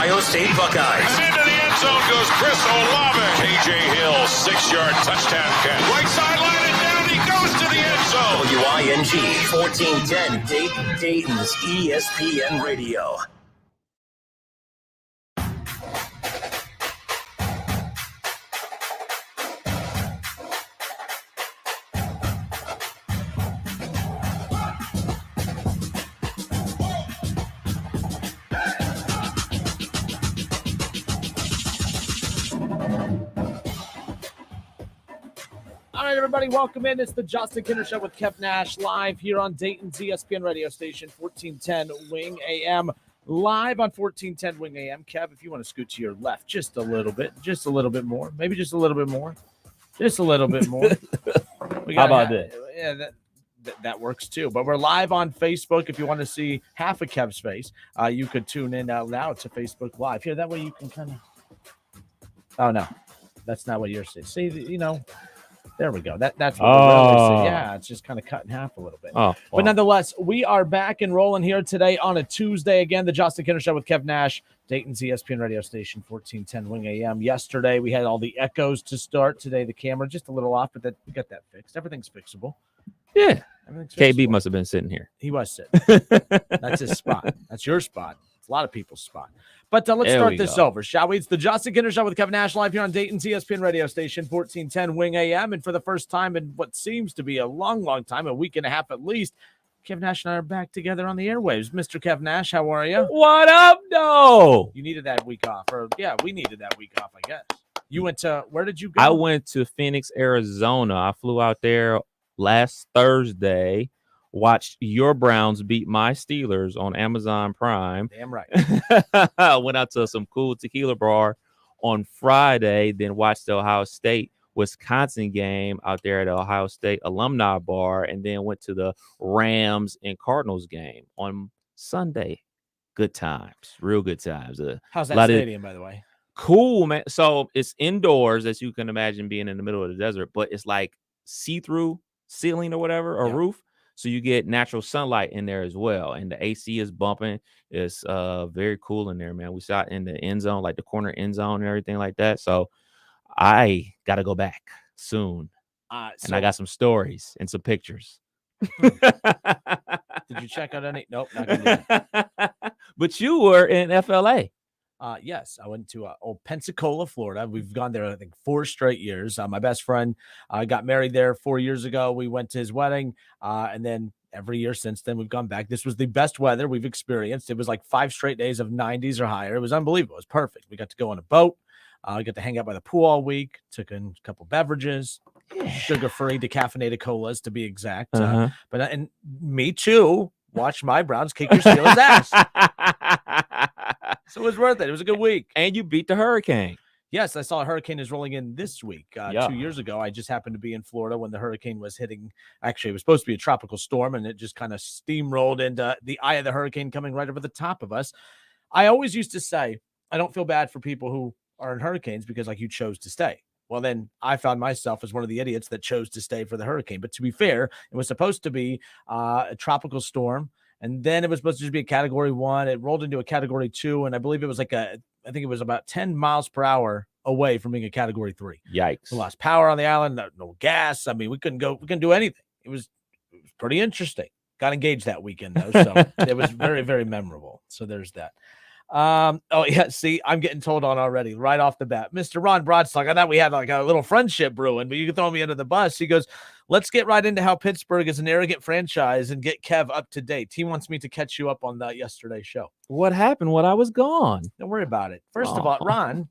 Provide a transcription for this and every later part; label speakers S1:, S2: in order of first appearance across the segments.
S1: Ohio State Buckeyes.
S2: And into the end zone goes Chris Olave. KJ Hill, 6-yard touchdown catch. Right sideline and down he goes to the end zone.
S1: WING 1410 Dayton's ESPN Radio.
S3: All right, everybody, welcome in. It's the Justin Kinner Show with Kev Nash live here on Dayton's ESPN radio station, 1410 Wing AM. Live on 1410 Wing AM. Kev, if you want to scoot to your left just a little bit more, maybe just a little bit more, just a little bit more.
S4: How about that?
S3: Yeah, that works too. But we're live on Facebook. If you want to see half of Kev's face, you could tune in now to Facebook Live. Here, that way you can kind of. Oh no, that's not what you're saying. See, you know. There we go. That's what we're really saying. Yeah, it's just kind of cut in half a little bit.
S4: Oh,
S3: but nonetheless, we are back and rolling here today on a Tuesday. Again, the Justin Kinner Show with Kev Nash, Dayton's ESPN radio station, 1410 Wing AM. Yesterday, we had all the echoes to start. Today, the camera just a little off, but we got that fixed. Everything's fixable.
S4: Yeah.
S3: Everything's
S4: KB
S3: fixable.
S4: must have been sitting here.
S3: He was sitting. That's his spot. That's your spot. It's a lot of people's spot. But let's start this over, shall we? It's the Justin Kinner Show with Kevin Nash live here on Dayton's ESPN radio station, 1410 Wing AM. And for the first time in what seems to be a long, long time, a week and a half at least, Kevin Nash and I are back together on the airwaves. Mr. Kev Nash, how are you?
S4: What up, though?
S3: You needed that week off. We needed that week off, I guess. You went to, where did you go?
S4: I went to Phoenix, Arizona. I flew out there last Thursday. Watched your Browns beat my Steelers on Amazon Prime.
S3: Damn right.
S4: I went out to some cool tequila bar on Friday, then watched the Ohio State Wisconsin game out there at the Ohio State Alumni Bar, and then went to the Rams and Cardinals game on Sunday. Good times, real good times.
S3: How's that stadium, by the way?
S4: Cool, man. So it's indoors, as you can imagine, being in the middle of the desert, but it's like see-through ceiling or whatever, or roof. So you get natural sunlight in there as well. And the AC is bumping. It's very cool in there, man. We shot in the end zone, like the corner end zone and everything like that. So I got to go back soon. And I got some stories and some pictures.
S3: Did you check out any? Nope, not gonna do it.
S4: But you were in FLA.
S3: Yes, I went to old Pensacola, Florida. We've gone there, I think, 4 straight years. My best friend got married there 4 years ago. We went to his wedding, and then every year since then, we've gone back. This was the best weather we've experienced. It was like 5 straight days of 90s or higher. It was unbelievable. It was perfect. We got to go on a boat. We got to hang out by the pool all week. Took in a couple beverages, sugar-free, decaffeinated colas to be exact. And me too. Watch my Browns kick your Steelers' ass. So it was worth it. It was a good week.
S4: And you beat the Hurricane.
S3: Yes, I saw a hurricane is rolling in this week. 2 years ago, I just happened to be in Florida when the hurricane was hitting. Actually, it was supposed to be a tropical storm, and it just kind of steamrolled into the eye of the hurricane coming right over the top of us. I always used to say, I don't feel bad for people who are in hurricanes because, like, you chose to stay. Well, then I found myself as one of the idiots that chose to stay for the hurricane. But to be fair, it was supposed to be a tropical storm. And then it was supposed to just be a category 1. It rolled into a category 2. And I believe it was I think it was about 10 miles per hour away from being a category 3.
S4: Yikes.
S3: We lost power on the island. No gas. I mean, we couldn't do anything. It was pretty interesting. Got engaged that weekend though. So it was very, very memorable. So there's that. See, I'm getting told on already right off the bat. Mr. Ron Broadstock, I thought we had like a little friendship brewing, but you can throw me under the bus. He goes, let's get right into how Pittsburgh is an arrogant franchise and get Kev up to date. He wants me to catch you up on that yesterday's show.
S4: What happened when I was gone?
S3: Don't worry about it. First of all, Ron,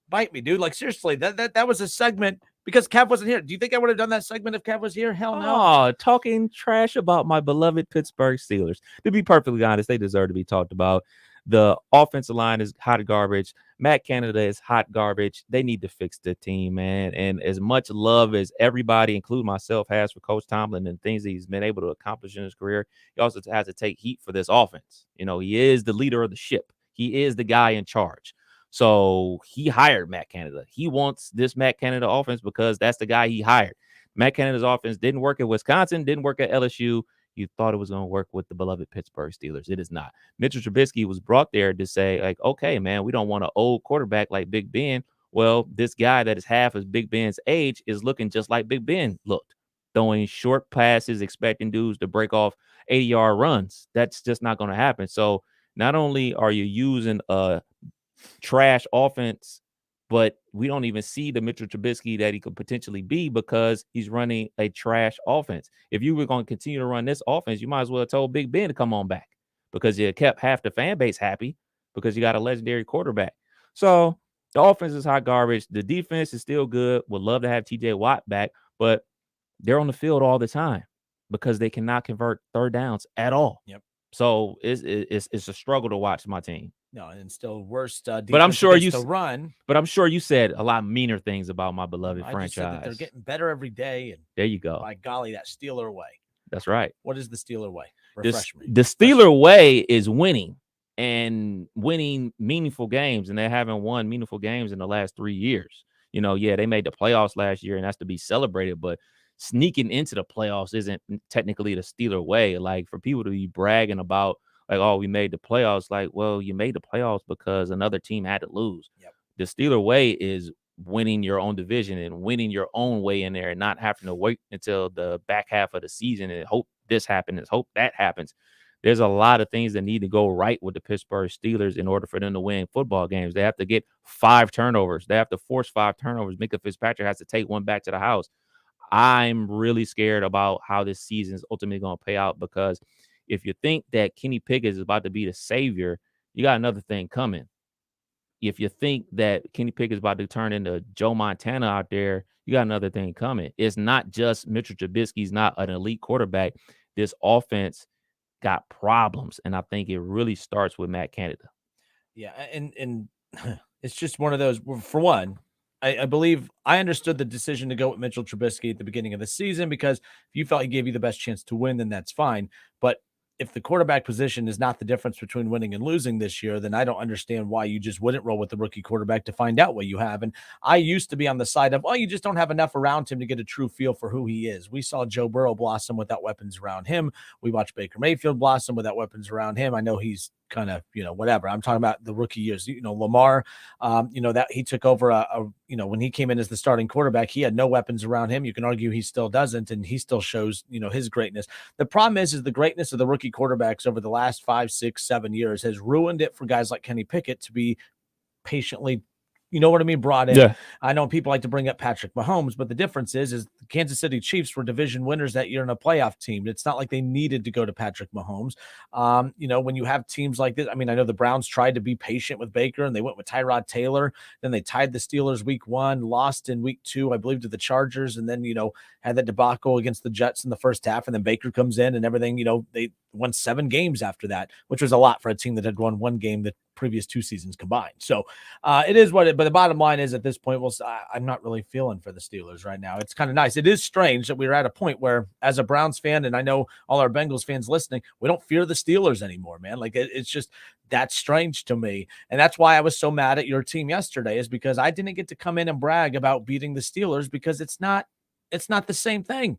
S3: bite me, dude. Like, seriously, that was a segment because Kev wasn't here. Do you think I would have done that segment if Kev was here? Hell no.
S4: Oh, talking trash about my beloved Pittsburgh Steelers. To be perfectly honest, they deserve to be talked about. The offensive line is hot garbage. Matt Canada is hot garbage. They need to fix the team, man. And as much love as everybody, including myself, has for Coach Tomlin and things that he's been able to accomplish in his career, he also has to take heat for this offense. You know, he is the leader of the ship. He is the guy in charge. So he hired Matt Canada. He wants this Matt Canada offense because that's the guy he hired. Matt Canada's offense didn't work at Wisconsin, didn't work at LSU. you thought it was going to work with the beloved Pittsburgh Steelers. It is not. Mitchell Trubisky was brought there to say, like, okay, man, we don't want an old quarterback like Big Ben. Well, this guy that is half of Big Ben's age is looking just like Big Ben looked, throwing short passes, expecting dudes to break off 80-yard runs. That's just not going to happen. So not only are you using a trash offense, but we don't even see the Mitchell Trubisky that he could potentially be because he's running a trash offense. If you were going to continue to run this offense, you might as well have told Big Ben to come on back because you kept half the fan base happy because you got a legendary quarterback. So the offense is hot garbage. The defense is still good. Would love to have TJ Watt back, but they're on the field all the time because they cannot convert third downs at all.
S3: Yep.
S4: So it's a struggle to watch my team.
S3: No, and still worst.
S4: But I'm sure you
S3: run.
S4: But I'm sure you said a lot meaner things about my beloved franchise.
S3: Just said that they're getting better every day, and
S4: there you go.
S3: By golly, that Steeler way.
S4: That's right.
S3: What is the Steeler way? Refresh me.
S4: The Steeler way is winning and winning meaningful games, and they haven't won meaningful games in the last 3 years. Yeah, they made the playoffs last year, and that's to be celebrated, but sneaking into the playoffs isn't technically the Steeler way. Like, for people to be bragging about, like, oh, we made the playoffs, like, well, you made the playoffs because another team had to lose.
S3: Yep.
S4: The Steeler way is winning your own division and winning your own way in there and not having to wait until the back half of the season and hope this happens, hope that happens. There's a lot of things that need to go right with the Pittsburgh Steelers in order for them to win football games. They have to get 5 turnovers. They have to force 5 turnovers. Minka Fitzpatrick has to take one back to the house. I'm really scared about how this season is ultimately going to pay out, because if you think that Kenny Pickett is about to be the savior, you got another thing coming. If you think that Kenny Pickett is about to turn into Joe Montana out there, you got another thing coming. It's not just Mitchell Trubisky's not an elite quarterback. This offense got problems, and I think it really starts with Matt Canada.
S3: Yeah, and it's just one of those. For one, I believe I understood the decision to go with Mitchell Trubisky at the beginning of the season, because if you felt he gave you the best chance to win, then that's fine. But if the quarterback position is not the difference between winning and losing this year, then I don't understand why you just wouldn't roll with the rookie quarterback to find out what you have. And I used to be on the side of, you just don't have enough around him to get a true feel for who he is. We saw Joe Burrow blossom without weapons around him. We watched Baker Mayfield blossom without weapons around him. I know he's kind of, whatever. I'm talking about the rookie years. Lamar, that he took over when he came in as the starting quarterback, he had no weapons around him. You can argue he still doesn't, and he still shows, his greatness. The problem is the greatness of the rookie quarterbacks over the last 5, 6, 7 years has ruined it for guys like Kenny Pickett to be patiently, brought in.
S4: Yeah.
S3: I know people like to bring up Patrick Mahomes, but the difference is the Kansas City Chiefs were division winners that year in a playoff team. It's not like they needed to go to Patrick Mahomes. When you have teams like this, I know the Browns tried to be patient with Baker and they went with Tyrod Taylor. Then they tied the Steelers week 1, lost in week 2, I believe, to the Chargers. And then, had that debacle against the Jets in the first half. And then Baker comes in and everything, they won 7 games after that, which was a lot for a team that had won 1 game the previous 2 seasons combined. So it is what it, but the bottom line is at this point, I'm not really feeling for the Steelers right now. It's kind of nice. It is strange that we're at a point where, as a Browns fan, and I know all our Bengals fans listening, we don't fear the Steelers anymore, man. Like it's just, that's strange to me. And that's why I was so mad at your team yesterday, is because I didn't get to come in and brag about beating the Steelers, because it's not the same thing.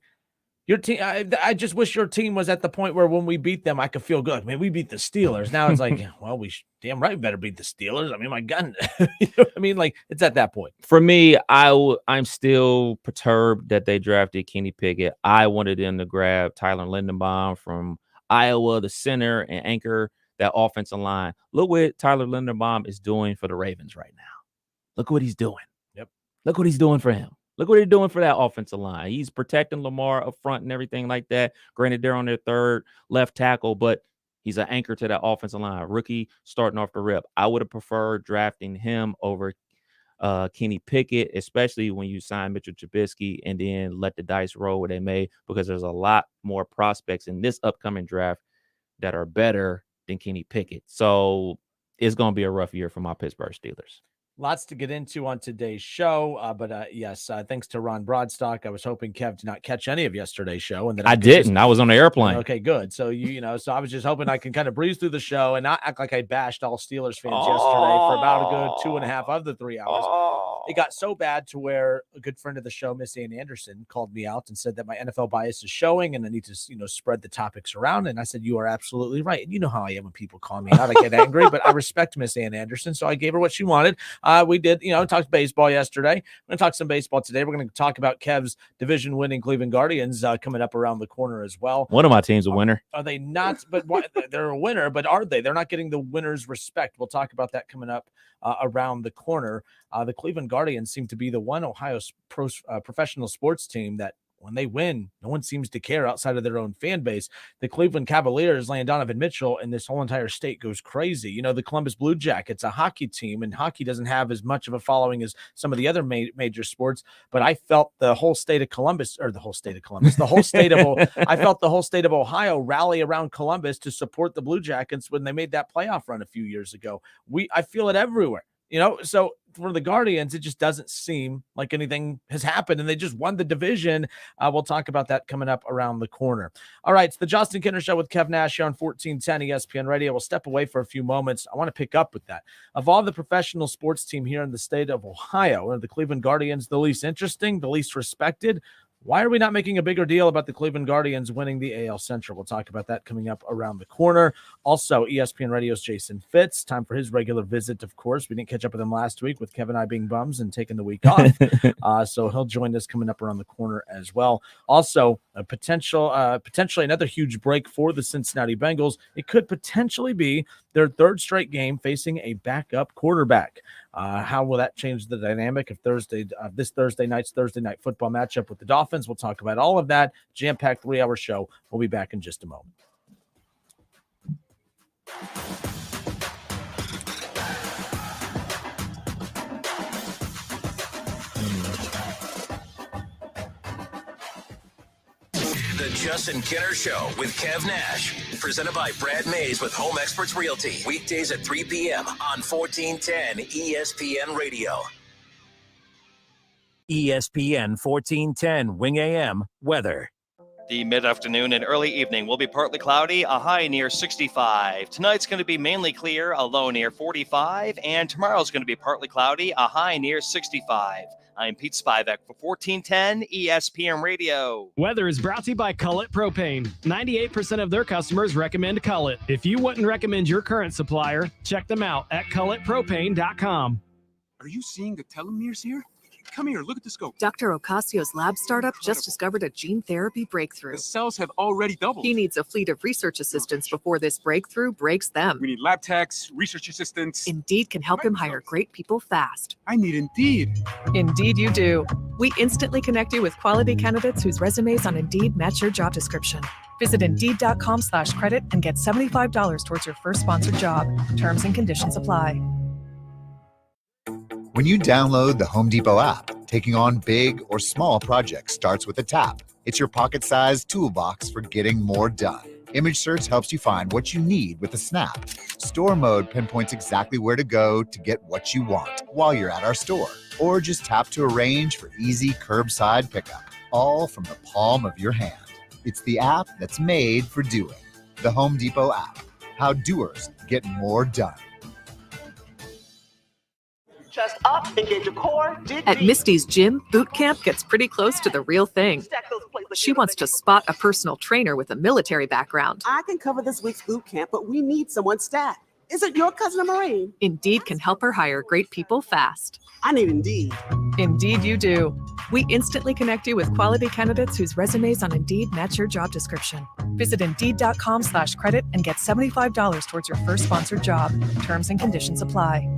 S3: Your team, I just wish your team was at the point where when we beat them, I could feel good. Man, we beat the Steelers. Now it's like, well, damn right better beat the Steelers. My gun. You know what I mean? Like, it's at that point.
S4: For me, I'm still perturbed that they drafted Kenny Pickett. I wanted them to grab Tyler Linderbaum from Iowa, the center, and anchor that offensive line. Look what Tyler Linderbaum is doing for the Ravens right now. Look what he's doing.
S3: Yep.
S4: Look what he's doing for him. Look what they're doing for that offensive line. He's protecting Lamar up front and everything like that. Granted, they're on their 3rd left tackle, but he's an anchor to that offensive line. Rookie starting off the rip. I would have preferred drafting him over Kenny Pickett, especially when you sign Mitchell Trubisky and then let the dice roll where they may, because there's a lot more prospects in this upcoming draft that are better than Kenny Pickett. So it's going to be a rough year for my Pittsburgh Steelers.
S3: Lots to get into on today's show, but yes, thanks to Ron Broadstock. I was hoping Kev did not catch any of yesterday's show, and then
S4: I didn't. I was on the airplane.
S3: Okay, good. So so I was just hoping I can kind of breeze through the show and not act like I bashed all Steelers fans yesterday for about a good 2.5 of the 3 hours. It got so bad to where a good friend of the show, Miss Ann Anderson, called me out and said that my NFL bias is showing and I need to, spread the topics around. And I said, you are absolutely right. And you know how I am when people call me out. I get angry, but I respect Miss Ann Anderson. So I gave her what she wanted. We did, talked baseball yesterday. We're going to talk some baseball today. We're going to talk about Kev's division-winning Cleveland Guardians coming up around the corner as well.
S4: One of my team's a winner.
S3: Are they not? But they're a winner, but are they? They're not getting the winner's respect. We'll talk about that coming up around the corner. The Cleveland Guardians seem to be the one Ohio professional sports team that when they win, no one seems to care outside of their own fan base. The Cleveland Cavaliers, laying Donovan Mitchell, and this whole entire state goes crazy. The Columbus Blue Jackets, a hockey team, and hockey doesn't have as much of a following as some of the other major sports, but I felt the whole state of Columbus, I felt the whole state of Ohio rally around Columbus to support the Blue Jackets when they made that playoff run a few years ago. I feel it everywhere. So for the Guardians, it just doesn't seem like anything has happened, and they just won the division. We'll talk about that coming up around the corner. All right, it's the Justin Kinner Show with Kev Nash here on 1410 ESPN Radio. We'll step away for a few moments. I want to pick up with that. Of all the professional sports team here in the state of Ohio, are the Cleveland Guardians the least interesting, the least respected? Why are we not making a bigger deal about the Cleveland Guardians winning the AL Central? We'll talk about that coming up around the corner. Also, ESPN Radio's Jason Fitz. Time for his regular visit, of course. We didn't catch up with him last week with Kevin and I being bums and taking the week off. So he'll join us coming up around the corner as well. Also, potentially another huge break for the Cincinnati Bengals. It could potentially be their third straight game facing a backup quarterback. How will that change the dynamic of this Thursday night's Thursday night football matchup with the Dolphins? We'll talk about all of that. Jam-packed 3-hour show. We'll be back in just a moment.
S1: The Justin Kinner Show with Kev Nash, presented by Brad Mays with Home Experts Realty. Weekdays at 3 p.m. on 1410 ESPN Radio. ESPN 1410 Wing AM weather.
S5: The mid-afternoon and early evening will be partly cloudy, a high near 65. Tonight's going to be mainly clear, a low near 45. And tomorrow's going to be partly cloudy, a high near 65. I'm Pete Spivak for 1410 ESPN Radio.
S6: Weather is brought to you by Cullet Propane. 98% of their customers recommend Cullet. If you wouldn't recommend your current supplier, check them out at culletpropane.com.
S7: Are you seeing the telomeres here? Come here, look at the scope.
S8: Dr. Ocasio's lab startup just discovered a gene therapy breakthrough.
S7: The cells have already doubled.
S8: He needs a fleet of research assistants before this breakthrough breaks them.
S7: We need lab techs, research assistants.
S8: Indeed can help him hire great people fast.
S7: I need Indeed.
S8: Indeed you do. We instantly connect you with quality candidates whose resumes on Indeed match your job description. Visit Indeed.com/credit and get $75 towards your first sponsored job. Terms and conditions apply.
S9: When you download the Home Depot app, taking on big or small projects starts with a tap. It's your pocket-sized toolbox for getting more done. Image search helps you find what you need with a snap. Store mode pinpoints exactly where to go to get what you want while you're at our store. Or just tap to arrange for easy curbside pickup, all from the palm of your hand. It's the app that's made for doing. The Home Depot app. How doers get more done.
S10: Chest up, engage your core, dig
S8: At
S10: deep.
S8: Misty's gym, boot camp gets pretty close to the real thing.
S10: Stack those plates like
S8: She
S10: you're
S8: wants to spot a personal trainer with a military background.
S10: I can cover this week's boot camp, but we need someone stat. Is it your cousin a Marine?
S8: Indeed can help her hire great people fast.
S10: I need Indeed.
S8: Indeed you do. We instantly connect you with quality candidates whose resumes on Indeed match your job description. Visit Indeed.com/credit and get $75 towards your first sponsored job. Terms and conditions apply.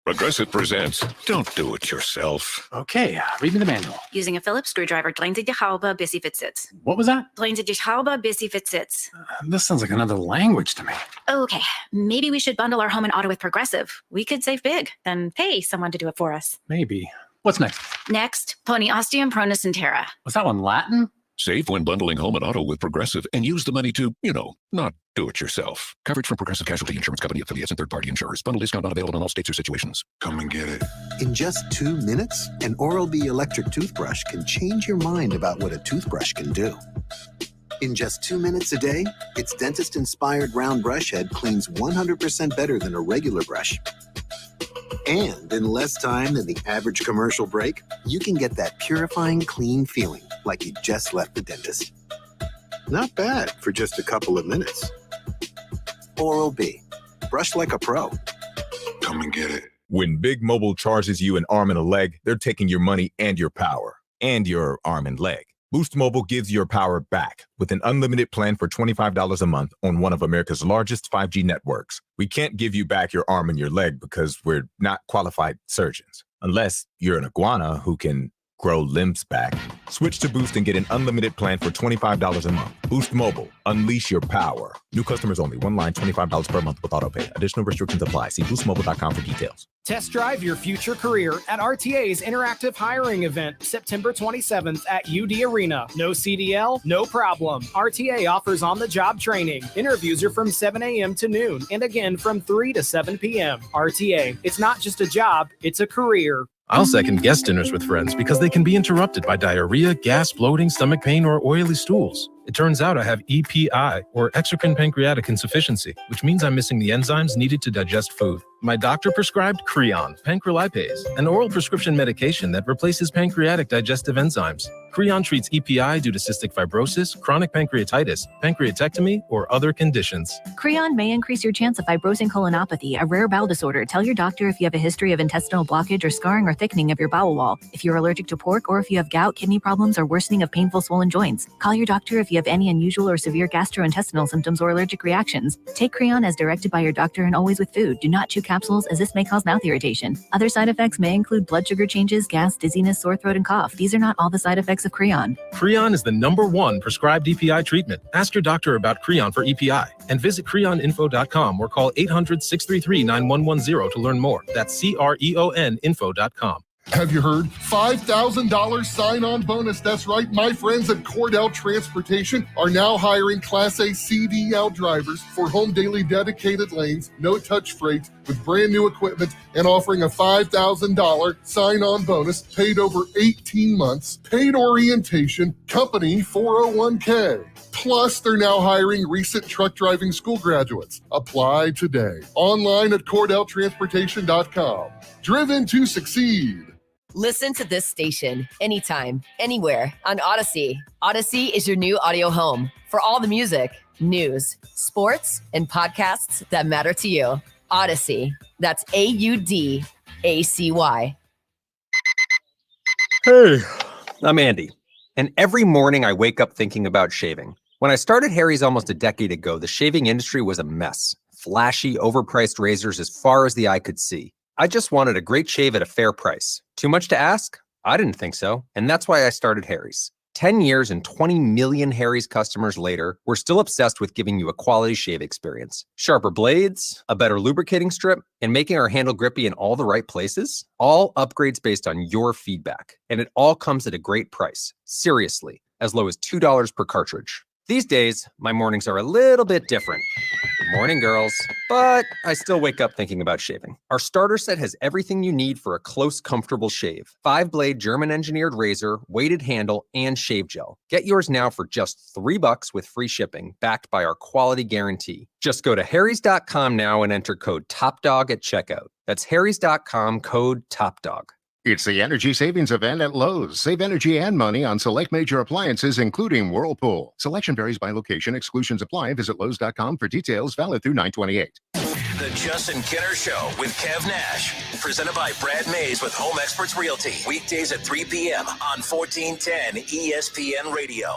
S2: Progressive presents Don't Do It Yourself.
S11: Okay, read me the manual.
S12: Using a Phillips screwdriver, drain die Haube, bis sie fit sitzt.
S11: What was that?
S12: Drain die Haube, bis sie fit sitzt.
S11: This sounds like another language to me.
S12: Okay, maybe we should bundle our home and auto with Progressive. We could save big, then pay someone to do it for us.
S11: Maybe. What's next?
S12: Next, pony ostium pronus intera.
S11: Was that one Latin?
S2: Save when bundling home and auto with Progressive and use the money to, not do it yourself. Coverage from Progressive Casualty Insurance Company affiliates and third-party insurers. Bundle discount not available in all states or situations.
S13: Come and get it. In just 2 minutes, an Oral-B electric toothbrush can change your mind about what a toothbrush can do. In just 2 minutes a day, its dentist-inspired round brush head cleans 100% better than a regular brush. And in less time than the average commercial break, you can get that purifying, clean feeling like you just left the dentist. Not bad for just a couple of minutes. Oral-B. Brush like a pro.
S14: Come and get it. When Big Mobile charges you an arm and a leg, they're taking your money and your power. And your arm and leg. Boost Mobile gives your power back with an unlimited plan for $25 a month on one of America's largest 5G networks. We can't give you back your arm and your leg because we're not qualified surgeons. Unless you're an iguana who can grow limbs back. Switch to Boost and get an unlimited plan for $25 a month. Boost Mobile. Unleash your power. New customers only. One line, $25 per month with autopay. Additional restrictions apply. See boostmobile.com for details.
S6: Test drive your future career at RTA's interactive hiring event, September 27th at UD Arena. No CDL, no problem. RTA offers on-the-job training. Interviews are from 7 a.m. to noon and again from 3 to 7 p.m. RTA, it's not just a job, it's a career.
S15: I'll second guest dinners with friends because they can be interrupted by diarrhea, gas, bloating, stomach pain, or oily stools. It turns out I have EPI, or exocrine pancreatic insufficiency, which means I'm missing the enzymes needed to digest food. My doctor prescribed Creon, pancrelipase, an oral prescription medication that replaces pancreatic digestive enzymes. Creon treats EPI due to cystic fibrosis, chronic pancreatitis, pancreatectomy, or other conditions.
S16: Creon may increase your chance of fibrosing colonopathy, a rare bowel disorder. Tell your doctor if you have a history of intestinal blockage or scarring or thickening of your bowel wall, if you're allergic to pork, or if you have gout, kidney problems, or worsening of painful swollen joints. Call your doctor if you have any unusual or severe gastrointestinal symptoms or allergic reactions. Take Creon as directed by your doctor and always with food. Do not chew capsules as this may cause mouth irritation. Other side effects may include blood sugar changes, gas, dizziness, sore throat, and cough. These are not all the side effects of Creon.
S15: Creon is the #1 prescribed EPI treatment. Ask your doctor about Creon for EPI and visit creoninfo.com or call 800-633-9110 to learn more. That's CREON info.com.
S17: Have you heard? $5,000 sign-on bonus. That's right. My friends at Cordell Transportation are now hiring Class A CDL drivers for home daily dedicated lanes, no-touch freight with brand new equipment, and offering a $5,000 sign-on bonus paid over 18 months, paid orientation, company 401k. Plus, they're now hiring recent truck driving school graduates. Apply today. Online at CordellTransportation.com. Driven to succeed.
S18: Listen to this station anytime, anywhere on Odyssey. Odyssey is your new audio home for all the music, news, sports, and podcasts that matter to you. Odyssey. That's AUDACY.
S19: Hey, I'm Andy, and every morning I wake up thinking about shaving. When I started Harry's almost a decade ago, the shaving industry was a mess. Flashy, overpriced razors as far as the eye could see. I just wanted a great shave at a fair price. Too much to ask? I didn't think so, and that's why I started Harry's. 10 years and 20 million Harry's customers later, we're still obsessed with giving you a quality shave experience. Sharper blades, a better lubricating strip, and making our handle grippy in all the right places. All upgrades based on your feedback. And it all comes at a great price. Seriously, as low as $2 per cartridge. These days, my mornings are a little bit different. Morning, girls. But I still wake up thinking about shaving. Our starter set has everything you need for a close, comfortable shave. 5-blade German-engineered razor, weighted handle, and shave gel. Get yours now for just $3 with free shipping, backed by our quality guarantee. Just go to harrys.com now and enter code TOPDOG at checkout. That's harrys.com, code TOPDOG.
S2: It's the Energy Savings Event at Lowe's. Save energy and money on select major appliances, including Whirlpool. Selection varies by location. Exclusions apply. Visit Lowe's.com for details. Valid through 9/28.
S1: The Justin Kinner Show with Kev Nash. Presented by Brad Mays with Home Experts Realty. Weekdays at 3 p.m. on 1410 ESPN Radio.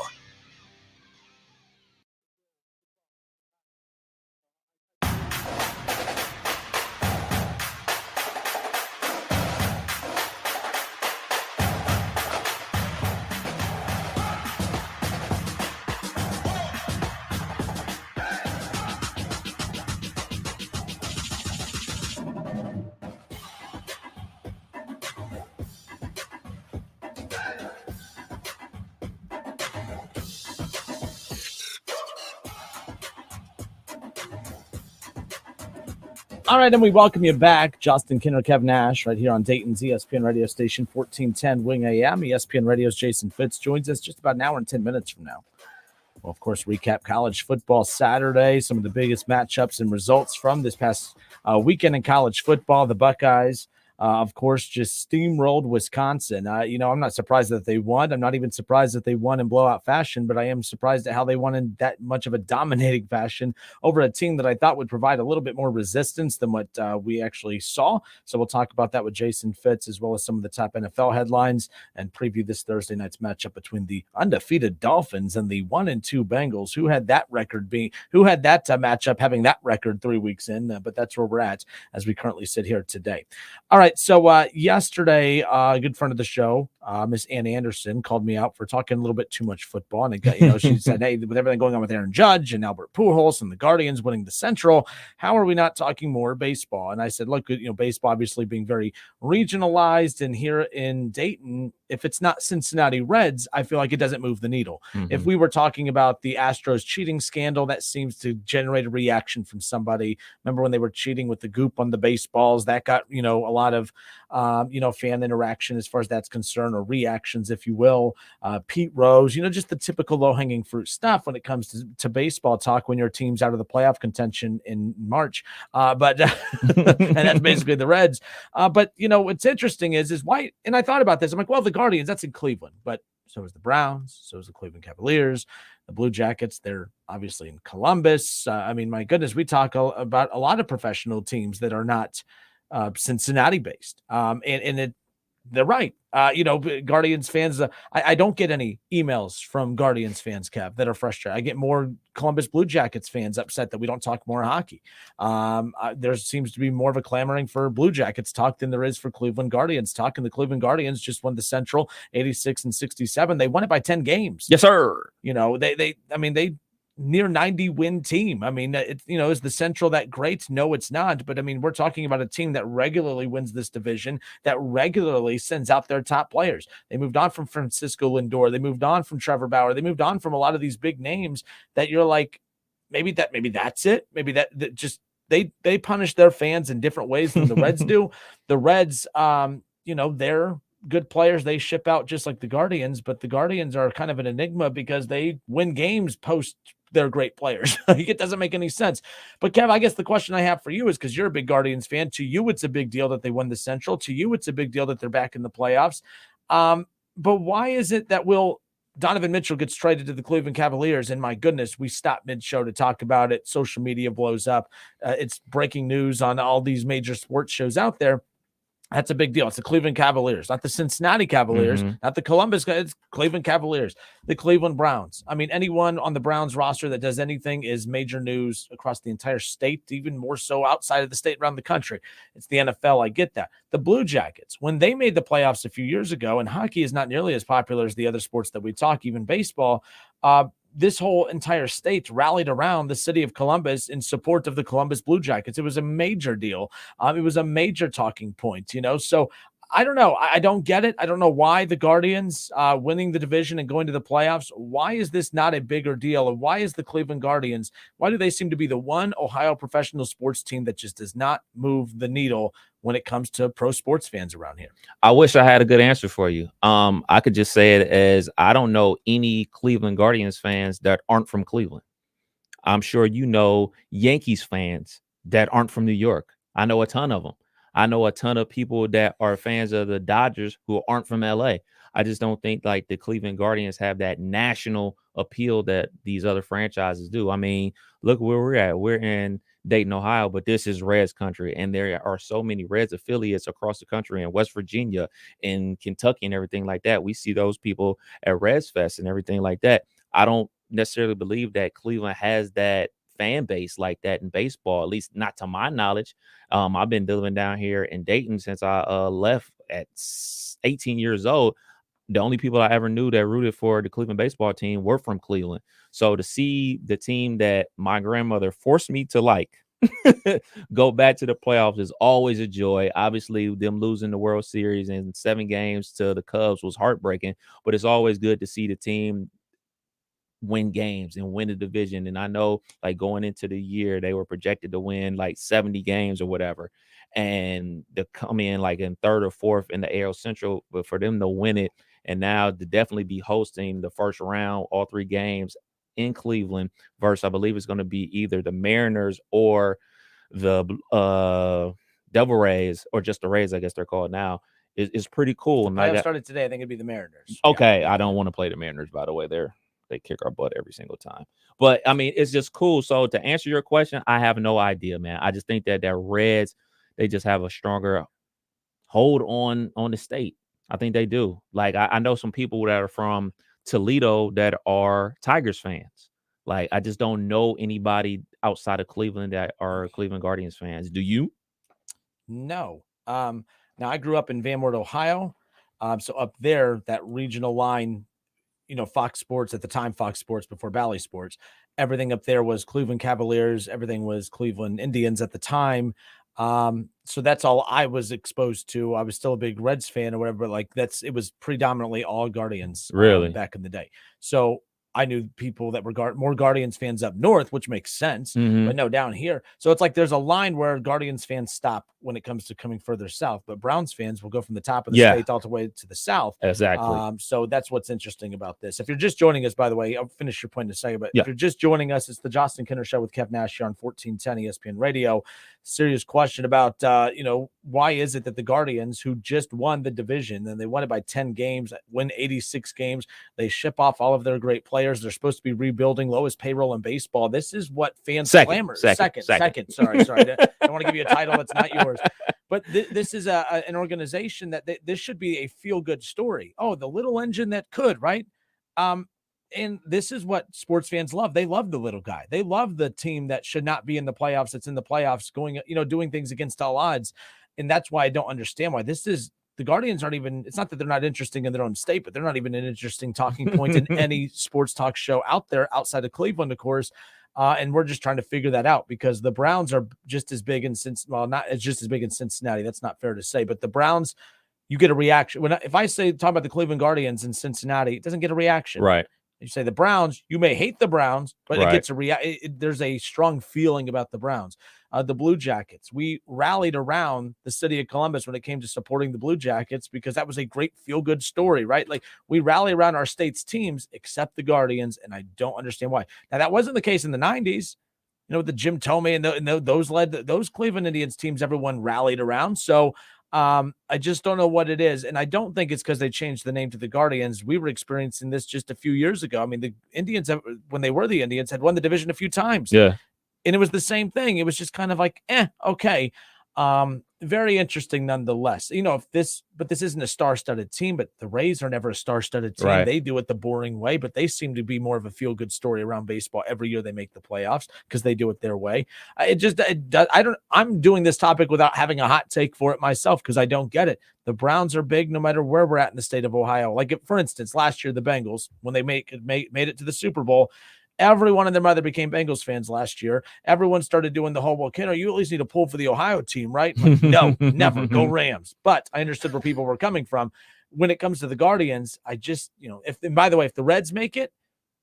S3: All right, and we welcome you back. Justin Kinner, Kev Nash, right here on Dayton's ESPN radio station, 1410 Wing AM. ESPN Radio's Jason Fitz joins us just about an hour and 10 minutes from now. We'll, of course, recap college football Saturday, some of the biggest matchups and results from this past weekend in college football. The Buckeyes of course, just steamrolled Wisconsin. I'm not surprised that they won. I'm not even surprised that they won in blowout fashion, but I am surprised at how they won in that much of a dominating fashion over a team that I thought would provide a little bit more resistance than what we actually saw. So we'll talk about that with Jason Fitz, as well as some of the top NFL headlines, and preview this Thursday night's matchup between the undefeated Dolphins and the 1-2 Bengals. Who had that matchup having that record 3 weeks in? But that's where we're at as we currently sit here today. All right. So yesterday, a good friend of the show, Miss Ann Anderson, called me out for talking a little bit too much football. And she said, hey, with everything going on with Aaron Judge and Albert Pujols and the Guardians winning the Central, how are we not talking more baseball? And I said, look, baseball obviously being very regionalized, and here in Dayton, if it's not Cincinnati Reds, I feel like it doesn't move the needle. Mm-hmm. If we were talking about the Astros cheating scandal, that seems to generate a reaction from somebody. Remember when they were cheating with the goop on the baseballs? That got, a lot of, fan interaction as far as that's concerned, or reactions, if you will. Pete Rose, just the typical low-hanging fruit stuff when it comes to baseball talk when your team's out of the playoff contention in March. And that's basically the Reds. But what's interesting is why, and I thought about this. I'm like, well, the Guardians, that's in Cleveland, but so is the Browns, so is the Cleveland Cavaliers, the Blue Jackets, they're obviously in Columbus. My goodness, we talk about a lot of professional teams that are not Cincinnati based. They're right. Guardians fans, I don't get any emails from Guardians fans, Kev, that are frustrated. I get more Columbus Blue Jackets fans upset that we don't talk more hockey. There seems to be more of a clamoring for Blue Jackets talk than there is for Cleveland Guardians talk. And the Cleveland Guardians just won the Central 86-67. They won it by 10 games.
S4: Yes, sir.
S3: They near 90 win team. Is the Central that great? No, it's not. But we're talking about a team that regularly wins this division, that regularly sends out their top players. They moved on from Francisco Lindor. They moved on from Trevor Bauer. They moved on from a lot of these big names that you're like, maybe that's it. Maybe that just they punish their fans in different ways than the Reds do. The Reds, they're good players. They ship out just like the Guardians, but the Guardians are kind of an enigma because they win games post their great players. It doesn't make any sense. But Kev, I guess the question I have for you is, because you're a big Guardians fan, to you it's a big deal that they won the Central. To you it's a big deal that they're back in the playoffs. But why is it that Donovan Mitchell gets traded to the Cleveland Cavaliers, and my goodness, we stop mid-show to talk about it. Social media blows up. It's breaking news on all these major sports shows out there. That's a big deal. It's the Cleveland Cavaliers, not the Cincinnati Cavaliers, not the Columbus. It's Cleveland Cavaliers, the Cleveland Browns. Anyone on the Browns roster that does anything is major news across the entire state, even more so outside of the state, around the country. It's the NFL. I get that. The Blue Jackets, when they made the playoffs a few years ago, and hockey is not nearly as popular as the other sports that we talk, even baseball, this whole entire state rallied around the city of Columbus in support of the Columbus Blue Jackets. It was a major deal. It was a major talking point, So I don't know. I don't get it. I don't know why the Guardians winning the division and going to the playoffs, why is this not a bigger deal? And why is the Cleveland Guardians, why do they seem to be the one Ohio professional sports team that just does not move the needle when it comes to pro sports fans around here?
S4: I wish I had a good answer for you. I could just say it as, I don't know any Cleveland Guardians fans that aren't from Cleveland. I'm sure Yankees fans that aren't from New York. I know a ton of them. I know a ton of people that are fans of the Dodgers who aren't from LA. I just don't think like the Cleveland Guardians have that national appeal that these other franchises do. Look where we're at. We're in Dayton, Ohio, but this is Reds country. And there are so many Reds affiliates across the country, in West Virginia, in Kentucky, and everything like that. We see those people at Reds Fest and everything like that. I don't necessarily believe that Cleveland has that fan base like that in baseball, at least not to my knowledge. I've been living down here in Dayton since I left at 18 years old. The only people I ever knew that rooted for the Cleveland baseball team were from Cleveland. So to see the team that my grandmother forced me to like go back to the playoffs is always a joy. Obviously, them losing the World Series in 7 games to the Cubs was heartbreaking, but it's always good to see the team win games and win the division. And I know, like, going into the year, they were projected to win like 70 games or whatever, and to come in like in 3rd or 4th in the AL Central, but for them to win it, and now to definitely be hosting the first round, all 3 games in Cleveland versus, I believe it's going to be either the Mariners or the Devil Rays, or just the Rays, I guess they're called now, is pretty cool.
S3: The playoffs started today. I think it'd be the Mariners.
S4: Okay, yeah. I don't want to play the Mariners, by the way. They kick our butt every single time. But I mean, it's just cool. So to answer your question, I have no idea, man. I just think that Reds, they just have a stronger hold on the state. I think they do. Like I know some people that are from Toledo that are Tigers fans. Like I just don't know anybody outside of Cleveland that are Cleveland Guardians fans. Do you?
S3: No. Now I grew up in Van Wert, Ohio. So up there, that regional line, Fox Sports at the time, Fox Sports before Bally Sports, everything up there was Cleveland Cavaliers. Everything was Cleveland Indians at the time. So that's all I was exposed to. I was still a big Reds fan or whatever, but it was predominantly all Guardians
S4: really
S3: back in the day. So I knew people that were more Guardians fans up north, which makes sense, but no, down here. So it's like there's a line where Guardians fans stop when it comes to coming further south, but Browns fans will go from the top of the state all the way to the south.
S4: Exactly.
S3: So that's what's interesting about this. If you're just joining us, by the way, I'll finish your point in a second, but if you're just joining us, it's the Justin Kinner Show with Kev Nash here on 1410 ESPN Radio. Serious question about, why is it that the Guardians, who just won the division and they won it by 10 games, win 86 games, they ship off all of their great players. They're supposed to be rebuilding, lowest payroll in baseball. This is what fans clamor. Second. Sorry. I don't want to give you a title that's not yours. But this is an organization that this should be a feel-good story. Oh, the little engine that could, right? And this is what sports fans love. They love the little guy. They love the team that should not be in the playoffs. That's in the playoffs going, doing things against all odds. And that's why I don't understand why the Guardians aren't even, it's not that they're not interesting in their own state, but they're not even an interesting talking point in any sports talk show out there outside of Cleveland, of course. And we're just trying to figure that out because the Browns are just as big in not as just as big in Cincinnati. That's not fair to say, but the Browns, you get a reaction. If I talk about the Cleveland Guardians in Cincinnati, it doesn't get a reaction.
S4: Right.
S3: You say the Browns, you may hate the Browns, but it gets there's a strong feeling about the Browns. The Blue Jackets, we rallied around the city of Columbus when it came to supporting the Blue Jackets because that was a great feel-good story, right? Like we rally around our state's teams except the Guardians, and I don't understand why. Now, that wasn't the case in the 90s. With the Jim Tomei and those Cleveland Indians teams, everyone rallied around. So I just don't know what it is. And I don't think it's because they changed the name to the Guardians. We were experiencing this just a few years ago. I mean, the Indians, when they were the Indians, had won the division a few times.
S4: Yeah.
S3: And it was the same thing. It was just kind of like, okay. Very interesting nonetheless. But this isn't a star-studded team, but the Rays are never a star-studded team.
S4: Right.
S3: They do it the boring way, but they seem to be more of a feel-good story around baseball every year they make the playoffs because they do it their way. I'm doing this topic without having a hot take for it myself because I don't get it. The Browns are big no matter where we're at in the state of Ohio. Like, for instance, last year, the Bengals, when they made it to the Super Bowl, everyone and their mother became Bengals fans last year. Everyone started doing the whole, well, Kenner, you at least need to pull for the Ohio team, right? Like, no, never. Go Rams. But I understood where people were coming from. When it comes to the Guardians, I just, if the Reds make it,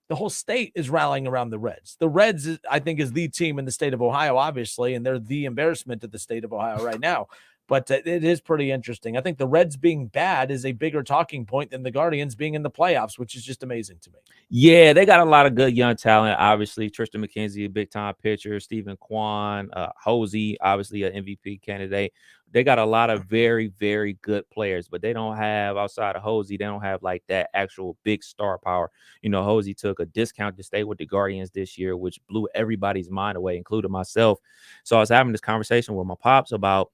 S3: the whole state is rallying around the Reds. The Reds, I think, is the team in the state of Ohio, obviously, and they're the embarrassment of the state of Ohio right now. But it is pretty interesting. I think the Reds being bad is a bigger talking point than the Guardians being in the playoffs, which is just amazing to me.
S4: Yeah, they got a lot of good young talent. Obviously, Tristan McKenzie, a big-time pitcher. Stephen Kwan, Hosey, obviously an MVP candidate. They got a lot of very, very good players, but they don't have, outside of Hosey, they don't have like that actual big star power. Hosey took a discount to stay with the Guardians this year, which blew everybody's mind away, including myself. So I was having this conversation with my pops about,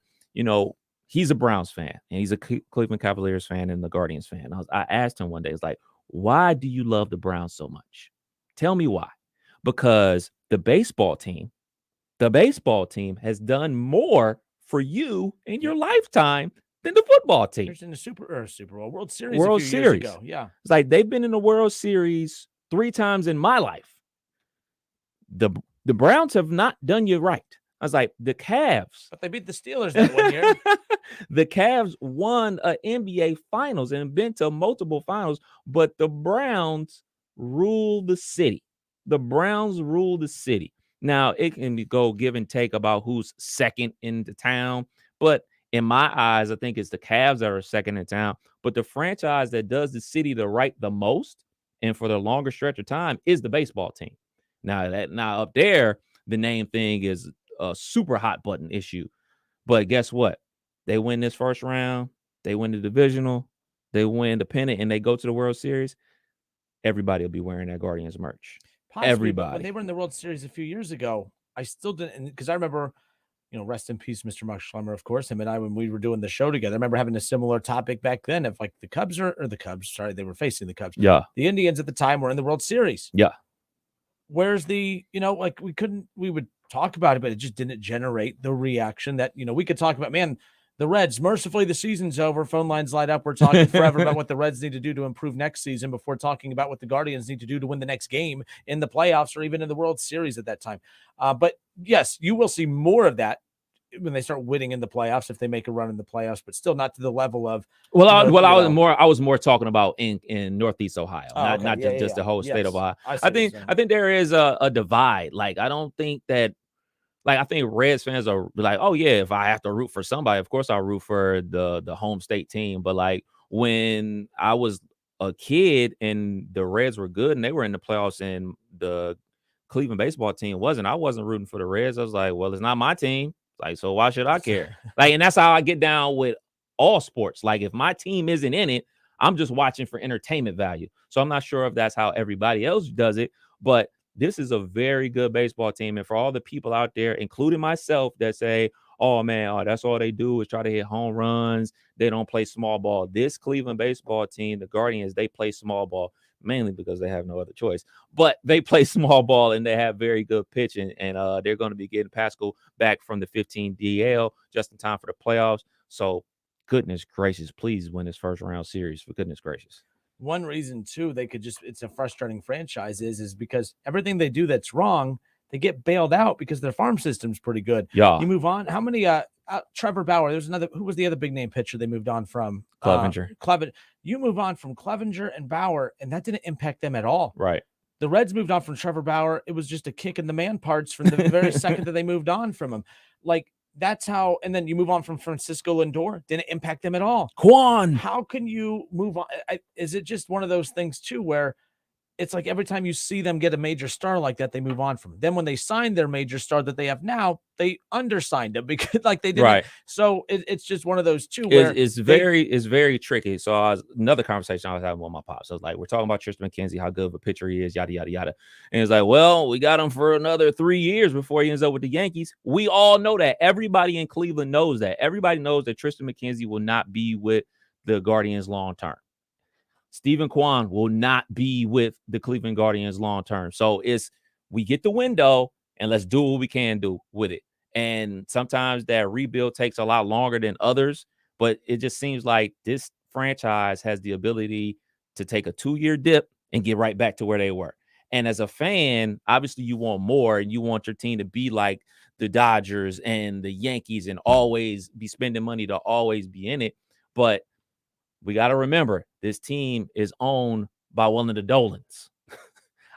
S4: he's a Browns fan and he's a Cleveland Cavaliers fan and the Guardians fan. I asked him one day, it's like, why do you love the Browns so much? Tell me why. Because the baseball team has done more for you in your lifetime than the football team.
S3: There's in the Super Bowl World Series a few years ago. Yeah.
S4: It's like they've been in the World Series 3 times in my life. The Browns have not done you right. I was like, the Cavs.
S3: But they beat the Steelers that one year.
S4: The Cavs won an NBA Finals and been to multiple finals, but the Browns rule the city. The Browns rule the city. Now, it can go give and take about who's second in the town, but in my eyes, I think it's the Cavs that are second in town. But the franchise that does the city the most and for the longer stretch of time is the baseball team. Now up there, the name thing is a super hot button issue. But guess what? They win this first round. They win the divisional. They win the pennant, and they go to the World Series. Everybody will be wearing that Guardians merch.
S3: Possibly,
S4: Everybody.
S3: but when they were in the World Series a few years ago, I still didn't, because I remember, rest in peace, Mr. Mark Schlemmer, of course, him and I, when we were doing the show together, I remember having a similar topic back then of like the Cubs, they were facing the Cubs.
S4: Yeah.
S3: The Indians at the time were in the World Series.
S4: Yeah.
S3: Where's the, we would talk about it, but it just didn't generate the reaction that, we could talk about, man, the Reds, mercifully, the season's over. Phone lines light up. We're talking forever about what the Reds need to do to improve next season before talking about what the Guardians need to do to win the next game in the playoffs or even in the World Series at that time. But yes, you will see more of that when they start winning in the playoffs, if they make a run in the playoffs, but still not to the level of.
S4: I was more talking about in Northeast Ohio, not just the whole state of Ohio. I think there is a divide. Like, I don't think that. Like, I think Reds fans are like, oh, yeah, if I have to root for somebody, of course I'll root for the home state team. But, like, when I was a kid and the Reds were good and they were in the playoffs and the Cleveland baseball team wasn't, I wasn't rooting for the Reds. I was like, well, it's not my team. Like, so why should I care? Like, and that's how I get down with all sports. Like, if my team isn't in it, I'm just watching for entertainment value. So I'm not sure if that's how everybody else does it, but this is a very good baseball team. And for all the people out there, including myself, that say, oh, man, that's all they do is try to hit home runs. They don't play small ball. This Cleveland baseball team, the Guardians, they play small ball, mainly because they have no other choice. But they play small ball, and they have very good pitching. And they're going to be getting Pascal back from the 15 DL just in time for the playoffs. So, goodness gracious, please win this first round series, for goodness gracious.
S3: One reason, too, it's a frustrating franchise is because everything they do that's wrong, they get bailed out because their farm system's pretty good.
S4: Yeah.
S3: You move on. How many, Trevor Bauer, who was the other big name pitcher they moved on from?
S4: Clevenger.
S3: You move on from Clevenger and Bauer, and that didn't impact them at all.
S4: Right.
S3: The Reds moved on from Trevor Bauer. It was just a kick in the man parts from the very second that they moved on from him. Like, that's how, and then you move on from Francisco Lindor, didn't impact them at all.
S4: Quan,
S3: how can you move on? Is it just one of those things too, where it's like every time you see them get a major star like that, they move on from it. Then when they sign their major star that they have now, they undersigned him because like they didn't.
S4: Right.
S3: So it's just one of those two where
S4: it's very tricky. So another conversation I was having with my pops. I was like, we're talking about Tristan McKenzie, how good of a pitcher he is, yada, yada, yada. And it's like, well, we got him for another 3 years before he ends up with the Yankees. We all know that. Everybody in Cleveland knows that. Everybody knows that Tristan McKenzie will not be with the Guardians long term. Stephen Kwan will not be with the Cleveland Guardians long term. So we get the window and let's do what we can do with it. And sometimes that rebuild takes a lot longer than others, but it just seems like this franchise has the ability to take a 2-year dip and get right back to where they were. And as a fan, obviously you want more and you want your team to be like the Dodgers and the Yankees and always be spending money to always be in it. But we got to remember, this team is owned by one of the Dolans.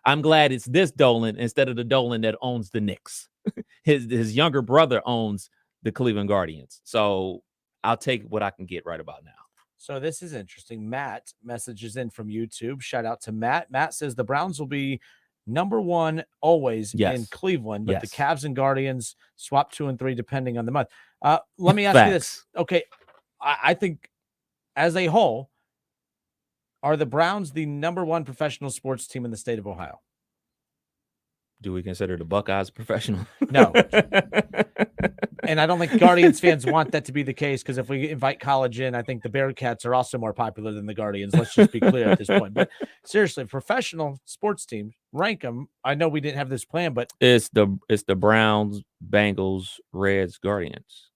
S4: I'm glad it's this Dolan instead of the Dolan that owns the Knicks. His younger brother owns the Cleveland Guardians. So I'll take what I can get right about now.
S3: So this is interesting. Matt messages in from YouTube. Shout out to Matt. Matt says the Browns will be number one always in Cleveland, but the Cavs and Guardians swap 2 and 3 depending on the month. Let me ask you this. Okay, I think as a whole, are the Browns the number one professional sports team in the state of Ohio?
S4: Do we consider the Buckeyes professional?
S3: No. And I don't think Guardians fans want that to be the case, because if we invite college in, I think the Bearcats are also more popular than the Guardians. Let's just be clear at this point. But seriously, professional sports teams, rank them. I know we didn't have this plan, but
S4: it's the Browns, Bengals, Reds, Guardians.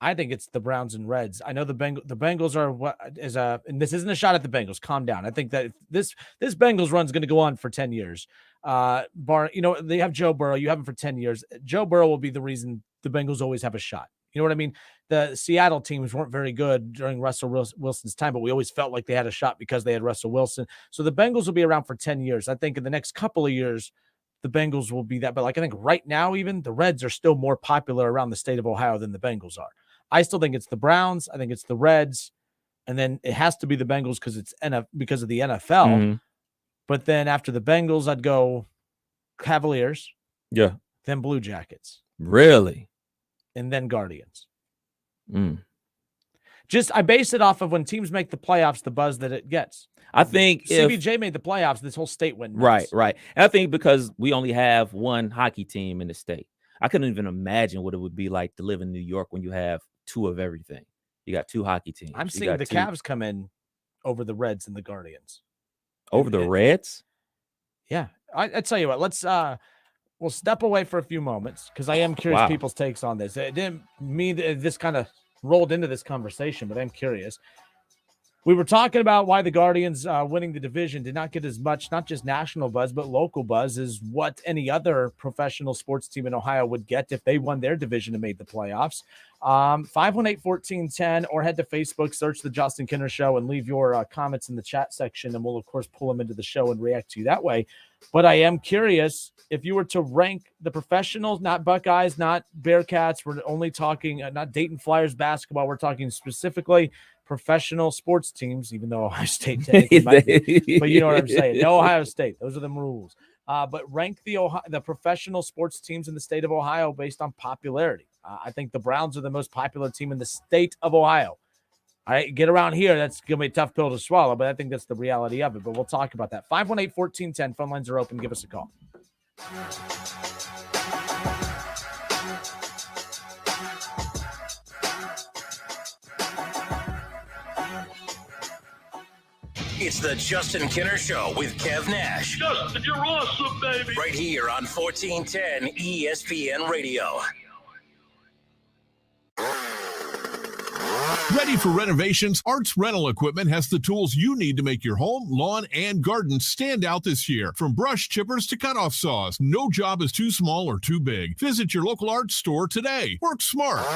S3: I think it's the Browns and Reds. I know the Bengals are and this isn't a shot at the Bengals. Calm down. I think that this Bengals run is going to go on for 10 years. They have Joe Burrow. You have him for 10 years. Joe Burrow will be the reason the Bengals always have a shot. You know what I mean? The Seattle teams weren't very good during Russell Wilson's time, but we always felt like they had a shot because they had Russell Wilson. So the Bengals will be around for 10 years. I think in the next couple of years, the Bengals will be that. But I think right now, even the Reds are still more popular around the state of Ohio than the Bengals are. I still think it's the Browns. I think it's the Reds. And then it has to be the Bengals because of the NFL.
S4: Mm-hmm.
S3: But then after the Bengals, I'd go Cavaliers.
S4: Yeah.
S3: Then Blue Jackets.
S4: Really?
S3: And then Guardians. Just I base it off of when teams make the playoffs, the buzz that it gets.
S4: I think
S3: CBJ made the playoffs, this whole state went nuts.
S4: Right. And I think because we only have one hockey team in the state, I couldn't even imagine what it would be like to live in New York when you have two of everything. You got two hockey teams.
S3: I'm seeing the Cavs come in over the Reds and the Guardians.
S4: Over the Reds?
S3: Yeah. I tell you what, let's we'll step away for a few moments because I am curious people's takes on this. It didn't mean this kind of rolled into this conversation, but I'm curious. We were talking about why the Guardians winning the division did not get as much, not just national buzz, but local buzz as what any other professional sports team in Ohio would get if they won their division and made the playoffs. 518-1410 or head to Facebook, search the Justin Kinner Show and leave your comments in the chat section. And we'll, of course, pull them into the show and react to you that way. But I am curious if you were to rank the professionals, not Buckeyes, not Bearcats. We're only talking not Dayton Flyers basketball. We're talking specifically professional sports teams, even though Ohio State might be, but you know what I'm saying. No Ohio State. Those are the rules. But rank the professional sports teams in the state of Ohio based on popularity. I think the Browns are the most popular team in the state of Ohio. All right, get around here. That's going to be a tough pill to swallow, but I think that's the reality of it. But we'll talk about that. 518-1410. Phone lines are open. Give us a call.
S1: It's the Justin Kinner Show with Kev Nash.
S20: Justin, you're awesome, baby.
S1: Right here on 1410 ESPN Radio.
S20: Ready for renovations? Arts Rental Equipment has the tools you need to make your home, lawn, and garden stand out this year. From brush chippers to cutoff saws, no job is too small or too big. Visit your local Arts store today. Work smart.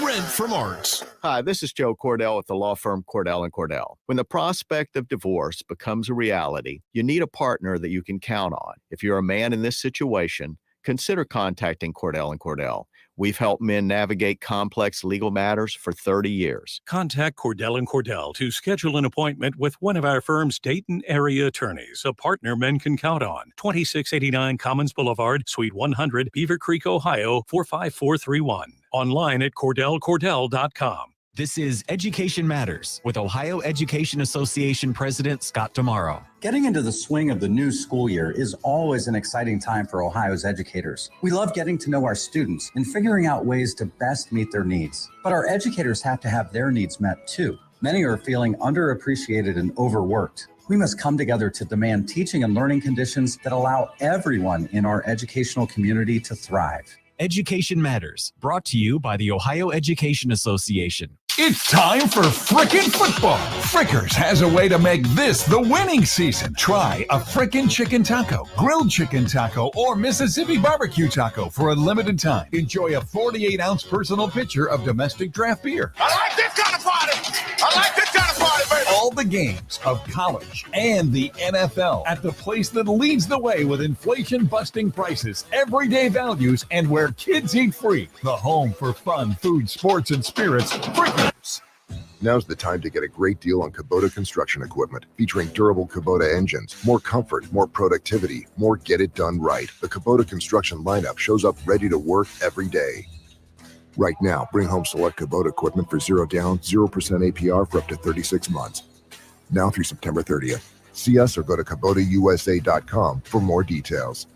S20: Rent from Arts.
S21: Hi, this is Joe Cordell with the law firm Cordell & Cordell. When the prospect of divorce becomes a reality, you need a partner that you can count on. If you're a man in this situation, consider contacting Cordell & Cordell. We've helped men navigate complex legal matters for 30 years.
S22: Contact Cordell & Cordell to schedule an appointment with one of our firm's Dayton area attorneys, a partner men can count on. 2689 Commons Boulevard, Suite 100, Beaver Creek, Ohio, 45431. Online at CordellCordell.com.
S23: This is Education Matters with Ohio Education Association President Scott Tomorrow.
S24: Getting into the swing of the new school year is always an exciting time for Ohio's educators. We love getting to know our students and figuring out ways to best meet their needs. But our educators have to have their needs met too. Many are feeling underappreciated and overworked. We must come together to demand teaching and learning conditions that allow everyone in our educational community to thrive.
S23: Education Matters, brought to you by the Ohio Education Association.
S20: It's time for Frickin' Football. Frickers has a way to make this the winning season. Try a Frickin' Chicken Taco, Grilled Chicken Taco, or Mississippi Barbecue Taco for a limited time. Enjoy a 48-ounce personal pitcher of domestic draft beer.
S25: I like this kind of party. I like this kind of party, baby.
S20: All the games of college and the NFL at the place that leads the way with inflation-busting prices, everyday values, and where kids eat free. The home for fun, food, sports, and spirits. Frickers.
S26: Now's the time to get a great deal on Kubota construction equipment, featuring durable Kubota engines, more comfort, more productivity, more get it done right. The Kubota construction lineup shows up ready to work every day. Right now, bring home select Kubota equipment for 0 down, 0% APR for up to 36 months. Now through September 30th. See us or go to KubotaUSA.com for more details.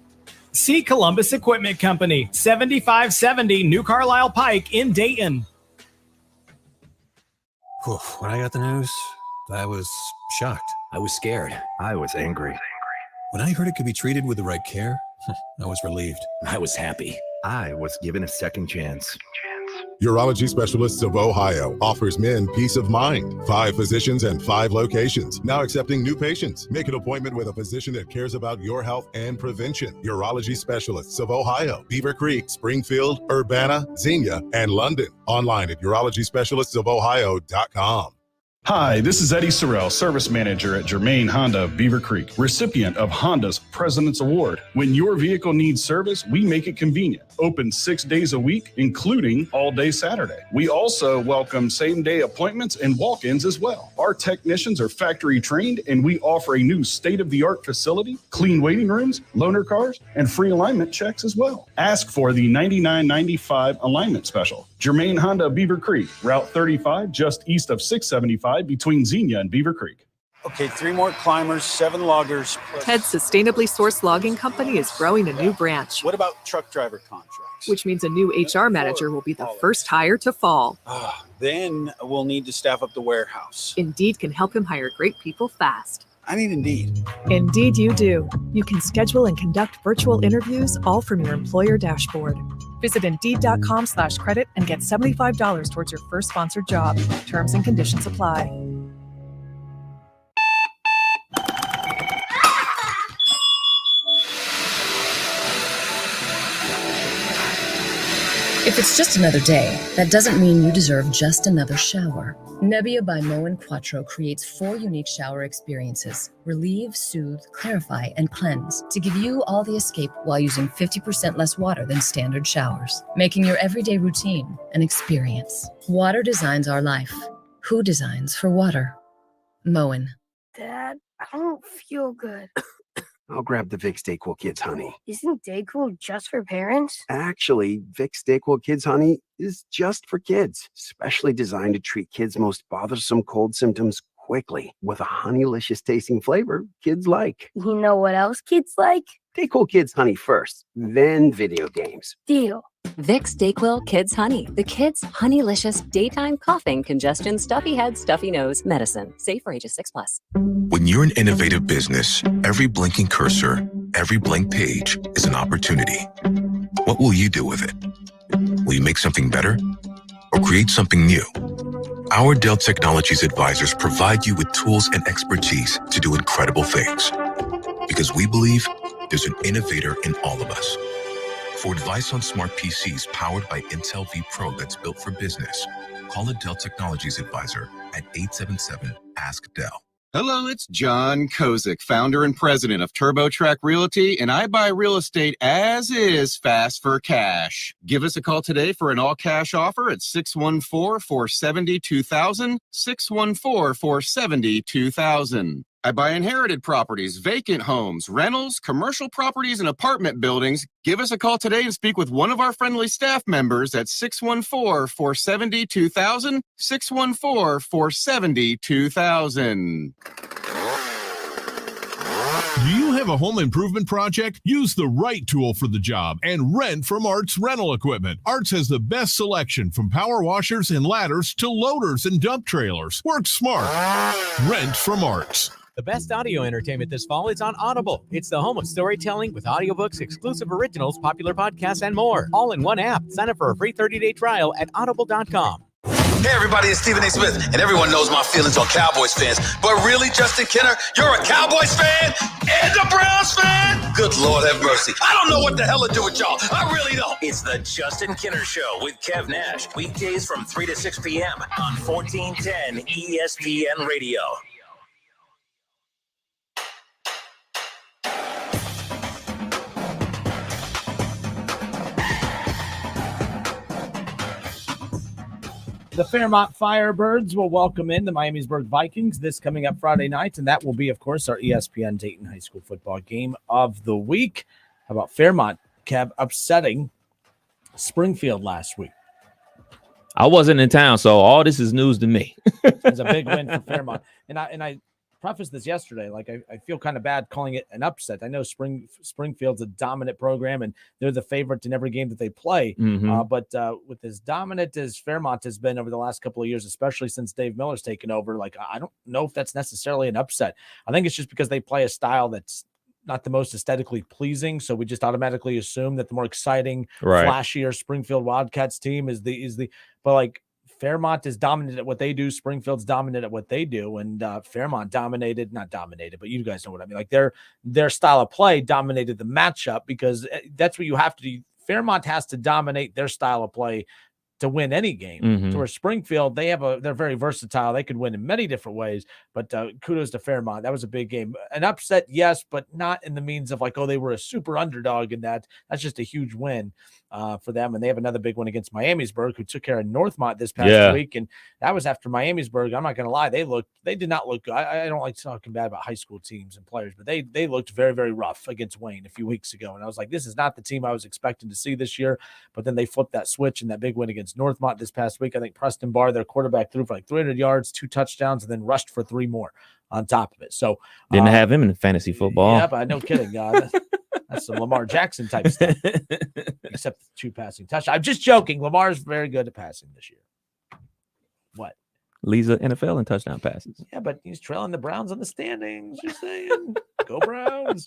S6: See Columbus Equipment Company, 7570 New Carlisle Pike in Dayton.
S27: When I got the news, I was shocked.
S28: I was scared. I was angry.
S27: When I heard it could be treated with the right care, I was relieved.
S28: I was happy. I was given a second chance.
S29: Urology Specialists of Ohio offers men peace of mind. 5 physicians and 5 locations. Now accepting new patients. Make an appointment with a physician that cares about your health and prevention. Urology Specialists of Ohio, Beaver Creek, Springfield, Urbana, Xenia, and London. Online at urologyspecialistsofohio.com.
S30: Hi, this is Eddie Sorrell, Service Manager at Germain Honda of Beaver Creek, recipient of Honda's President's Award. When your vehicle needs service, we make it convenient. Open 6 days a week, including all day Saturday. We also welcome same-day appointments and walk-ins as well. Our technicians are factory trained, and we offer a new state-of-the-art facility, clean waiting rooms, loaner cars, and free alignment checks as well. Ask for the $99.95 alignment special. Germain Honda Beaver Creek, Route 35, just east of 675 between Xenia and Beaver Creek.
S5: Okay, 3 more climbers, 7 loggers.
S7: Ted's sustainably sourced logging company is growing a new branch.
S5: What about truck driver contracts?
S7: Which means a new HR manager will be the first hire to fall.
S5: Then we'll need to staff up the warehouse.
S7: Indeed can help him hire great people fast.
S5: I need Indeed.
S7: Indeed you do. You can schedule and conduct virtual interviews all from your employer dashboard. Visit Indeed.com/credit and get $75 towards your first sponsored job. Terms and conditions apply.
S8: If it's just another day, that doesn't mean you deserve just another shower. Nebbia by Moen Quattro creates 4 unique shower experiences: relieve, soothe, clarify, and cleanse, to give you all the escape while using 50% less water than standard showers, making your everyday routine an experience. Water designs our life. Who designs for water? Moen.
S9: Dad, I don't feel good.
S10: I'll grab the Vicks DayQuil Kids Honey.
S9: Isn't DayQuil just for parents?
S10: Actually, Vicks DayQuil Kids Honey is just for kids, specially designed to treat kids' most bothersome cold symptoms quickly with a honeylicious tasting flavor kids like.
S9: You know what else kids like?
S10: DayQuil Kids Honey first, then video games.
S9: Deal.
S11: Vicks DayQuil Kids Honey, the kids' honeylicious daytime coughing, congestion, stuffy head, stuffy nose medicine. Safe for ages 6+.
S12: When you're an innovative business, every blinking cursor, every blank page is an opportunity. What will you do with it? Will you make something better or create something new? Our Dell Technologies advisors provide you with tools and expertise to do incredible things. Because we believe there's an innovator in all of us. For advice on smart PCs powered by Intel V Pro that's built for business, call a Dell Technologies advisor at 877-ASK-DELL.
S13: Hello, it's John Kozik, founder and president of TurboTrack Realty, and I buy real estate as is, fast for cash. Give us a call today for an all-cash offer at 614-470-2000, 614-470-2000. I buy inherited properties, vacant homes, rentals, commercial properties, and apartment buildings. Give us a call today and speak with one of our friendly staff members at 614-470-2000, 614-470-2000.
S14: Do you have a home improvement project? Use the right tool for the job and rent from Arts Rental Equipment. Arts has the best selection from power washers and ladders to loaders and dump trailers. Work smart. Rent from Arts.
S16: The best audio entertainment this fall is on Audible. It's the home of storytelling with audiobooks, exclusive originals, popular podcasts, and more. All in one app. Sign up for a free 30-day trial at audible.com.
S25: Hey everybody, it's Stephen A. Smith, and everyone knows my feelings on Cowboys fans. But really, Justin Kenner, you're a Cowboys fan and a Browns fan? Good Lord have mercy. I don't know what the hell to do with y'all. I really don't.
S1: It's the Justin Kenner Show with Kev Nash. Weekdays from 3 to 6 p.m. on 1410 ESPN Radio.
S3: The Fairmont Firebirds will welcome in the Miamisburg Vikings this coming up Friday night, and that will be, of course, our ESPN Dayton High School football game of the week. How about Fairmont, Kev, upsetting Springfield last week?
S4: I wasn't in town, so all this is news to me.
S3: It's a big win for Fairmont. And I prefaced this yesterday. Like, I feel kind of bad calling it an upset. I know Springfield's a dominant program, and they're the favorite in every game that they play. But with as dominant as Fairmont has been over the last couple of years, especially since Dave Miller's taken over, like, I don't know if that's necessarily an upset. I think it's just because they play a style that's not the most aesthetically pleasing. So we just automatically assume that the more exciting, flashier Springfield Wildcats team is the, but like, Fairmont is dominant at what they do. Springfield's dominant at what they do. And Fairmont not dominated, but you guys know what I mean. Like their style of play dominated the matchup, because that's what you have to do. Fairmont has to dominate their style of play to win any game. To where Springfield, they're very versatile. They could win in many different ways, but kudos to Fairmont. That was a big game. An upset, yes, but not in the means of like, oh, they were a super underdog in that. That's just a huge win. for them. And they have another big one against Miamisburg, who took care of Northmont this past week. And that was after Miamisburg. I'm not going to lie. They did not look good. I don't like talking bad about high school teams and players, but they looked very, very rough against Wayne a few weeks ago. And I was like, this is not the team I was expecting to see this year. But then they flipped that switch in that big win against Northmont this past week. I think Preston Barr, their quarterback, threw for like 300 yards, 2 touchdowns, and then rushed for 3 more on top of it. So
S4: didn't have him in fantasy football.
S3: Yeah, but no kidding, God. That's some Lamar Jackson type stuff, except 2 passing touchdowns. I'm just joking. Lamar's very good at passing this year. What?
S4: Leads the NFL in touchdown passes.
S3: Yeah, but he's trailing the Browns on the standings. Just saying. Go Browns.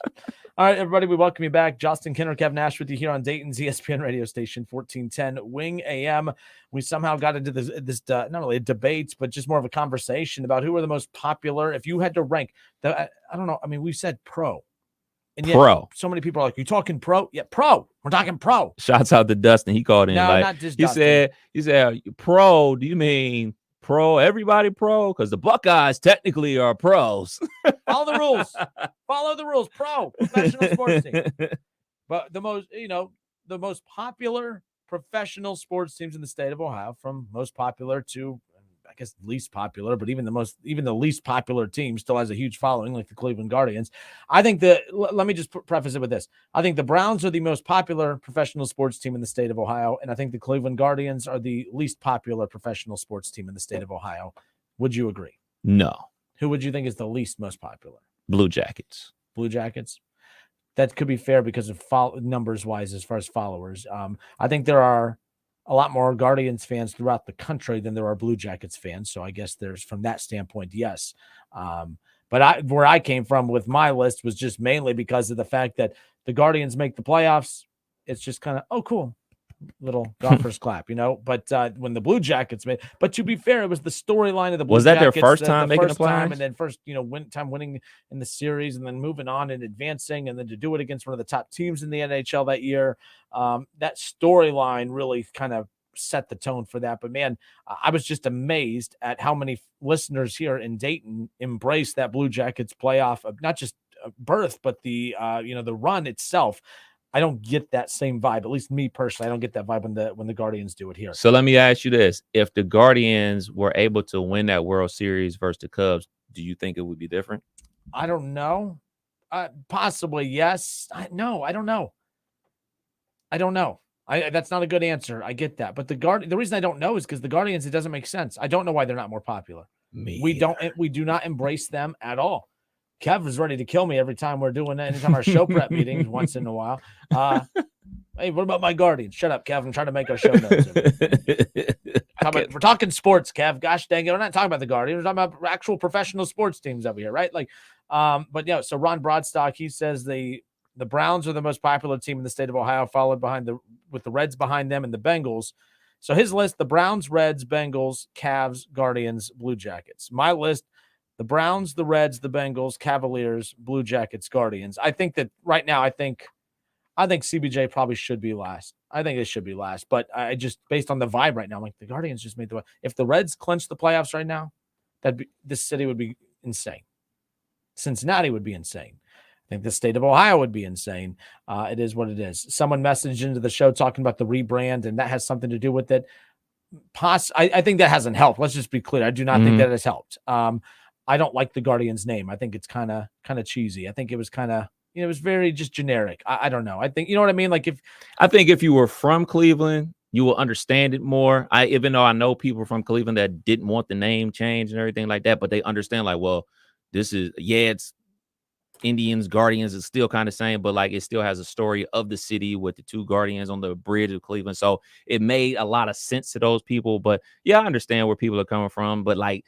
S3: All right, everybody, we welcome you back. Justin Kinner, Kev Nash with you here on Dayton's ESPN radio station, 1410 Wing AM. We somehow got into this not really a debate, but just more of a conversation about who are the most popular. If you had to rank, I don't know. I mean, we said pro. And yet,
S4: pro.
S3: So many people are like, you talking pro? Yeah, pro. We're talking pro.
S4: Shouts out to Dustin. He called in.
S3: No,
S4: like,
S3: not just
S4: he
S3: Dustin.
S4: said, pro, do you mean pro, everybody pro? Because the Buckeyes technically are pros.
S3: Follow the rules. Follow the rules. Pro, professional sports team. But the most popular professional sports teams in the state of Ohio, from most popular to, I guess, least popular, but even the least popular team still has a huge following, like the Cleveland Guardians. I think let me just preface it with this. I think the Browns are the most popular professional sports team in the state of Ohio, and I think the Cleveland Guardians are the least popular professional sports team in the state of Ohio. Would you agree?
S4: No.
S3: Who would you think is the least most popular?
S4: Blue Jackets.
S3: Blue Jackets? That could be fair because of numbers-wise as far as followers. I think there are a lot more Guardians fans throughout the country than there are Blue Jackets fans. So I guess there's, from that standpoint, yes. But where I came from with my list was just mainly because of the fact that the Guardians make the playoffs. It's just kind of, oh, cool. Little golfer's clap, But when the Blue Jackets made, but to be fair, it was the storyline of the Blue
S4: Was that
S3: Jackets,
S4: their first time making the playoffs?
S3: and then first, winning in the series, and then moving on and advancing, and then to do it against one of the top teams in the NHL that year. That storyline really kind of set the tone for that. But man, I was just amazed at how many listeners here in Dayton embraced that Blue Jackets playoff, not just berth, but the the run itself. I don't get that same vibe. At least me personally, I don't get that vibe when the Guardians do it here.
S4: So let me ask you this. If the Guardians were able to win that World Series versus the Cubs, do you think it would be different?
S3: I don't know. Possibly, yes. I don't know. That's not a good answer. I get that. But the reason I don't know is because the Guardians, it doesn't make sense. I don't know why they're not more popular. We do not embrace them at all. Kev is ready to kill me every time we're doing that. Anytime our show prep meetings once in a while. Hey, what about my Guardians? Shut up, Kev. I'm trying to make our show notes. We're talking sports, Kev. Gosh dang it. We're not talking about the Guardians. We're talking about actual professional sports teams over here, right? But yeah, so Ron Broadstock, he says the Browns are the most popular team in the state of Ohio, followed with the Reds behind them and the Bengals. So his list, the Browns, Reds, Bengals, Cavs, Guardians, Blue Jackets. My list, the Browns, the Reds, the Bengals, Cavaliers, Blue Jackets, Guardians. I think that right now, I think CBJ probably should be last. I think it should be last. But I just, based on the vibe right now, I'm like, the Guardians just made the – if the Reds clinch the playoffs right now, this city would be insane. Cincinnati would be insane. I think the state of Ohio would be insane. It is what it is. Someone messaged into the show talking about the rebrand, and that has something to do with it. I think that hasn't helped. Let's just be clear. I do not think that has helped. I don't like the Guardians name. I think it's kind of cheesy. I think it was kind of, it was very just generic. I don't know. I think, you know what I mean? Like
S4: if you were from Cleveland, you will understand it more. Even though I know people from Cleveland that didn't want the name change and everything like that, but they understand like, well, this is, it's Indians, Guardians is still kind of same, but like it still has a story of the city with the 2 Guardians on the bridge of Cleveland. So it made a lot of sense to those people. But yeah, I understand where people are coming from. But like,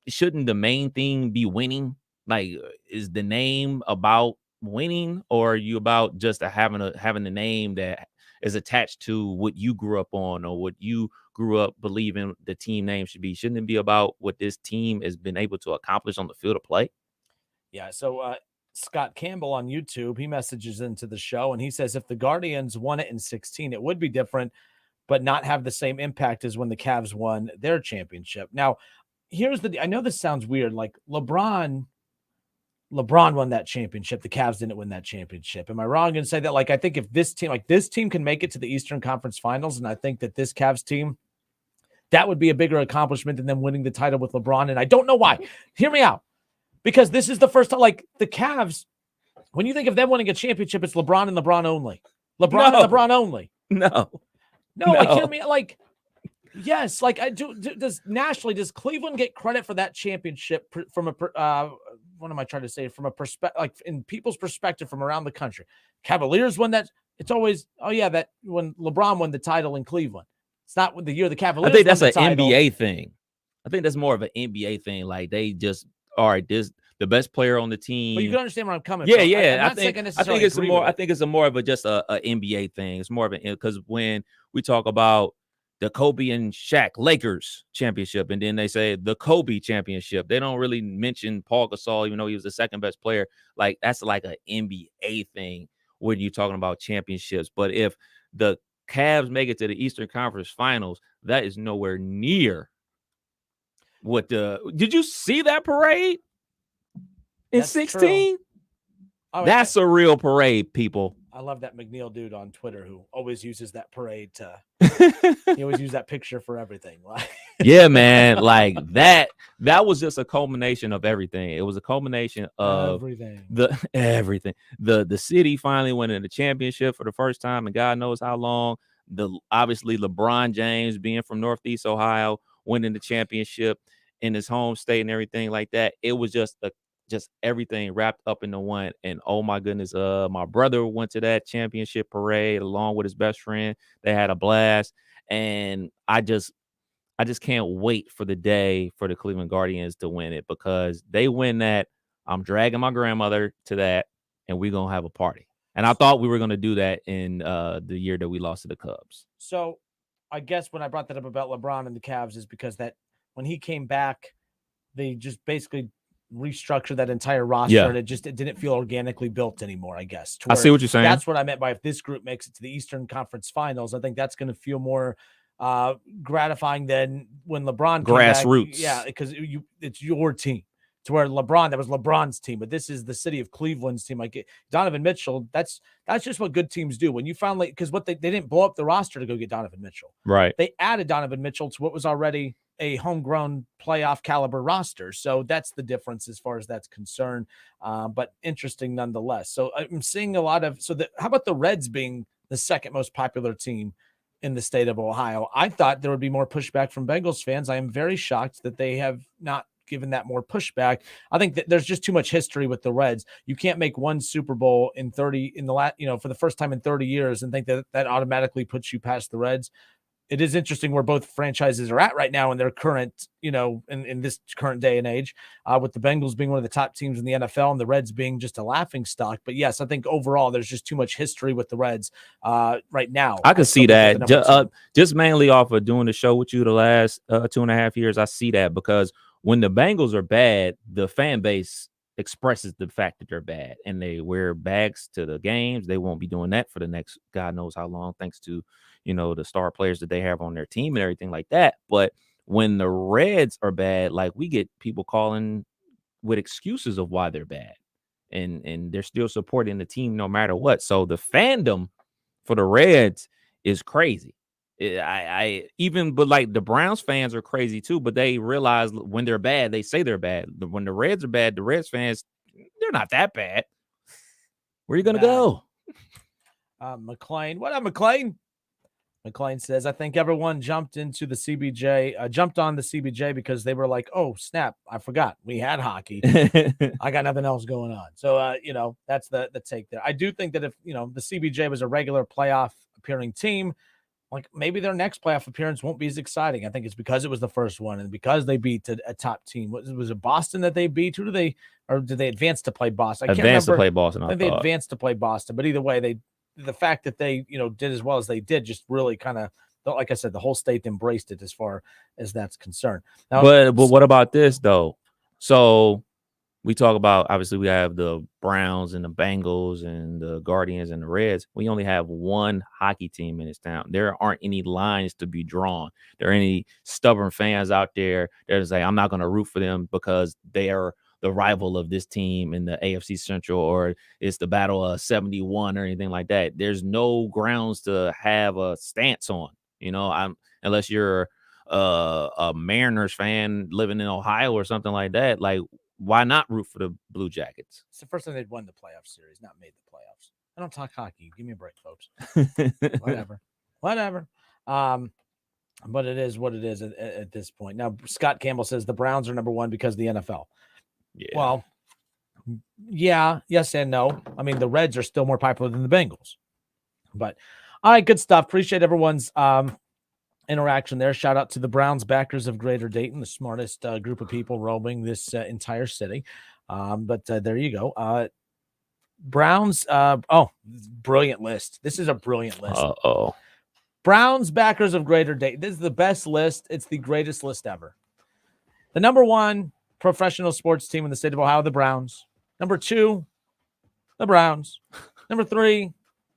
S4: shouldn't the main thing be winning? Like, is the name about winning, or are you about just having the name that is attached to what you grew up on or what you grew up believing the team name should be? Shouldn't it be about what this team has been able to accomplish on the field of play?
S3: Yeah. So Scott Campbell on YouTube, he messages into the show and he says, if the Guardians won it in 2016, it would be different, but not have the same impact as when the Cavs won their championship. Now, I know this sounds weird. Like LeBron LeBron won that championship. The Cavs didn't win that championship. Am I wrong in saying that? Like, I think if this team can make it to the Eastern Conference Finals, and I think that this Cavs team, that would be a bigger accomplishment than them winning the title with LeBron. And I don't know why. Hear me out. Because this is the first time, like the Cavs, when you think of them winning a championship, it's LeBron and LeBron only. LeBron and LeBron only.
S4: No.
S3: Like, hear me, like, yes, like I do. Does Cleveland get credit for that championship from a what am I trying to say? From a perspective, like in people's perspective from around the country? Cavaliers won that. It's always, that when LeBron won the title in Cleveland. It's not the year the Cavaliers.
S4: I think that's
S3: won
S4: an
S3: the title.
S4: NBA thing. I think that's more of an NBA thing. Like they just, all right, this the best player on the team.
S3: But you can understand where I'm coming
S4: from.
S3: I'm
S4: Yeah.
S3: not
S4: I think
S3: necessarily
S4: it's more. I think it's a more of a just a NBA thing. It's more of an, because when we talk about the Kobe and Shaq Lakers championship, and then they say the Kobe championship, they don't really mention Paul Gasol, even though he was the second best player. Like that's like an NBA thing when you're talking about championships. But if the Cavs make it to the Eastern Conference Finals, that is nowhere near what the. Did you see that parade in 16? That's a real parade, people.
S3: I love that McNeil dude on Twitter who always uses that parade to. He always use that picture for everything.
S4: Yeah, man. Like that was just a culmination of everything. It was a culmination of everything. The city finally winning the championship for the first time in God knows how long. Obviously LeBron James being from Northeast Ohio, winning the championship in his home state and everything like that. It was just everything wrapped up into one. And oh my goodness, my brother went to that championship parade along with his best friend. They had a blast, and I just can't wait for the day for the Cleveland Guardians to win it, because they win that. I'm dragging my grandmother to that, and we're gonna have a party. And I thought we were gonna do that in the year that we lost to the Cubs.
S3: So I guess when I brought that up about LeBron and the Cavs is because that when he came back, they just basically restructure that entire roster, and it didn't feel organically built anymore, I guess.
S4: I see what you're saying.
S3: That's what I meant by if this group makes it to the Eastern Conference Finals, I think that's going to feel more gratifying than when LeBron
S4: grassroots.
S3: Came back. Because it's your team. To where LeBron, that was LeBron's team, but this is the city of Cleveland's team. Like Donovan Mitchell, that's just what good teams do. When you finally, because what they didn't blow up the roster to go get Donovan Mitchell,
S4: right?
S3: They added Donovan Mitchell to what was already a homegrown playoff caliber roster. So that's the difference as far as that's concerned. But interesting nonetheless. So I'm seeing a lot of, how about the Reds being the second most popular team in the state of Ohio? I thought there would be more pushback from Bengals fans. I am very shocked that they have not given that more pushback. I think that there's just too much history with the Reds. You can't make one Super Bowl for the first time in 30 years and think that automatically puts you past the Reds. It is interesting where both franchises are at right now in their current, in this current day and age, with the Bengals being one of the top teams in the NFL and the Reds being just a laughing stock. But yes, I think overall there's just too much history with the Reds right now.
S4: I can see that just mainly off of doing the show with you the last 2.5 years. I see that because when the Bengals are bad, the fan base expresses the fact that they're bad and they wear bags to the games. They won't be doing that for the next God knows how long, thanks to the star players that they have on their team and everything like that. But when the Reds are bad, like we get people calling with excuses of why they're bad, and they're still supporting the team no matter what. So the fandom for the Reds is crazy. But like the Browns fans are crazy too, but they realize when they're bad, they say they're bad. When the Reds are bad, the Reds fans, they're not that bad. Where are you gonna go?
S3: McLean. What up, McLean? McLean says, I think everyone jumped on the CBJ because they were like, oh, snap, I forgot we had hockey. I got nothing else going on. So, that's the take there. I do think that if, the CBJ was a regular playoff appearing team, like maybe their next playoff appearance won't be as exciting. I think it's because it was the first one and because they beat a top team. Was it Boston that they beat? Did they advance to play Boston? I can't remember.
S4: To play Boston.
S3: I think they advanced to play Boston, but either way, the fact that they, did as well as they did just really kind of, like I said, the whole state embraced it as far as that's concerned. Now,
S4: but what about this though? So we talk about, obviously we have the Browns and the Bengals and the Guardians and the Reds. We only have one hockey team in this town. There aren't any lines to be drawn. There are any stubborn fans out there that say, I'm not going to root for them because they are the rival of this team in the AFC Central, or it's the battle of 71 or anything like that. There's no grounds to have a stance on, unless you're a Mariners fan living in Ohio or something like that. Like, why not root for the Blue Jackets?
S3: It's the first time they've won the playoff series, not made the playoffs. I don't talk hockey. Give me a break, folks. Whatever. But it is what it is at this point. Now, Scott Campbell says the Browns are number one because of the NFL.
S4: Yeah.
S3: Well, yeah, yes and no. I mean, the Reds are still more popular than the Bengals. But, all right, good stuff. Appreciate everyone's interaction there. Shout out to the Browns backers of Greater Dayton, the smartest group of people roaming this entire city. But there you go. Browns. Brilliant list. This is a brilliant list.
S4: Uh-oh.
S3: Browns backers of Greater Dayton. This is the best list. It's the greatest list ever. The number one professional sports team in the state of Ohio, the Browns. Number two, the Browns. Number three,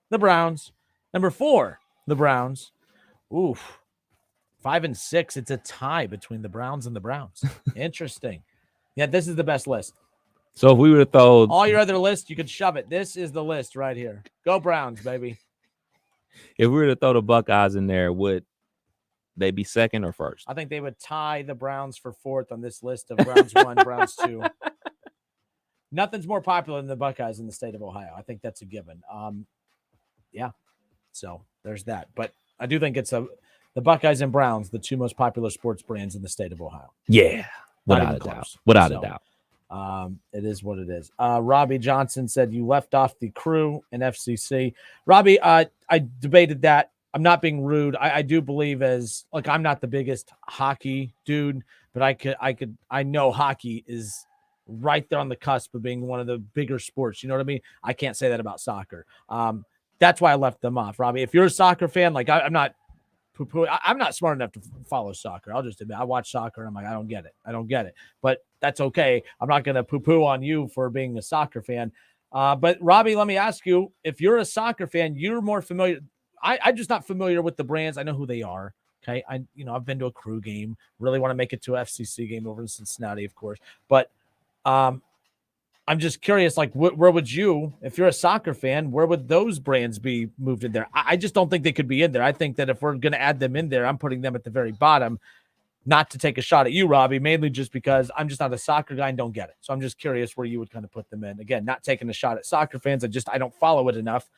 S3: the Browns. Number four, the Browns. Oof. 5 and 6. It's a tie between the Browns and the Browns. Interesting. Yeah, this is the best list.
S4: So if we would have thrown
S3: all your other lists, you could shove it. This is the list right here. Go Browns, baby.
S4: If we were to throw the Buckeyes in there, would they be second or first?
S3: I think they would tie the Browns for fourth on this list of Browns 1, Browns 2. Nothing's more popular than the Buckeyes in the state of Ohio. I think that's a given. Yeah. So there's that. But I do think it's the Buckeyes and Browns, the two most popular sports brands in the state of Ohio.
S4: Yeah. Without a doubt. Without a doubt.
S3: It is what it is. Robbie Johnson said you left off the crew in FCC. Robbie, I debated that. I'm not being rude. I do believe I'm not the biggest hockey dude, but I know hockey is right there on the cusp of being one of the bigger sports. You know what I mean? I can't say that about soccer. That's why I left them off. Robbie, if you're a soccer fan, I'm not poo-poo. I'm not smart enough to follow soccer. I'll just admit, I watch soccer and I'm like, I don't get it. But that's okay. I'm not going to poo-poo on you for being a soccer fan. But Robbie, let me ask you, if you're a soccer fan, you're more familiar. I'm just not familiar with the brands. I know who they are. Okay. I've been to a crew game, really want to make it to an FCC game over in Cincinnati, of course. But I'm just curious, where would you, if you're a soccer fan, where would those brands be moved in there? I just don't think they could be in there. I think that if we're going to add them in there, I'm putting them at the very bottom, not to take a shot at you, Robbie, mainly just because I'm just not a soccer guy and don't get it. So I'm just curious where you would kind of put them in. Again, not taking a shot at soccer fans. I don't follow it enough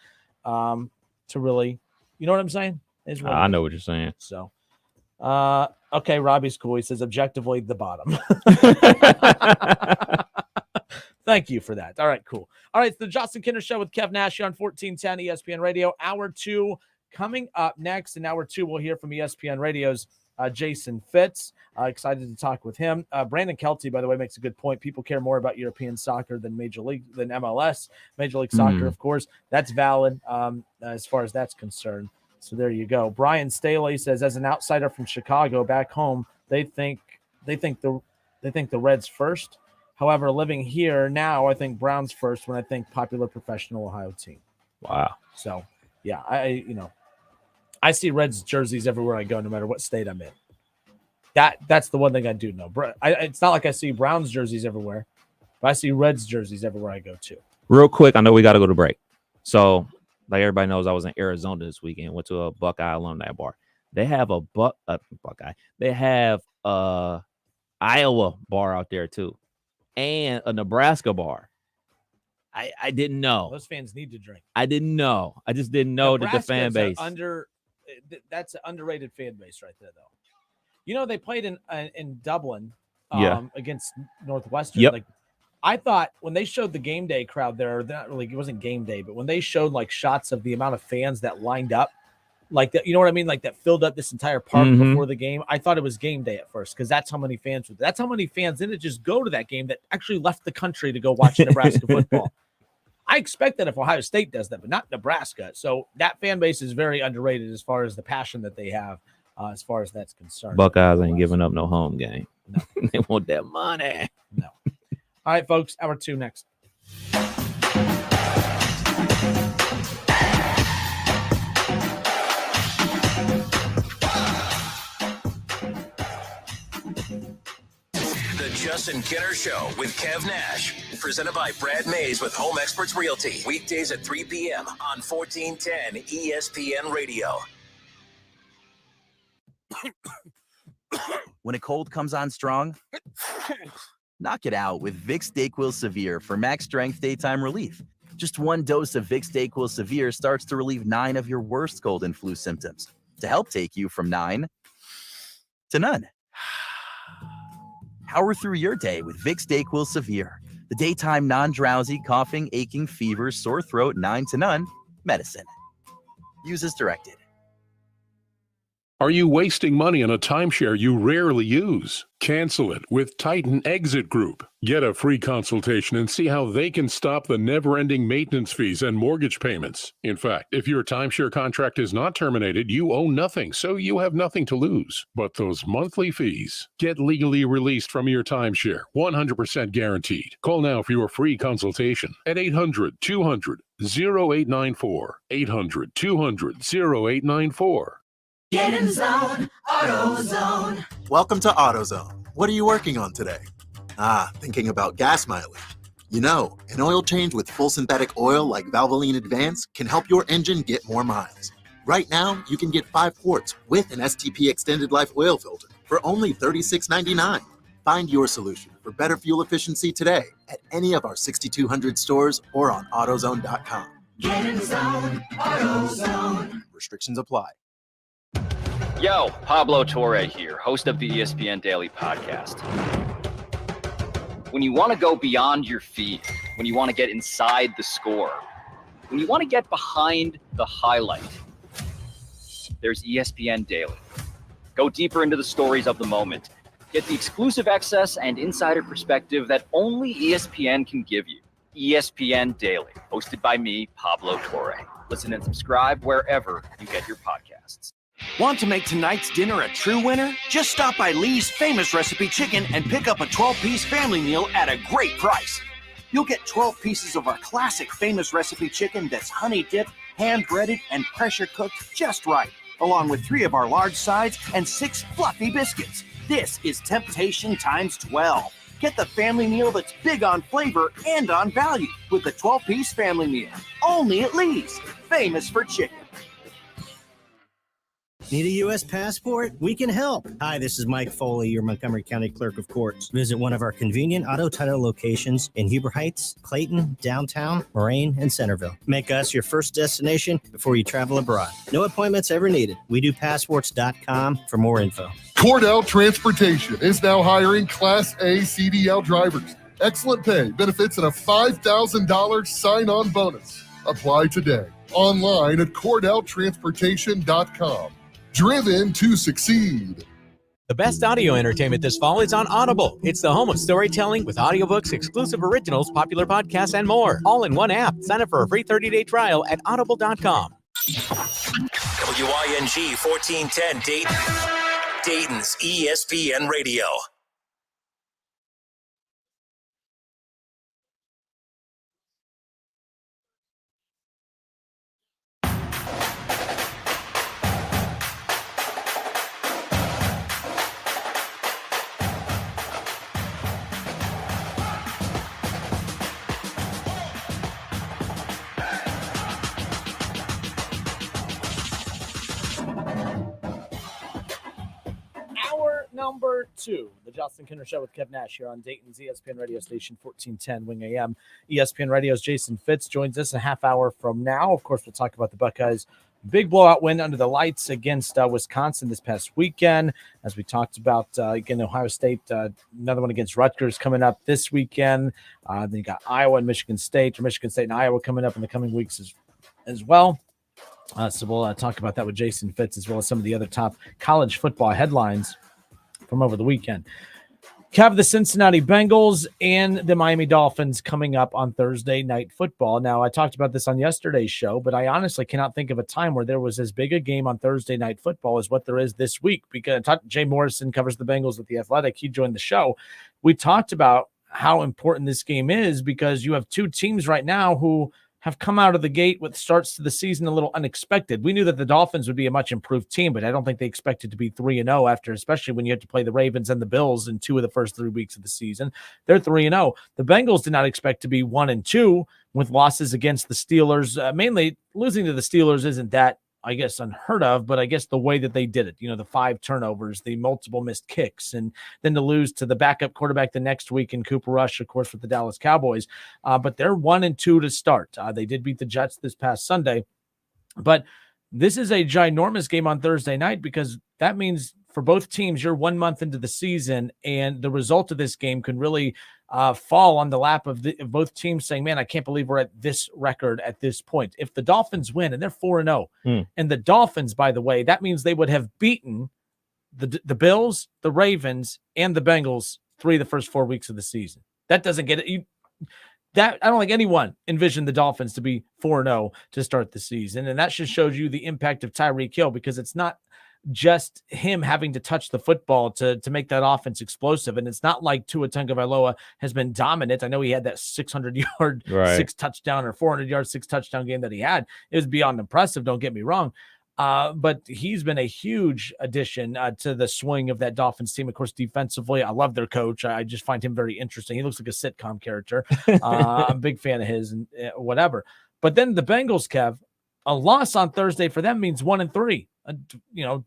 S3: to really, you know what I'm saying?
S4: I know what you're saying.
S3: So, okay, Robbie's cool. He says objectively the bottom. Thank you for that. All right, cool. All right, it's the Justin Kinner Show with Kev Nash on 1410 ESPN Radio. Hour 2 coming up next. In Hour 2, we'll hear from ESPN Radio's Jason Fitz. Excited to talk with him. Brandon Kelty, by the way, makes a good point. People care more about European soccer than MLS. Major League Soccer, of course. That's valid as far as that's concerned. So there you go. Brian Staley says, as an outsider from Chicago back home, they think the Reds first. However, living here now, I think Browns first when I think popular professional Ohio team.
S4: Wow.
S3: So, yeah, I see Reds jerseys everywhere I go, no matter what state I'm in. That's the one thing I do know. It's not like I see Browns jerseys everywhere, but I see Reds jerseys everywhere I go to.
S4: Real quick, I know we got to go to break. So, like everybody knows, I was in Arizona this weekend. Went to a Buckeye alumni bar. They have a Buckeye. They have a Iowa bar out there too, and a Nebraska bar. I didn't know.
S3: Those fans need to drink.
S4: I didn't know. I just didn't know that the fan base.
S3: That's an underrated fan base right there, though. They played in Dublin against Northwestern.
S4: Yep.
S3: Like, I thought when they showed the game day crowd there, it wasn't game day, but when they showed shots of the amount of fans that lined up, like that, you know what I mean? Like that filled up this entire park before the game. I thought it was game day at first because that's how many fans were. That's how many fans didn't just go to that game that actually left the country to go watch Nebraska football. I expect that if Ohio State does that, but not Nebraska. So that fan base is very underrated as far as the passion that they have, as far as that's concerned.
S4: Buckeyes ain't giving up no home game.
S3: No.
S4: They want that money.
S3: No. All right, folks. Hour 2 next.
S1: The Justin Kinner Show with Kev Nash. Presented by Brad Mays with Home Experts Realty. Weekdays at 3 p.m. on 1410 ESPN Radio.
S2: When a cold comes on strong, knock it out with Vicks DayQuil Severe for max strength daytime relief. Just one dose of Vicks DayQuil Severe starts to relieve 9 of your worst cold and flu symptoms to help take you from 9 to none. Power through your day with Vicks DayQuil Severe, the daytime non-drowsy, coughing, aching, fever, sore throat, 9 to none medicine. Use as directed.
S14: Are you wasting money on a timeshare you rarely use? Cancel it with Titan Exit Group. Get a free consultation and see how they can stop the never-ending maintenance fees and mortgage payments. In fact, if your timeshare contract is not terminated, you owe nothing, so you have nothing to lose. But those monthly fees. Get legally released from your timeshare, 100% guaranteed. Call now for your free consultation at 800-200-0894. 800-200-0894.
S15: Get in the zone, AutoZone.
S17: Welcome to AutoZone. What are you working on today? Thinking about gas mileage. You know, an oil change with full synthetic oil like Valvoline Advance can help your engine get more miles. Right now, you can get 5 quarts with an STP Extended Life oil filter for only $36.99. Find your solution for better fuel efficiency today at any of our 6,200 stores or on AutoZone.com.
S15: Get in the zone, AutoZone.
S17: Restrictions apply.
S18: Yo, Pablo Torre here, host of the ESPN Daily Podcast. When you want to go beyond your feed, when you want to get inside the score, when you want to get behind the highlight, there's ESPN Daily. Go deeper into the stories of the moment. Get the exclusive access and insider perspective that only ESPN can give you. ESPN Daily, hosted by me, Pablo Torre. Listen and subscribe wherever you get your podcasts.
S19: Want to make tonight's dinner a true winner? Just stop by Lee's Famous Recipe Chicken and pick up a 12-piece family meal at a great price. You'll get 12 pieces of our classic Famous Recipe Chicken that's honey-dipped, hand-breaded, and pressure-cooked just right, along with 3 of our large sides and 6 fluffy biscuits. This is temptation times 12. Get the family meal that's big on flavor and on value with the 12-piece family meal. Only at Lee's. Famous for chicken.
S20: Need a U.S. passport? We can help. Hi, this is Mike Foley, your Montgomery County Clerk of Courts. Visit one of our convenient auto title locations in Huber Heights, Clayton, downtown, Moraine, and Centerville. Make us your first destination before you travel abroad. No appointments ever needed. We do passports.com for more info.
S21: Cordell Transportation is now hiring Class A CDL drivers. Excellent pay, benefits, and a $5,000 sign-on bonus. Apply today. Online at CordellTransportation.com. Driven to succeed.
S16: The best audio entertainment this fall is on Audible. It's the home of storytelling with audiobooks, exclusive originals, popular podcasts, and more. All in one app. Sign up for a free 30-day trial at Audible.com.
S1: WING 1410 Dayton. Dayton's ESPN Radio.
S3: Number 2, the Justin Kinner Show with Kev Nash here on Dayton's ESPN radio station, 1410 Wing AM. ESPN Radio's Jason Fitz joins us a half hour from now. Of course, we'll talk about the Buckeyes' big blowout win under the lights against Wisconsin this past weekend. As we talked about, again, Ohio State, another one against Rutgers coming up this weekend. Then you got Iowa and Michigan State, or Michigan State and Iowa coming up in the coming weeks as well. So we'll talk about that with Jason Fitz, as well as some of the other top college football headlines from over the weekend. Kev, the Cincinnati Bengals and the Miami Dolphins coming up on Thursday Night Football. Now, I talked about this on yesterday's show, but I honestly cannot think of a time where there was as big a game on Thursday Night Football as what there is this week, because Jay Morrison covers the Bengals with The Athletic. He joined the show. We talked about how important this game is because you have two teams right now who have come out of the gate with starts to the season a little unexpected. We knew that the Dolphins would be a much improved team, but I don't think they expected to be 3-0 after, especially when you had to play the Ravens and the Bills in 2 of the first 3 weeks of the season. They're 3-0. The Bengals did not expect to be 1-2 with losses against the Steelers. Mainly losing to the Steelers isn't that, I guess, unheard of, but I guess the way that they did it, the 5 turnovers, the multiple missed kicks, and then to lose to the backup quarterback the next week in Cooper Rush, of course, with the Dallas Cowboys. But they're 1-2 to start. They did beat the Jets this past Sunday, but this is a ginormous game on Thursday night because that means for both teams, you're 1 month into the season, and the result of this game can really fall on the lap of both teams saying, man, I can't believe we're at this record at this point. If the Dolphins win, and they're 4-0, and the Dolphins, by the way, that means they would have beaten the Bills, the Ravens, and the Bengals 3 of the first 4 weeks of the season. That doesn't get it. I don't think anyone envisioned the Dolphins to be 4-0 to start the season, and that just shows you the impact of Tyreek Hill, because it's not just him having to touch the football to make that offense explosive. And it's not like Tua Tagovailoa has been dominant. I know he had that 600-yard, 6-touchdown or 400-yard, 6-touchdown game that he had. It was beyond impressive, don't get me wrong. But he's been a huge addition to the swing of that Dolphins team. Of course, defensively, I love their coach. I just find him very interesting. He looks like a sitcom character. I'm a big fan of his and whatever. But then the Bengals, Kev, a loss on Thursday for them means 1-3.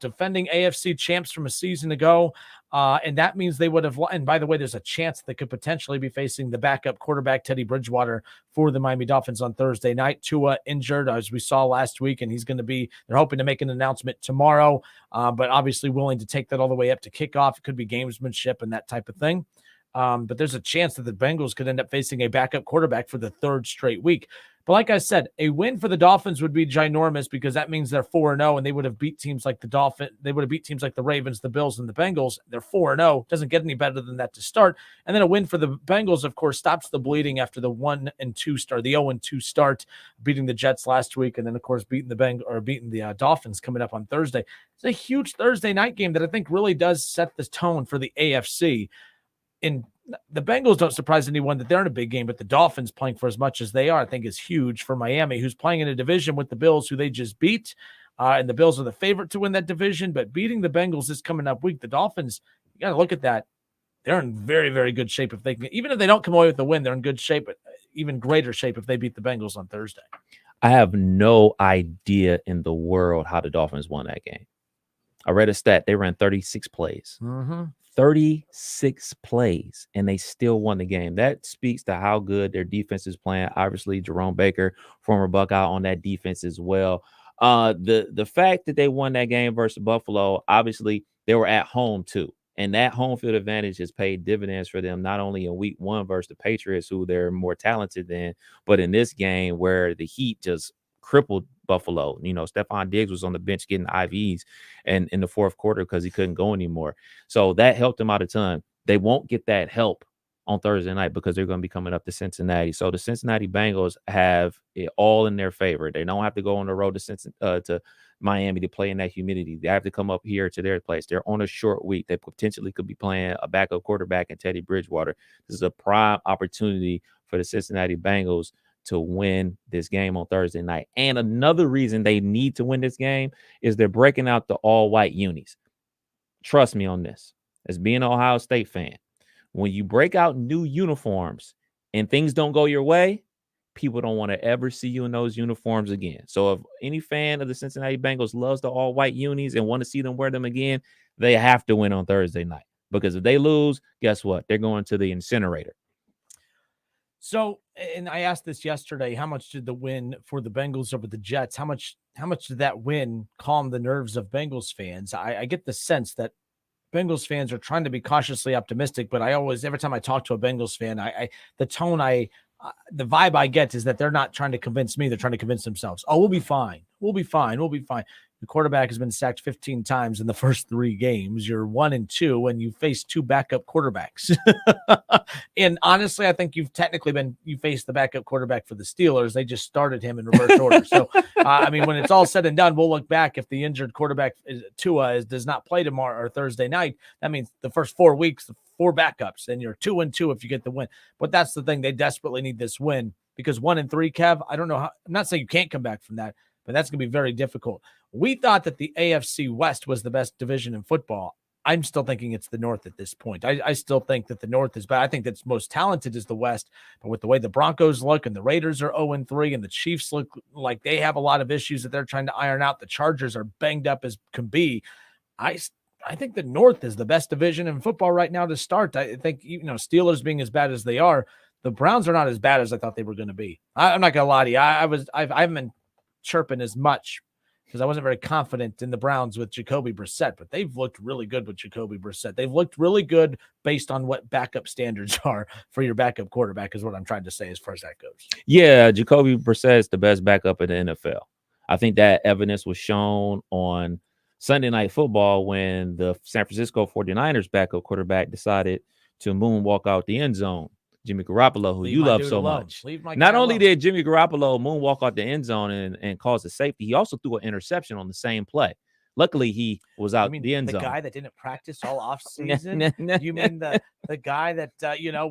S3: Defending AFC champs from a season ago. And that means they would have, and by the way, there's a chance they could potentially be facing the backup quarterback, Teddy Bridgewater, for the Miami Dolphins on Thursday night. Tua injured, as we saw last week, and they're hoping to make an announcement tomorrow, but obviously willing to take that all the way up to kickoff. It could be gamesmanship and that type of thing. But there's a chance that the Bengals could end up facing a backup quarterback for the 3rd straight week. But like I said, a win for the Dolphins would be ginormous because that means they're 4-0, and they would have beat teams like the Dolphins. They would have beat teams like the Ravens, the Bills, and the Bengals. They're 4-0. Doesn't get any better than that to start. And then a win for the Bengals, of course, stops the bleeding after the 1-2 start, the 0-2 start, beating the Jets last week, and then of course beating the Dolphins coming up on Thursday. It's a huge Thursday night game that I think really does set the tone for the AFC. In the Bengals don't surprise anyone that they're in a big game, but the Dolphins playing for as much as they are, I think, is huge for Miami, who's playing in a division with the Bills, who they just beat. And the Bills are the favorite to win that division, but beating the Bengals this coming up week, the Dolphins, you got to look at that. They're in very, very good shape. Even if they don't come away with the win, they're in good shape, but even greater shape if they beat the Bengals on Thursday.
S4: I have no idea in the world how the Dolphins won that game. I read a stat. They ran 36 plays. 36 plays, and they still won the game. That speaks to how good their defense is playing. Obviously, Jerome Baker, former Buckeye, on that defense as well. The fact that they won that game versus Buffalo, obviously, they were at home too. And that home field advantage has paid dividends for them, not only in week 1 versus the Patriots, who they're more talented than, but in this game where the Heat just crippled Buffalo. Stephon Diggs was on the bench getting IVs and in the 4th quarter because he couldn't go anymore. So that helped them out a ton. They won't get that help on Thursday night because they're going to be coming up to Cincinnati. So the Cincinnati Bengals have it all in their favor. They don't have to go on the road to Miami to play in that humidity. They have to come up here to their place. They're on a short week. They potentially could be playing a backup quarterback in Teddy Bridgewater. This is a prime opportunity for the Cincinnati Bengals to win this game on Thursday night. And another reason they need to win this game is they're breaking out the all-white unis. Trust me on this. As being an Ohio State fan, when you break out new uniforms and things don't go your way, people don't want to ever see you in those uniforms again. So if any fan of the Cincinnati Bengals loves the all-white unis and want to see them wear them again, they have to win on Thursday night. Because if they lose, guess what? They're going to the incinerator.
S3: So, and I asked this yesterday, how much did the win for the Bengals over the Jets, how much did that win calm the nerves of Bengals fans? I get the sense that Bengals fans are trying to be cautiously optimistic, but every time I talk to a Bengals fan, the vibe I get is that they're not trying to convince me. They're trying to convince themselves. Oh, we'll be fine. We'll be fine. We'll be fine. The quarterback has been sacked 15 times in the first 3 games. You're 1-2, and you face 2 backup quarterbacks. And honestly, I think you faced the backup quarterback for the Steelers. They just started him in reverse order. So, when it's all said and done, we'll look back. If the injured quarterback Tua does not play tomorrow or Thursday night, that means the first 4 weeks, the 4 backups, and you're 2-2 if you get the win. But that's the thing. They desperately need this win because 1-3, Kev, I don't know how. I'm not saying you can't come back from that, but that's going to be very difficult. We thought that the AFC West was the best division in football. I'm still thinking it's the North at this point. I still think that the North is bad. I think that's most talented is the West, but with the way the Broncos look and the Raiders are 0-3 and the Chiefs look like they have a lot of issues that they're trying to iron out. The Chargers are banged up as can be. I think the North is the best division in football right now to start. I think, Steelers being as bad as they are, the Browns are not as bad as I thought they were going to be. I'm not going to lie to you. I haven't been chirping as much because I wasn't very confident in the Browns with Jacoby Brissett, but they've looked really good with Jacoby Brissett. They've looked really good based on what backup standards are for your backup quarterback is what I'm trying to say as far as that goes.
S4: Yeah, Jacoby Brissett is the best backup in the NFL. I think that evidence was shown on Sunday Night Football when the San Francisco 49ers backup quarterback decided to moonwalk out the end zone. Jimmy Garoppolo, who you love so much. Not only did Jimmy Garoppolo moonwalk out the end zone and cause a safety, he also threw an interception on the same play. Luckily, he was out the end zone.
S3: The guy that didn't practice all off season? You mean the guy that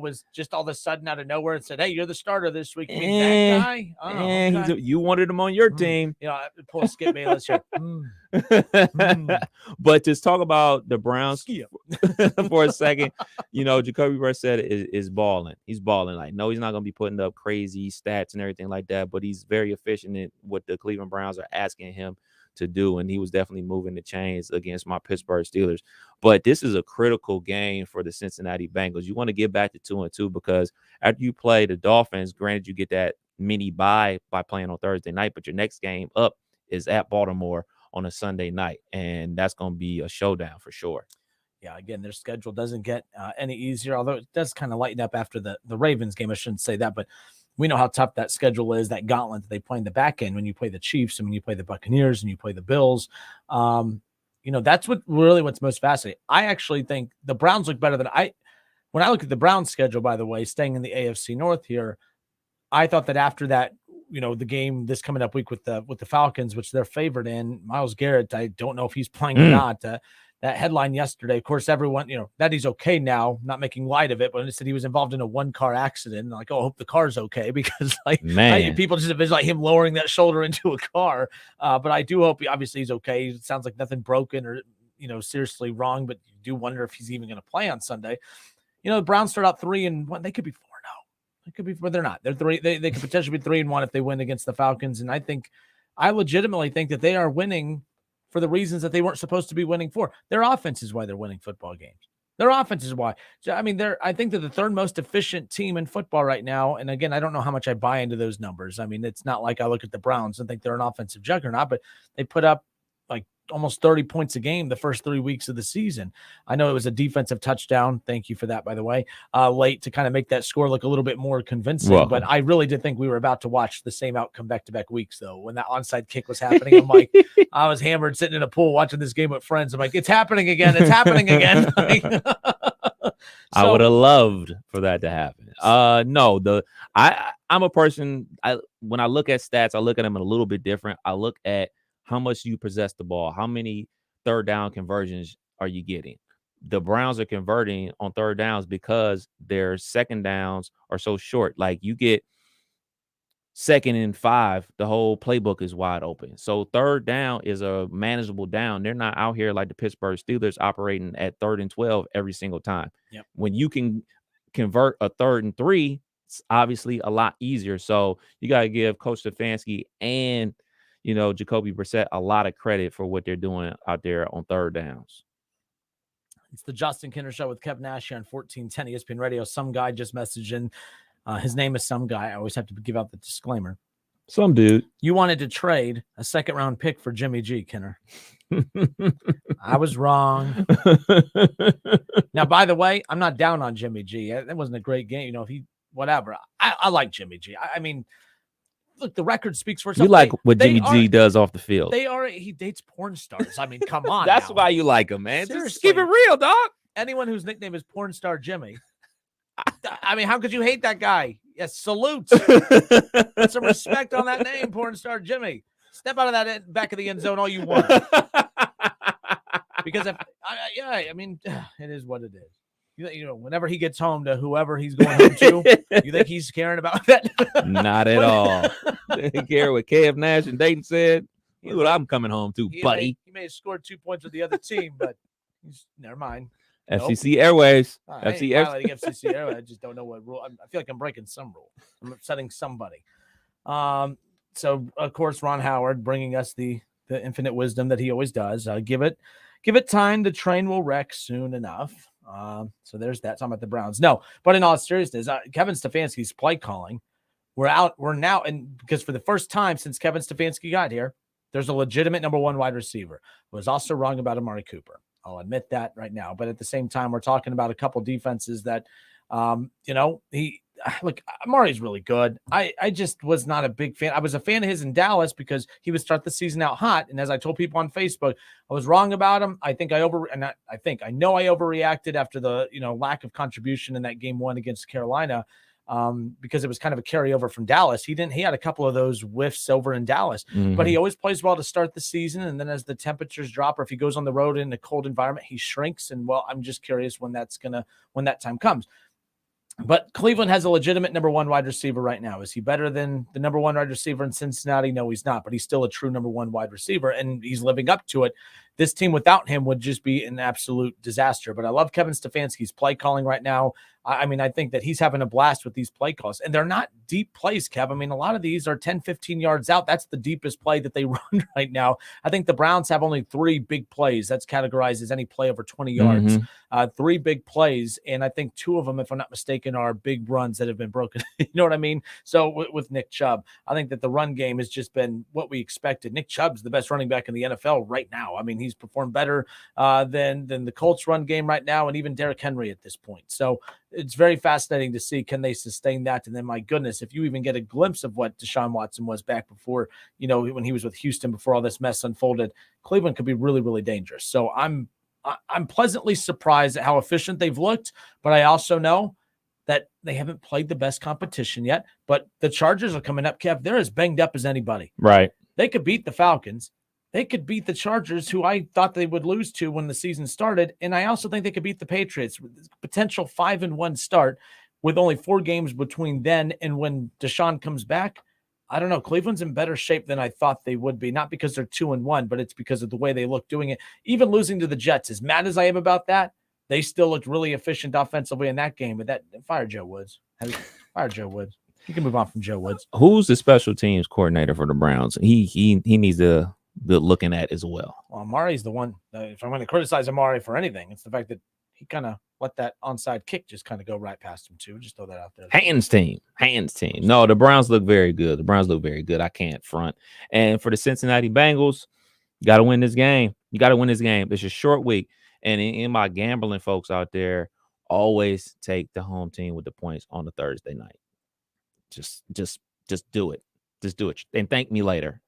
S3: was just all of a sudden out of nowhere and said, "Hey, you're the starter this week." You mean that guy? Oh, okay.
S4: You wanted him on your team.
S3: Pull a Skip Bayless here.
S4: But just talk about the Browns for a second. Jacoby Brissett is balling. He's balling. Like, no, he's not going to be putting up crazy stats and everything like that, but he's very efficient in what the Cleveland Browns are asking him to do, and he was definitely moving the chains against my Pittsburgh Steelers. But this is a critical game for the Cincinnati Bengals. You want to get back to 2-2 because after you play the Dolphins, granted you get that mini bye by playing on Thursday night, but your next game up is at Baltimore on a Sunday night, and that's going to be a showdown for sure.
S3: Yeah, again, their schedule doesn't get any easier, although it does kind of lighten up after the Ravens game. I shouldn't say that, but we know how tough that schedule is, that gauntlet that they play in the back end when you play the Chiefs and when you play the Buccaneers and you play the Bills. That's what's most fascinating. I actually think the Browns look better than when I look at the Browns schedule, by the way, staying in the AFC North here, I thought that after that, the game this coming up week with the Falcons, which they're favored in, Myles Garrett, I don't know if he's playing or not. That headline yesterday, of course, everyone, that he's okay now, not making light of it, but it said he was involved in a one-car accident. Like, I hope the car's okay because, people just envision him lowering that shoulder into a car. But I do hope, obviously, he's okay. It sounds like nothing broken or, seriously wrong, but you do wonder if he's even going to play on Sunday. The Browns start out 3-1. They could be 4-0. They could be, but they're not. They're 3. They could potentially be 3-1 if they win against the Falcons. And I legitimately think that they are winning for the reasons that they weren't supposed to be winning for. Their offense is why they're winning football games. Their offense is why. I think they're the third most efficient team in football right now. And again, I don't know how much I buy into those numbers. It's not like I look at the Browns and think they're an offensive juggernaut, but they put up like almost 30 points a game the first 3 weeks of the season. I know it was a defensive touchdown. Thank you for that, by the way, late to kind of make that score look a little bit more convincing. But I really did think we were about to watch the same outcome back-to-back weeks, though. When that onside kick was happening, I'm like, I was hammered sitting in a pool watching this game with friends. I'm like, it's happening again. It's happening again.
S4: I would have loved for that to happen. I'm a person, when I look at stats, I look at them a little bit different. I look at how much you possess the ball, how many third down conversions are you getting? The Browns are converting on third downs because their second downs are so short. Like, you get 2nd and 5, the whole playbook is wide open. So third down is a manageable down. They're not out here like the Pittsburgh Steelers operating at 3rd and 12 every single time.
S3: Yep.
S4: When you can convert a 3rd and 3, it's obviously a lot easier. So you got to give Coach Stefanski and Jacoby Brissett a lot of credit for what they're doing out there on third downs.
S3: It's the Justin Kinner Show with Kev Nash here on 1410 ESPN Radio. Some guy just messaged in. His name is some guy. I always have to give out the disclaimer.
S4: Some dude.
S3: You wanted to trade a 2nd-round pick for Jimmy G, Kinner. I was wrong. Now, by the way, I'm not down on Jimmy G. That wasn't a great game. Whatever. I like Jimmy G. I mean, look, the record speaks for itself.
S4: You like what Jimmy G does off the field.
S3: He dates porn stars. I mean, come on.
S4: That's
S3: now.
S4: why you like him, man.
S3: Seriously.
S4: Just keep it real, dog.
S3: Anyone whose nickname is Porn Star Jimmy. I mean, how could you hate that guy? Yes, salute. Put some respect on that name, Porn Star Jimmy. Step out of that back of the end zone all you want. Because it is what it is. whenever he gets home to whoever he's going home to, you think he's caring about that?
S4: Not at all. He care what Kev Nash and Dayton said. Here's what I'm coming home to, buddy.
S3: He may have scored 2 points with the other team, but never mind.
S4: FCC Airways.
S3: FCC Airways. I just don't know what rule. I feel like I'm breaking some rule. I'm upsetting somebody. So of course, Ron Howard bringing us the infinite wisdom that he always does. Give it time. The train will wreck soon enough. So there's that. Talking about the Browns. No, but in all seriousness, Kevin Stefanski's play calling. We're now, and because for the first time since Kevin Stefanski got here, there's a legitimate number one wide receiver. I was also wrong about Amari Cooper. I'll admit that right now. But at the same time, we're talking about a couple defenses that, Amari's really good. I just was not a big fan. I was a fan of his in Dallas because he would start the season out hot. And as I told people on Facebook, I was wrong about him. I know I overreacted after the, lack of contribution in that game 1 against Carolina. Because it was kind of a carryover from Dallas. He had a couple of those whiffs over in Dallas, but he always plays well to start the season. And then as the temperatures drop, or if he goes on the road in a cold environment, he shrinks. And I'm just curious when that time comes. But Cleveland has a legitimate number one wide receiver right now. Is he better than the number one wide receiver in Cincinnati? No, he's not, but he's still a true number one wide receiver, and he's living up to it. This team without him would just be an absolute disaster. But I love Kevin Stefanski's play calling right now. I think that he's having a blast with these play calls. And they're not deep plays, Kev. A lot of these are 10, 15 yards out. That's the deepest play that they run right now. I think the Browns have only 3 big plays. That's categorized as any play over 20 yards. 3 big plays. And I think 2 of them, if I'm not mistaken, are big runs that have been broken. You know what I mean? So with Nick Chubb, I think that the run game has just been what we expected. Nick Chubb's the best running back in the NFL right now. He's performed better than the Colts run game right now, and even Derrick Henry at this point. So it's very fascinating to see, can they sustain that? And then, my goodness, if you even get a glimpse of what Deshaun Watson was back before, when he was with Houston, before all this mess unfolded, Cleveland could be really, really dangerous. So I'm pleasantly surprised at how efficient they've looked, but I also know that they haven't played the best competition yet. But the Chargers are coming up, Kev. They're as banged up as anybody.
S4: Right.
S3: They could beat the Falcons. They could beat the Chargers, who I thought they would lose to when the season started. And I also think they could beat the Patriots with potential 5-1 start with only 4 games between then and when Deshaun comes back. I don't know. Cleveland's in better shape than I thought they would be, not because they're 2-1, but it's because of the way they look doing it. Even losing to the Jets, as mad as I am about that, they still looked really efficient offensively in that game. But fire Joe Woods. Fire Joe Woods. You can move on from Joe Woods.
S4: Who's the special teams coordinator for the Browns? He needs to good looking at as well.
S3: Well, Amari's the one. If I'm going to criticize Amari for anything, it's the fact that he kind of let that onside kick just kind of go right past him too. Just throw that out there.
S4: Hands team. No, the Browns look very good. I can't front. And for the Cincinnati Bengals, you got to win this game. It's a short week. And in my gambling folks out there, always take the home team with the points on the Thursday night. Just do it. Just do it. And thank me later.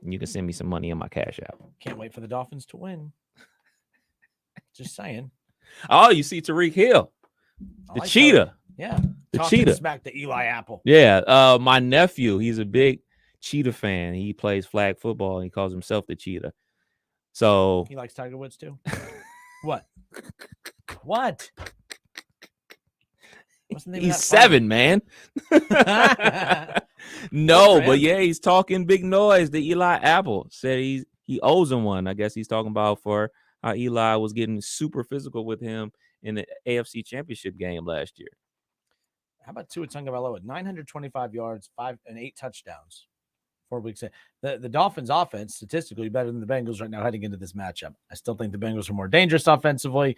S4: You can send me some money in my Cash App.
S3: Can't wait for the Dolphins to win. Just saying.
S4: Oh, you see Tyreek Hill, the cheetah.
S3: Yeah,
S4: the
S3: talking
S4: cheetah.
S3: Smack to Eli Apple.
S4: Yeah, my nephew, he's a big cheetah fan. He plays flag football. And he calls himself the cheetah. So
S3: he likes Tiger Woods too. What? What?
S4: He's 7, man. No, but yeah, he's talking big noise. The Eli Apple said he owes him one. I guess he's talking about for how Eli was getting super physical with him in the AFC Championship game last year.
S3: How about Tua Tagovailoa? 925 yards, 5 and 8 touchdowns. 4 weeks in. The Dolphins offense statistically better than the Bengals right now heading into this matchup. I still think the Bengals are more dangerous offensively.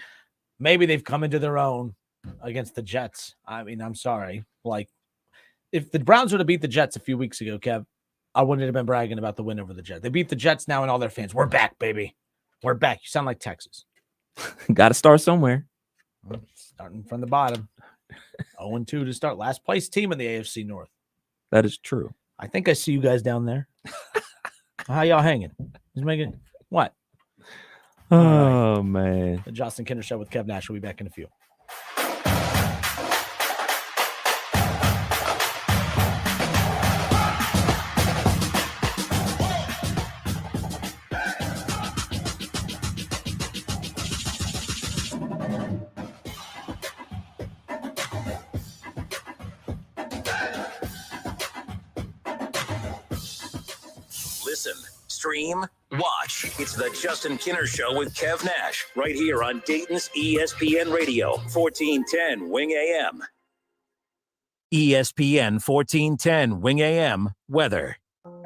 S3: Maybe they've come into their own against the Jets. I'm sorry. If the Browns were to beat the Jets a few weeks ago, Kev, I wouldn't have been bragging about the win over the Jets. They beat the Jets now, and all their fans, we're back, baby. We're back. You sound like Texas.
S4: Got to start somewhere.
S3: Starting from the bottom. 0-2 to start. Last place team in the AFC North.
S4: That is true.
S3: I think I see you guys down there. How y'all hanging? Just making what?
S4: Oh, man.
S3: The Justin Kinder Show with Kev Nash. We'll be back in a few.
S1: listen, stream, watch. It's the Justin Kinner Show with Kev Nash, right here on Dayton's ESPN Radio, 1410 Wing AM. ESPN 1410 Wing AM weather.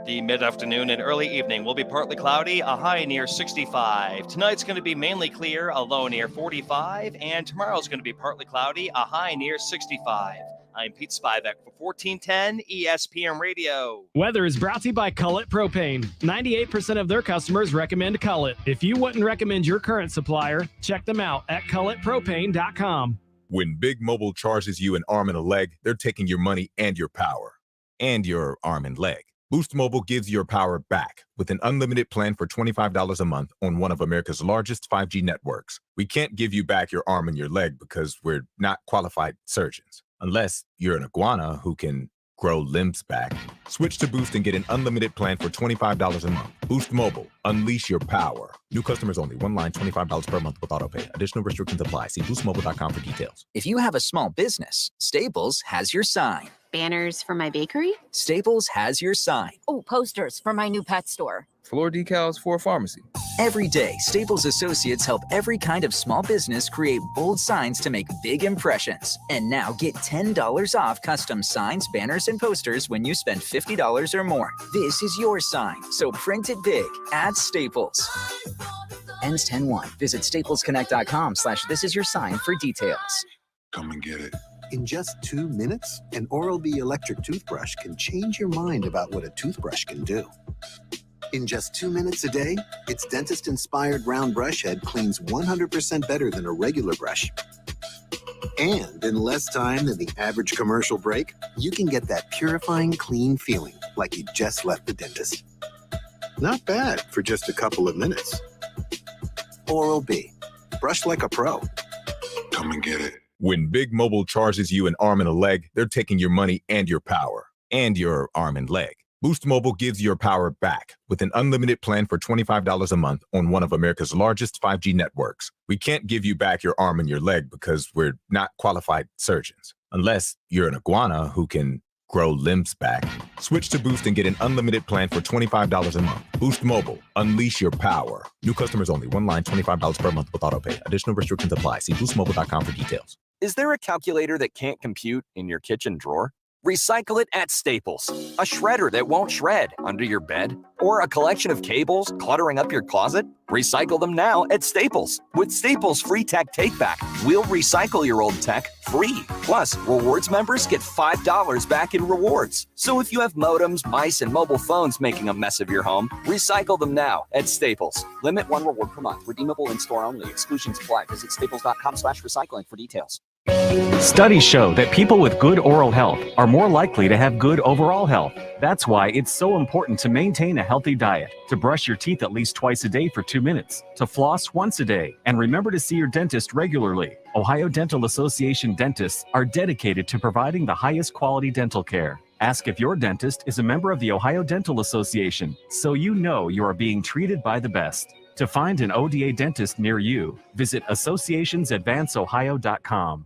S5: The mid-afternoon and early evening will be partly cloudy, a high near 65. Tonight's going to be mainly clear, a low near 45. And tomorrow's going to be partly cloudy, a high near 65. I'm Pete Spivak for 1410 ESPN Radio.
S6: Weather is brought to you by Cullet Propane. 98% of their customers recommend Cullet. If you wouldn't recommend your current supplier, check them out at culletpropane.com.
S12: When Big Mobile charges you an arm and a leg, they're taking your money and your power. And your arm and leg. Boost Mobile gives your power back with an unlimited plan for $25 a month on one of America's largest 5G networks. We can't give you back your arm and your leg because we're not qualified surgeons. Unless you're an iguana who can grow limbs back. Switch to Boost and get an unlimited plan for $25 a month. Boost Mobile. Unleash your power. New customers only. One line, $25 per month with auto pay. Additional restrictions apply. See boostmobile.com for details.
S22: If you have a small business, Staples has your sign.
S23: Banners for my bakery?
S22: Staples has your sign.
S23: Oh, posters for my new pet store.
S24: Floor decals for a pharmacy.
S22: Every day, Staples associates help every kind of small business create bold signs to make big impressions. And now get $10 off custom signs, banners, and posters when you spend $50 or more. This is your sign, so print it big at Staples. Ends 10/1. Visit staplesconnect.com/thisisyoursign for details.
S26: Come and get it.
S27: In just 2 minutes, an Oral-B electric toothbrush can change your mind about what a toothbrush can do. In just 2 minutes a day, its dentist-inspired round brush head cleans 100% better than a regular brush. And in less time than the average commercial break, you can get that purifying, clean feeling like you just left the dentist. Not bad for just a couple of minutes. Oral-B. Brush like a pro.
S26: Come and get it.
S12: When Big Mobile charges you an arm and a leg, they're taking your money and your power. And your arm and leg. Boost Mobile gives your power back with an unlimited plan for $25 a month on one of America's largest 5G networks. We can't give you back your arm and your leg because we're not qualified surgeons. Unless you're an iguana who can grow limbs back. Switch to Boost and get an unlimited plan for $25 a month. Boost Mobile. Unleash your power. New customers only. One line, $25 per month with auto pay. Additional restrictions apply. See boostmobile.com for details.
S28: Is there a calculator that can't compute in your kitchen drawer? Recycle it at Staples. A shredder that won't shred under your bed? Or a collection of cables cluttering up your closet? Recycle them now at Staples. With Staples Free Tech Takeback, we'll recycle your old tech free. Plus, rewards members get $5 back in rewards. So if you have modems, mice, and mobile phones making a mess of your home, recycle them now at Staples. Limit 1 reward per month. Redeemable in-store only. Exclusions apply. Visit staples.com/recycling for details.
S29: Studies show that people with good oral health are more likely to have good overall health. That's why it's so important to maintain a healthy diet, to brush your teeth at least twice a day for 2 minutes, to floss once a day, and remember to see your dentist regularly. Ohio Dental Association dentists are dedicated to providing the highest quality dental care. Ask if your dentist is a member of the Ohio Dental Association so you know you are being treated by the best. To find an ODA dentist near you, visit associationsadvanceohio.com.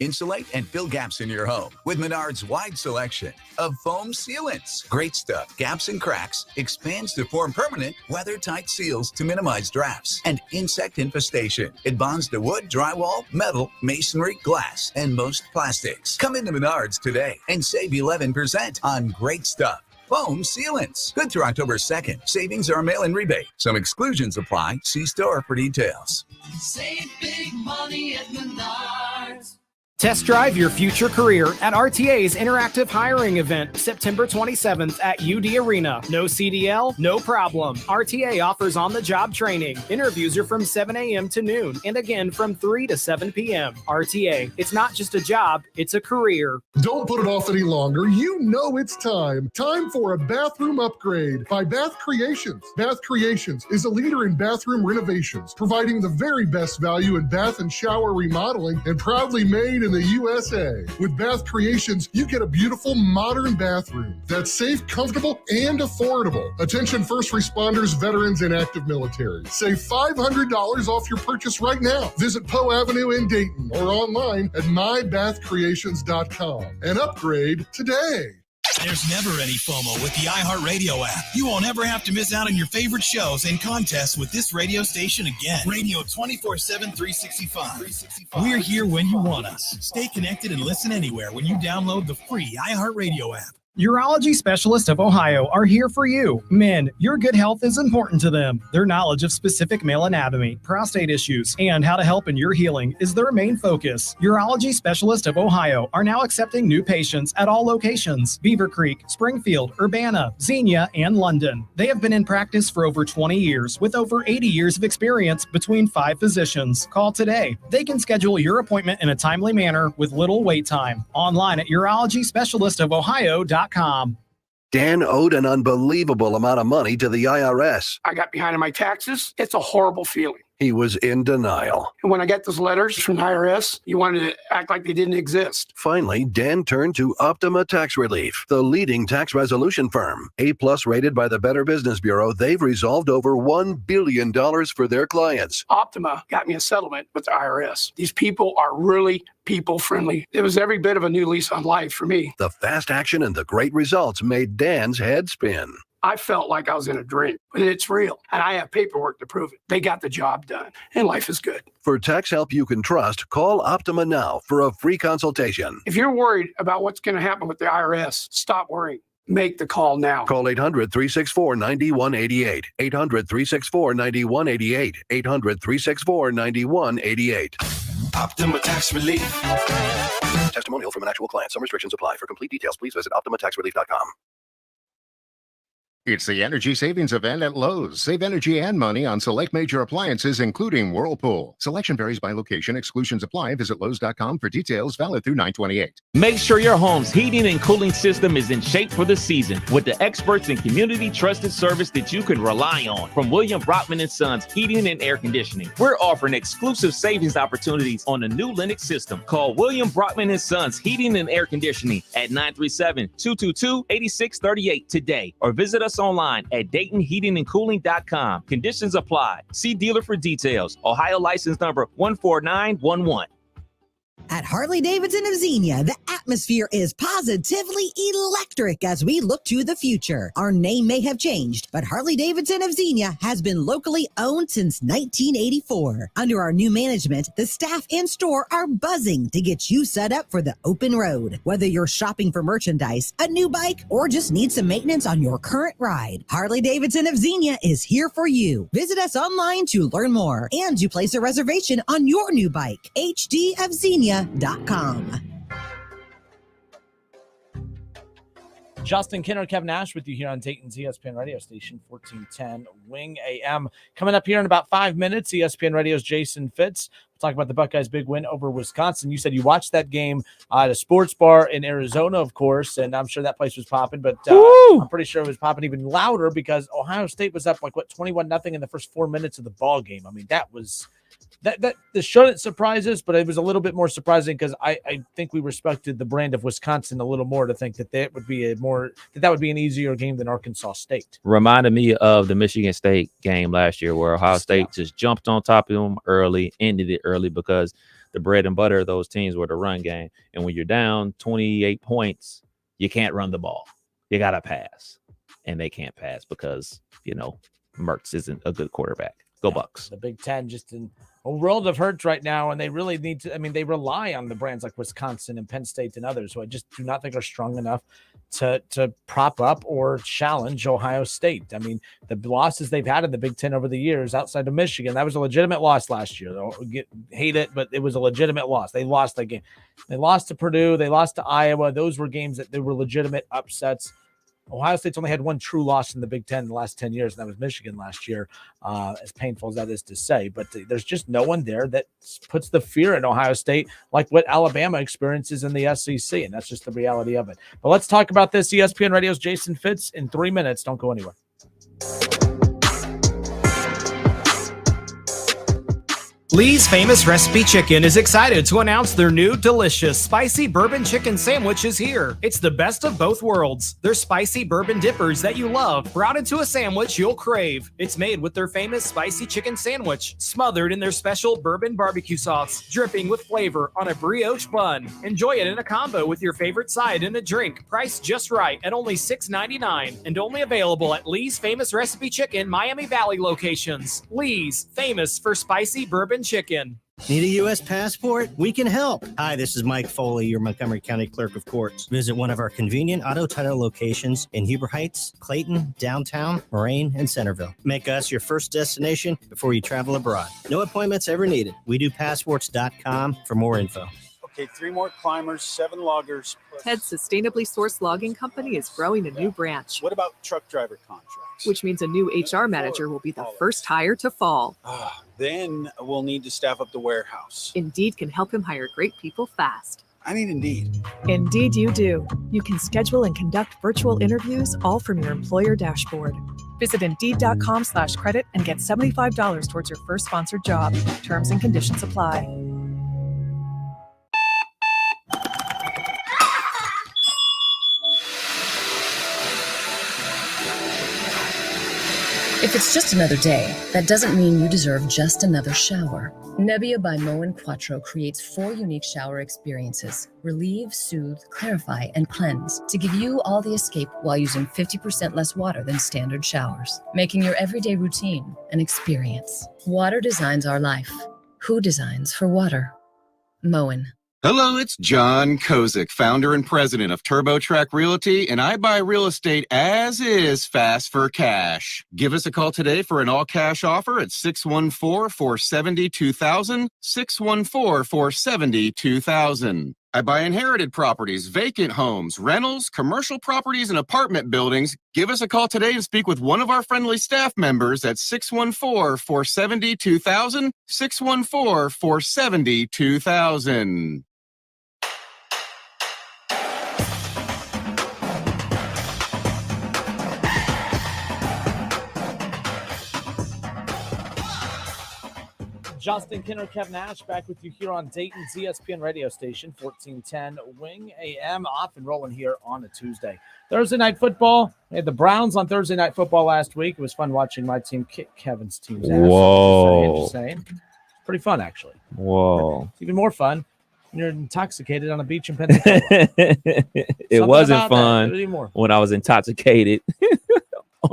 S30: Insulate and fill gaps in your home with Menard's wide selection of foam sealants. Great stuff. Gaps and cracks expands to form permanent, weather-tight seals to minimize drafts and insect infestation. It bonds to wood, drywall, metal, masonry, glass, and most plastics. Come into Menard's today and save 11% on great stuff. Foam sealants. Good through October 2nd. Savings are a mail-in rebate. Some exclusions apply. See store for details.
S15: Save big money at Menards.
S6: Test drive your future career at RTA's interactive hiring event, September 27th at UD Arena. No CDL, no problem. RTA offers on-the-job training. Interviews are from 7 a.m. to noon and again from 3 to 7 p.m. RTA, it's not just a job, it's a career.
S21: Don't put it off any longer. You know it's time. Time for a bathroom upgrade by Bath Creations. Bath Creations is a leader in bathroom renovations, providing the very best value in bath and shower remodeling and proudly made in the USA. With Bath Creations, you get a beautiful modern bathroom that's safe, comfortable, and affordable. Attention first responders, veterans, and active military. Save $500 off your purchase right now. Visit Poe Avenue in Dayton or online at mybathcreations.com and upgrade today.
S2: There's never any FOMO with the iHeartRadio app. You won't ever have to miss out on your favorite shows and contests with this radio station again. Radio 24/7, 365. We're here when you want us. Stay connected and listen anywhere when you download the free iHeartRadio app.
S6: Urology Specialists of Ohio are here for you. Men, your good health is important to them. Their knowledge of specific male anatomy, prostate issues, and how to help in your healing is their main focus. Urology Specialists of Ohio are now accepting new patients at all locations: Beaver Creek, Springfield, Urbana, Xenia, and London. They have been in practice for over 20 years with over 80 years of experience between 5 physicians. Call today. They can schedule your appointment in a timely manner with little wait time. Online at urologyspecialistofohio.com.
S7: Dan owed an unbelievable amount of money to the IRS.
S8: I got behind on my taxes. It's a horrible feeling.
S7: He was in denial.
S8: And when I got those letters from the IRS, you wanted to act like they didn't exist.
S7: Finally, Dan turned to Optima Tax Relief, the leading tax resolution firm. A+ rated by the Better Business Bureau, they've resolved over $1 billion for their clients.
S8: Optima got me a settlement with the IRS. These people are really people-friendly. It was every bit of a new lease on life for me.
S7: The fast action and the great results made Dan's head spin.
S8: I felt like I was in a dream, but it's real. And I have paperwork to prove it. They got the job done, and life is good.
S7: For tax help you can trust, call Optima now for a free consultation.
S8: If you're worried about what's going to happen with the IRS, stop worrying. Make the call now.
S7: Call 800-364-9188. 800-364-9188. 800-364-9188.
S2: Optima Tax Relief.
S7: Testimonial from an actual client. Some restrictions apply. For complete details, please visit OptimaTaxRelief.com.
S9: It's the Energy Savings Event at Lowe's. Save energy and money on select major appliances, including Whirlpool. Selection varies by location. Exclusions apply. Visit Lowe's.com for details. Valid through 9/28.
S4: Make sure your home's heating and cooling system is in shape for the season with the experts and community trusted service that you can rely on. From William Brockman & Sons Heating and Air Conditioning, we're offering exclusive savings opportunities on the new Lennox system. Call William Brockman & Sons Heating and Air Conditioning at 937-222-8638 today, or visit us online at DaytonHeatingandCooling.com. Conditions apply. See dealer for details. Ohio license number 14911.
S10: At Harley-Davidson of Xenia, the atmosphere is positively electric as we look to the future. Our name may have changed, but Harley-Davidson of Xenia has been locally owned since 1984. Under our new management, the staff and store are buzzing to get you set up for the open road. Whether you're shopping for merchandise, a new bike, or just need some maintenance on your current ride, Harley-Davidson of Xenia is here for you. Visit us online to learn more and to place a reservation on your new bike. hdofxenia.com.
S3: Justin Kinner, Kevin Nash with you here on Dayton's ESPN radio station, 1410 Wing AM. Coming up here in about 5 minutes, ESPN Radio's Jason Fitz. We'll talk about the Buckeyes' big win over Wisconsin. You said you watched that game at a sports bar in Arizona, of course, and I'm sure that place was popping, but I'm pretty sure it was popping even louder because Ohio State was up 21-0 in the first 4 minutes of the ball game. I mean, that shouldn't surprise us, but it was a little bit more surprising because I think we respected the brand of Wisconsin a little more to think that would be an easier game than Arkansas State.
S4: Reminded me of the Michigan State game last year where Ohio State just jumped on top of them early, ended it early because the bread and butter of those teams were the run game. And when you're down 28 points, you can't run the ball. You got to pass. And they can't pass because, Mertz isn't a good quarterback. Go Bucks.
S3: The Big Ten just in a world of hurts right now, and they really need to. I mean, they rely on the brands like Wisconsin and Penn State and others who I just do not think are strong enough to prop up or challenge Ohio State. I mean, the losses they've had in the Big Ten over the years outside of Michigan, that was a legitimate loss last year. Hate it, but it was a legitimate loss. They lost that game. They lost to Purdue. They lost to Iowa. Those were games that they were legitimate upsets. Ohio State's only had one true loss in the Big Ten in the last 10 years, and that was Michigan last year, as painful as that is to say. But there's just no one there that puts the fear in Ohio State like what Alabama experiences in the SEC, and that's just the reality of it. But let's talk about this. ESPN Radio's Jason Fitz in 3 minutes. Don't go anywhere.
S6: Lee's Famous Recipe Chicken is excited to announce their new delicious spicy bourbon chicken sandwich is here. It's the best of both worlds. Their spicy bourbon dippers that you love brought into a sandwich you'll crave. It's made with their famous spicy chicken sandwich, smothered in their special bourbon barbecue sauce, dripping with flavor on a brioche bun. Enjoy it in a combo with your favorite side and a drink, priced just right at only $6.99 and only available at Lee's Famous Recipe Chicken Miami Valley locations. Lee's, famous for spicy bourbon chicken.
S1: Need a U.S. passport? We can help. Hi, this is Mike Foley, your Montgomery County Clerk of Courts. Visit one of our convenient auto title locations in Huber Heights, Clayton, downtown, Moraine, and Centerville. Make us your first destination before you travel abroad. No appointments ever needed. We do passports.com for more info.
S11: Okay, 3 more climbers, 7 loggers.
S13: Ted's sustainably sourced logging company is growing a new branch.
S11: What about truck driver contracts?
S13: Which means a new HR manager will be the first hire to fall.
S11: Then we'll need to staff up the warehouse.
S13: Indeed can help him hire great people fast.
S11: I need Indeed.
S13: Indeed you do. You can schedule and conduct virtual interviews all from your employer dashboard. Visit Indeed.com/credit and get $75 towards your first sponsored job. Terms and conditions apply.
S14: If it's just another day, that doesn't mean you deserve just another shower. Nebbia by Moen Quattro creates 4 unique shower experiences: relieve, soothe, clarify, and cleanse, to give you all the escape while using 50% less water than standard showers, making your everyday routine an experience. Water designs our life. Who designs for water? Moen.
S16: Hello, it's John Kozik, founder and president of TurboTrack Realty, and I buy real estate as is, fast for cash. Give us a call today for an all-cash offer at 614-470-2000, 614-470-2000. I buy inherited properties, vacant homes, rentals, commercial properties, and apartment buildings. Give us a call today and speak with one of our friendly staff members at 614-470-2000, 614-470-2000.
S3: Justin Kinner, Kev Nash, back with you here on Dayton's ESPN radio station, 1410 Wing AM, off and rolling here on a Tuesday. Thursday night football. We had the Browns on Thursday night football last week. It was fun watching my team kick Kevin's team's ass.
S4: Whoa.
S3: Pretty fun, actually.
S4: Whoa.
S3: It's even more fun when you're intoxicated on a beach in Pensacola.
S4: It wasn't fun when I was intoxicated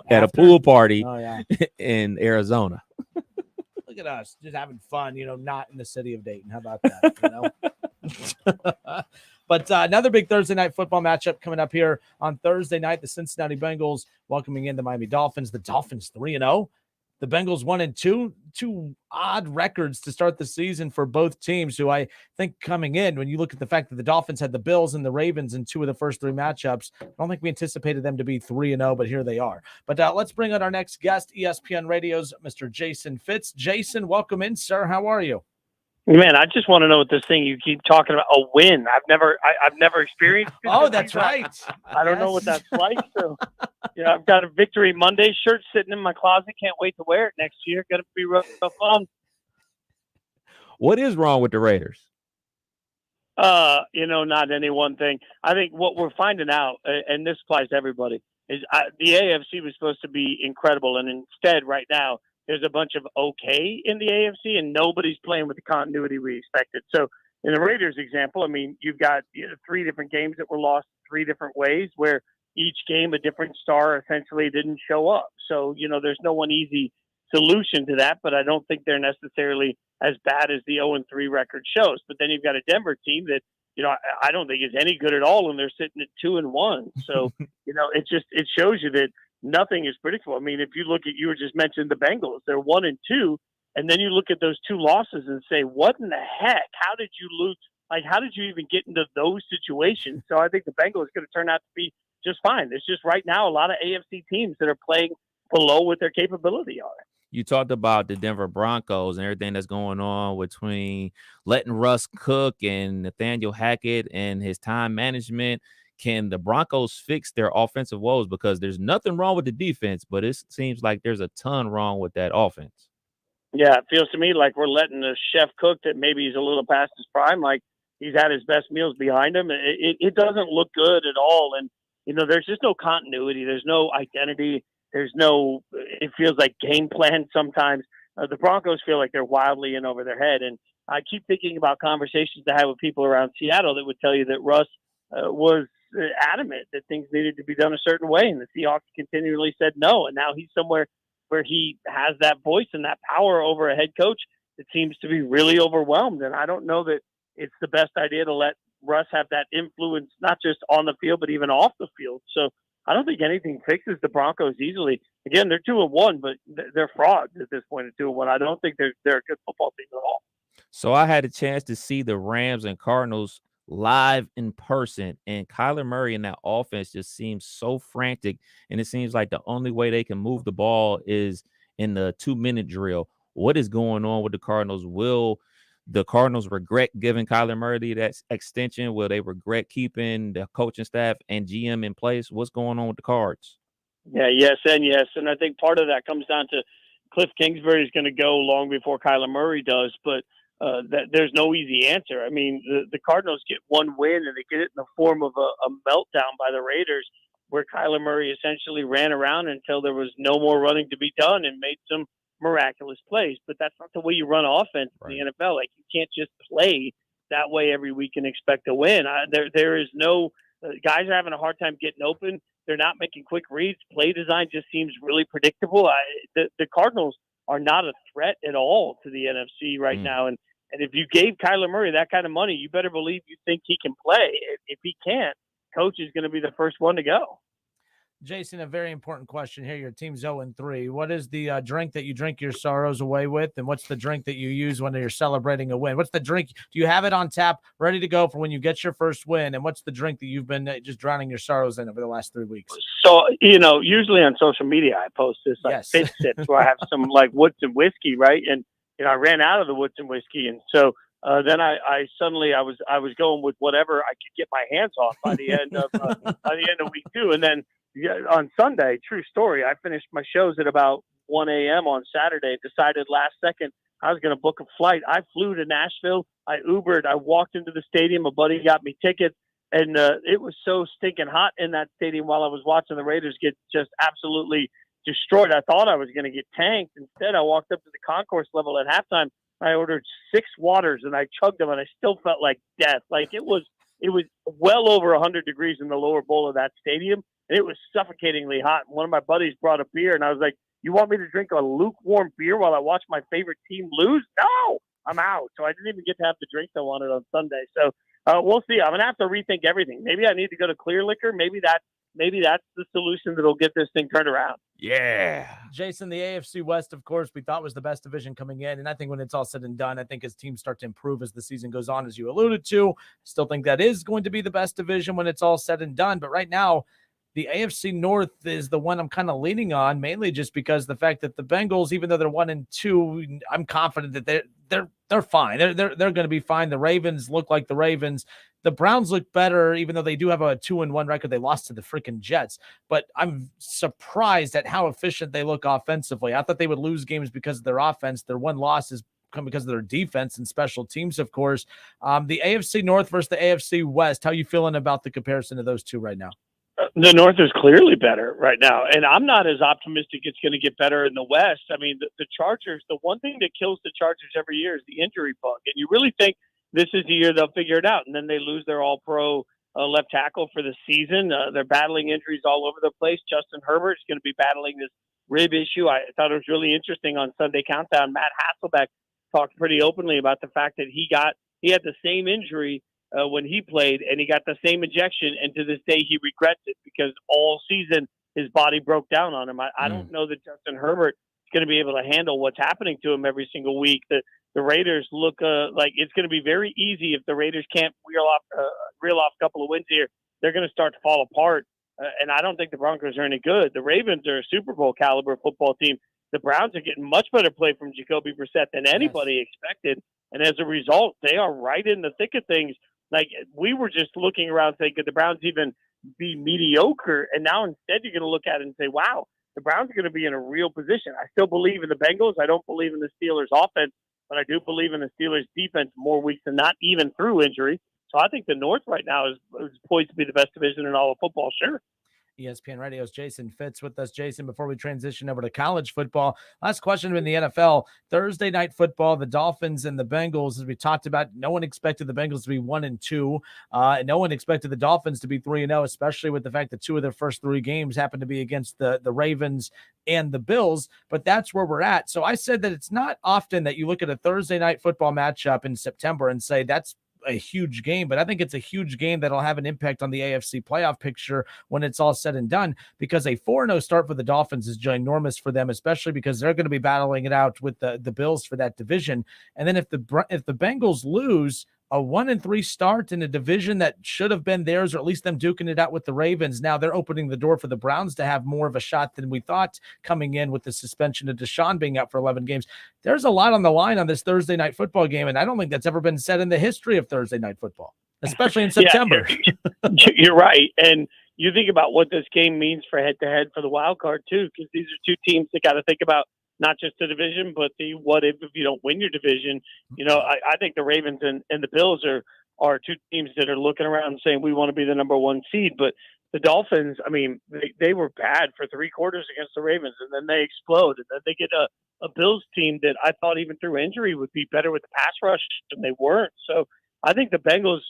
S4: at a pool party in Arizona.
S3: Look at us just having fun, not in the city of Dayton. How about that? But another big Thursday night football matchup coming up here on Thursday night. The Cincinnati Bengals welcoming in the Miami Dolphins. The Dolphins 3-0. The Bengals 1-2. Two odd records to start the season for both teams, who I think coming in, when you look at the fact that the Dolphins had the Bills and the Ravens in 2 of the first 3 matchups, I don't think we anticipated them to be 3-0, but here they are. But let's bring on our next guest, ESPN Radio's Mr. Jason Fitz. Jason, welcome in, sir. How are you?
S17: Man, I just want to know what this thing you keep talking about, a win. I've never experienced it.
S3: Oh, that's right.
S17: I don't know what that's like. So, I've got a Victory Monday shirt sitting in my closet. Can't wait to wear it next year. Got to be real fun.
S4: What is wrong with the Raiders?
S17: Not any one thing. I think what we're finding out, and this applies to everybody, is the AFC was supposed to be incredible, and instead, right now, there's a bunch of okay in the AFC, and nobody's playing with the continuity we expected. So in the Raiders example, I mean, you've got 3 different games that were lost 3 different ways, where each game a different star essentially didn't show up. So, there's no one easy solution to that, but I don't think they're necessarily as bad as the 0-3 record shows. But then you've got a Denver team that, I don't think is any good at all, and they're sitting at 2-1. So, it shows you that nothing is predictable. I mean, if you look at, you were just mentioned the Bengals, they're 1-2, and then you look at those 2 losses and say, what in the heck? How did you lose? Like, how did you even get into those situations? So I think the Bengals are going to turn out to be just fine. There's just right now a lot of AFC teams that are playing below what their capability are.
S4: You talked about the Denver Broncos and everything that's going on between letting Russ cook and Nathaniel Hackett and his time management. Can the Broncos fix their offensive woes? Because there's nothing wrong with the defense, but it seems like there's a ton wrong with that offense.
S17: Yeah, it feels to me like we're letting the chef cook that maybe he's a little past his prime, like he's had his best meals behind him. It doesn't look good at all. And, there's just no continuity. There's no identity. There's no, it feels like game plan sometimes. The Broncos feel like they're wildly in over their head. And I keep thinking about conversations I have with people around Seattle that would tell you that Russ was adamant that things needed to be done a certain way. And the Seahawks continually said no. And now he's somewhere where he has that voice and that power over a head coach that seems to be really overwhelmed. And I don't know that it's the best idea to let Russ have that influence, not just on the field, but even off the field. So I don't think anything fixes the Broncos easily. Again, they're 2-1, but they're frauds at this point at 2-1. I don't think they're a good football team at all.
S4: So I had a chance to see the Rams and Cardinals live in person, and Kyler Murray and that offense just seems so frantic, and it seems like the only way they can move the ball is in the 2-minute drill. What is going on with the Cardinals? Will the Cardinals regret giving Kyler Murray that extension? Will they regret keeping the coaching staff and GM in place? What's going on with the Cards?
S17: Yeah, yes, and yes. And I think part of that comes down to Cliff Kingsbury is going to go long before Kyler Murray does, but there's no easy answer. I mean, the Cardinals get one win, and they get it in the form of a meltdown by the Raiders, where Kyler Murray essentially ran around until there was no more running to be done and made some miraculous plays. But that's not the way you run offense in the NFL. Like, you can't just play that way every week and expect to win. There is no guys are having a hard time getting open. They're not making quick reads. Play design just seems really predictable. The Cardinals are not a threat at all to the NFC right now. And if you gave Kyler Murray that kind of money, you better believe you think he can play. If he can't, coach is going to be the first one to go.
S3: Jason, a very important question here. Your team's 0-3. What is the drink that you drink your sorrows away with? And what's the drink that you use when you're celebrating a win? What's the drink? Do you have it on tap, ready to go for when you get your first win? And what's the drink that you've been just drowning your sorrows in over the last 3 weeks?
S17: So, usually on social media, I post this Fitz sips where I have some Woodson whiskey, right? And, I ran out of the Woodson whiskey. And so then I suddenly I was going with whatever I could get my hands on by the end of week 2. And then on Sunday, true story, I finished my shows at about 1 a.m. on Saturday, decided last second I was going to book a flight. I flew to Nashville. I Ubered. I walked into the stadium. A buddy got me tickets. And it was so stinking hot in that stadium while I was watching the Raiders get just absolutely destroyed. I thought I was going to get tanked. Instead, I walked up to the concourse level at halftime. I ordered 6 waters and I chugged them, and I still felt like death. Like it was well over 100 degrees in the lower bowl of that stadium, and it was suffocatingly hot. One of my buddies brought a beer, and I was like, "You want me to drink a lukewarm beer while I watch my favorite team lose? No, I'm out." So I didn't even get to have the drinks I wanted on Sunday. So we'll see. I'm going to have to rethink everything. Maybe I need to go to clear liquor. Maybe that's the solution that'll get this thing turned around.
S4: Yeah.
S3: Jason, the AFC West, of course, we thought was the best division coming in. And I think when it's all said and done, I think as teams start to improve as the season goes on, as you alluded to, still think that is going to be the best division when it's all said and done. But right now, the AFC North is the one I'm kind of leaning on, mainly just because the fact that the Bengals, even though they're 1-2, I'm confident that they're fine. They're going to be fine. The Ravens look like the Ravens. The Browns look better, even though they do have a 2-1 record. They lost to the freaking Jets. But I'm surprised at how efficient they look offensively. I thought they would lose games because of their offense. Their one loss is come because of their defense and special teams, of course. The AFC North versus the AFC West, how you feeling about the comparison of those two right now?
S17: The North is clearly better right now, and I'm not as optimistic it's going to get better in the West. I mean, the Chargers, the one thing that kills the Chargers every year is the injury bug, and you really think this is the year they'll figure it out, and then they lose their all-pro left tackle for the season. They're battling injuries all over the place. Justin Herbert is going to be battling this rib issue. I thought it was really interesting on Sunday Countdown. Matt Hasselbeck talked pretty openly about the fact that he had the same injury when he played, and he got the same injection, and to this day he regrets it because all season his body broke down on him. I don't know that Justin Herbert is going to be able to handle what's happening to him every single week. The Raiders look like it's going to be very easy if the Raiders can't reel off a couple of wins here. They're going to start to fall apart, and I don't think the Broncos are any good. The Ravens are a Super Bowl caliber football team. The Browns are getting much better play from Jacoby Brissett than anybody expected, and as a result, they are right in the thick of things. Like, we were just looking around saying, could the Browns even be mediocre? And now instead you're going to look at it and say, wow, the Browns are going to be in a real position. I still believe in the Bengals. I don't believe in the Steelers offense, but I do believe in the Steelers defense more weeks than not, even through injury. So I think the North right now is poised to be the best division in all of football, sure.
S3: ESPN Radio's Jason Fitz with us. Jason, before we transition over to college football, last question in the NFL. Thursday night football, the Dolphins and the Bengals, as we talked about, no one expected the Bengals to be 1-2. And no one expected the Dolphins to be 3-0, especially with the fact that 2 of their first 3 games happened to be against the Ravens and the Bills. But that's where we're at. So I said that it's not often that you look at a Thursday night football matchup in September and say that's a huge game, but I think it's a huge game that'll have an impact on the AFC playoff picture when it's all said and done, because a 4-0 start for the Dolphins is ginormous for them, especially because they're going to be battling it out with the Bills for that division. And then if the Bengals lose, a 1-3 start in a division that should have been theirs, or at least them duking it out with the Ravens. Now they're opening the door for the Browns to have more of a shot than we thought coming in with the suspension of Deshaun being out for 11 games. There's a lot on the line on this Thursday night football game, and I don't think that's ever been said in the history of Thursday night football, especially in September.
S17: You're right. And you think about what this game means for head-to-head for the wild card, too, because these are 2 teams that got to think about not just the division, but the what if you don't win your division. You know, I think the Ravens and the Bills are 2 teams that are looking around saying we want to be the number 1 seed. But the Dolphins, I mean, they were bad for 3 quarters against the Ravens, and then they explode. And then they get a Bills team that I thought even through injury would be better with the pass rush, and they weren't. So I think the Bengals,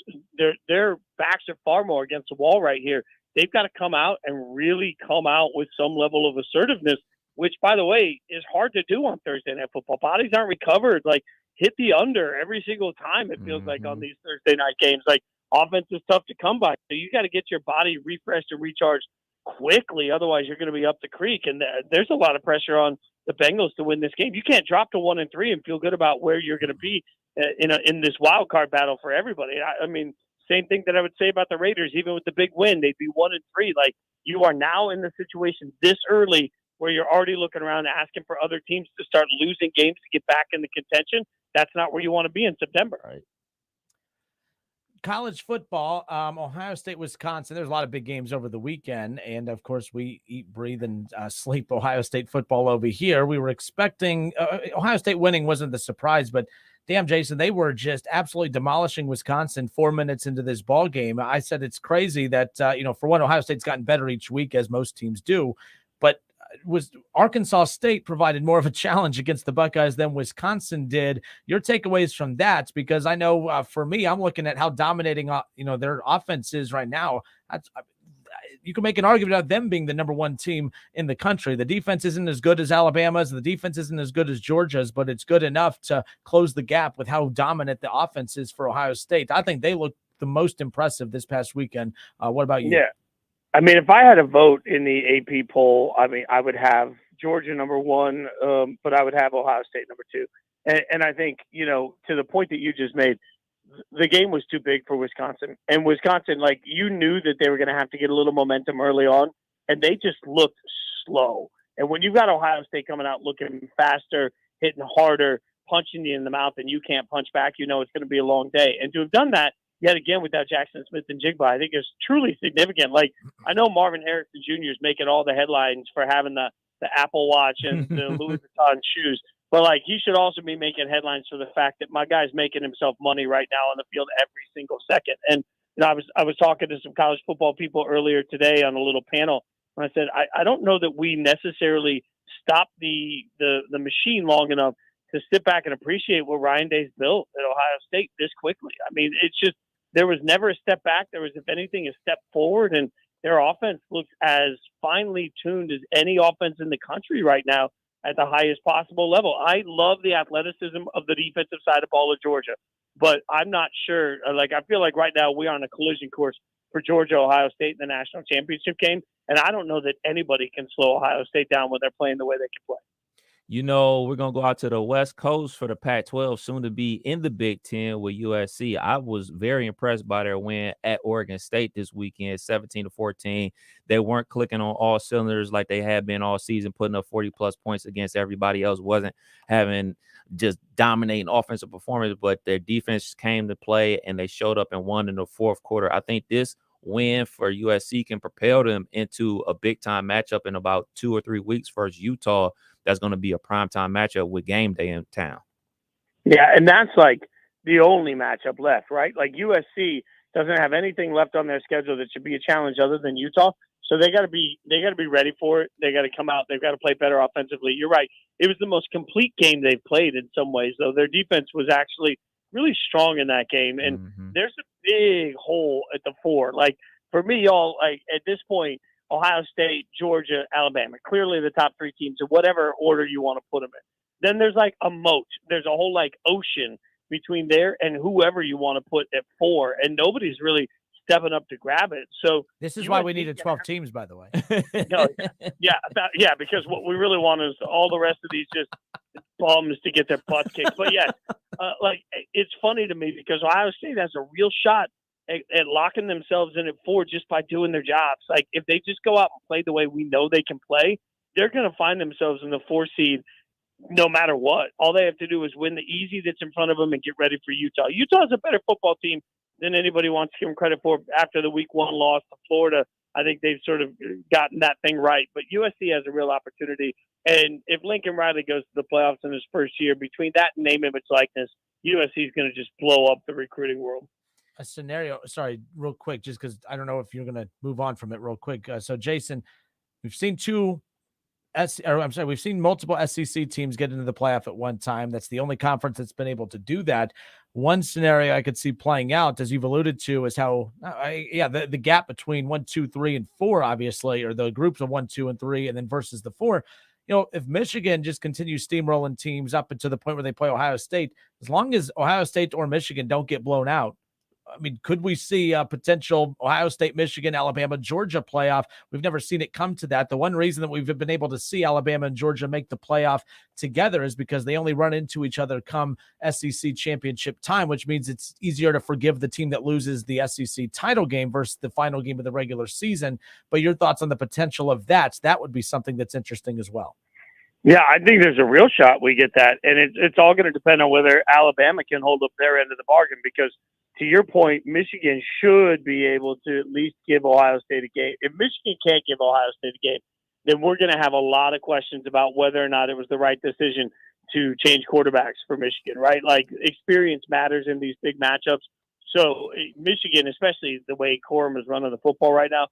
S17: their backs are far more against the wall right here. They've got to come out and really come out with some level of assertiveness, which, by the way, is hard to do on Thursday Night Football. Bodies aren't recovered. Like, hit the under every single time, it feels like, on these Thursday night games. Like, offense is tough to come by. So you got to get your body refreshed and recharged quickly. Otherwise, you're going to be up the creek. And there's a lot of pressure on the Bengals to win this game. You can't drop to 1-3 and feel good about where you're going to be in this wild card battle for everybody. I mean, same thing that I would say about the Raiders. Even with the big win, they'd be 1-3. Like, you are now in the situation this early where you're already looking around asking for other teams to start losing games to get back in the contention. That's not where you want to be in September.
S3: Right. College football, Ohio State, Wisconsin. There's a lot of big games over the weekend. And of course, we eat, breathe, and sleep Ohio State football over here. We were expecting Ohio State winning wasn't the surprise, but damn, Jason, they were just absolutely demolishing Wisconsin 4 minutes into this ball game. I said it's crazy that, for one, Ohio State's gotten better each week, as most teams do. But was Arkansas State provided more of a challenge against the Buckeyes than Wisconsin did. Your takeaways from that, because I know for me, I'm looking at how dominating their offense is right now. You can make an argument about them being the number 1 team in the country. The defense isn't as good as Alabama's. The defense isn't as good as Georgia's, but it's good enough to close the gap with how dominant the offense is for Ohio State. I think they looked the most impressive this past weekend. What about you?
S17: Yeah. I mean, if I had a vote in the AP poll, I mean, I would have Georgia number 1, but I would have Ohio State number 2. And I think, to the point that you just made, the game was too big for Wisconsin. And Wisconsin, like, you knew that they were going to have to get a little momentum early on, and they just looked slow. And when you've got Ohio State coming out looking faster, hitting harder, punching you in the mouth, and you can't punch back, it's going to be a long day. And to have done that, yet again, without Jackson Smith and Jigba, I think is truly significant. Like, I know Marvin Harrison Jr. is making all the headlines for having the Apple Watch and the Louis Vuitton shoes, but like, he should also be making headlines for the fact that my guy's making himself money right now on the field every single second. And I was talking to some college football people earlier today on a little panel, and I said I don't know that we necessarily stop the machine long enough to sit back and appreciate what Ryan Day's built at Ohio State this quickly. I mean, it's just, there was never a step back. There was, if anything, a step forward, and their offense looks as finely tuned as any offense in the country right now at the highest possible level. I love the athleticism of the defensive side of ball of Georgia, but I'm not sure. Like, I feel like right now we are on a collision course for Georgia, Ohio State in the national championship game, and I don't know that anybody can slow Ohio State down when they're playing the way they can play.
S4: We're going to go out to the West Coast for the Pac-12, soon to be in the Big Ten with USC. I was very impressed by their win at Oregon State this weekend, 17-14. They weren't clicking on all cylinders like they had been all season, putting up 40-plus points against everybody else, wasn't having just dominating offensive performance, but their defense came to play, and they showed up and won in the fourth quarter. I think this win for USC can propel them into a big-time matchup in about 2 or 3 weeks versus Utah. That's going to be a primetime matchup with game day in town.
S17: Yeah, and that's like the only matchup left, right? Like USC doesn't have anything left on their schedule that should be a challenge other than Utah. So they got to be ready for it. They got to come out. They've got to play better offensively. You're right. It was the most complete game they've played in some ways, though. Their defense was actually really strong in that game. And there's a big hole at the 4. Like for me, y'all, like at this point, Ohio State, Georgia, Alabama, clearly the top 3 teams in whatever order you want to put them in. Then there's like a moat. There's a whole like ocean between there and whoever you want to put at 4, and nobody's really stepping up to grab it. So
S3: this is why we needed 12 teams, by the way.
S17: Yeah, because what we really want is all the rest of these just bums to get their butts kicked. But yes, like it's funny to me because Ohio State has a real shot at locking themselves in at 4 just by doing their jobs. Like if they just go out and play the way we know they can play, they're going to find themselves in the 4 seed no matter what. All they have to do is win the easy that's in front of them and get ready for Utah. Utah's a better football team than anybody wants to give them credit for after the week 1 loss to Florida. I think they've sort of gotten that thing right. But USC has a real opportunity. And if Lincoln Riley goes to the playoffs in his first year, between that and name, image, likeness, USC is going to just blow up the recruiting world.
S3: A scenario, sorry, real quick, just because I don't know if you're going to move on from it real quick. So, Jason, we've seen we've seen multiple SEC teams get into the playoff at one time. That's the only conference that's been able to do that. One scenario I could see playing out, as you've alluded to, is how, the gap between 1, 2, 3, and 4, obviously, or the groups of 1, 2, and 3, and then versus the 4. You know, if Michigan just continues steamrolling teams up to the point where they play Ohio State, as long as Ohio State or Michigan don't get blown out, I mean, could we see a potential Ohio State, Michigan, Alabama, Georgia playoff? We've never seen it come to that. The one reason that we've been able to see Alabama and Georgia make the playoff together is because they only run into each other come SEC championship time, which means it's easier to forgive the team that loses the SEC title game versus the final game of the regular season. But your thoughts on the potential of that would be something that's interesting as well.
S17: Yeah, I think there's a real shot we get that. And it's all going to depend on whether Alabama can hold up their end of the bargain, because to your point, Michigan should be able to at least give Ohio State a game. If Michigan can't give Ohio State a game, then we're going to have a lot of questions about whether or not it was the right decision to change quarterbacks for Michigan, right? Like experience matters in these big matchups. So Michigan, especially the way Corum is running the football right now,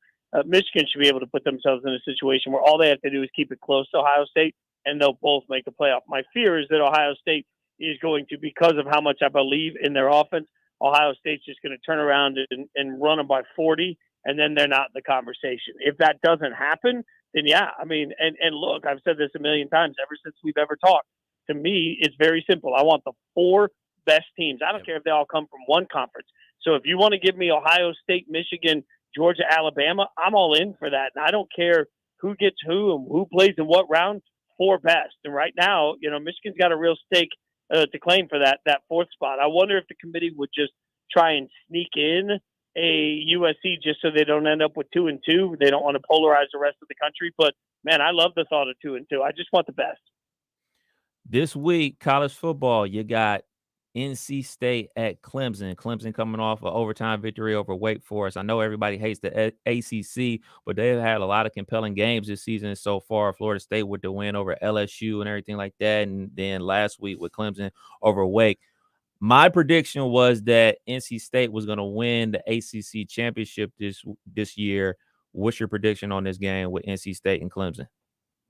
S17: Michigan should be able to put themselves in a situation where all they have to do is keep it close to Ohio State, and they'll both make a playoff. My fear is that Ohio State is going to, because of how much I believe in their offense, Ohio State's just going to turn around and run them by 40, and then they're not in the conversation. If that doesn't happen, then yeah, I mean, and look, I've said this a million times ever since we've ever talked. To me, it's very simple. I want the 4 best teams. I don't care if they all come from one conference. So if you want to give me Ohio State, Michigan, Georgia, Alabama, I'm all in for that. And I don't care who gets who and who plays in what round, 4 best. And right now, you know, Michigan's got a real stake to claim for that 4th spot. I wonder if the committee would just try and sneak in a USC just so they don't end up with 2 and 2. They don't want to polarize the rest of the country. But man, I love the thought of 2 and 2. I just want the best.
S4: This week, college football, you got NC State at Clemson. Clemson coming off an overtime victory over Wake Forest. I know everybody hates the ACC, but they've had a lot of compelling games this season so far. Florida State with the win over LSU and everything like that, and then last week with Clemson over Wake. My prediction was that NC State was going to win the ACC championship this year. What's your prediction on this game with NC State and Clemson?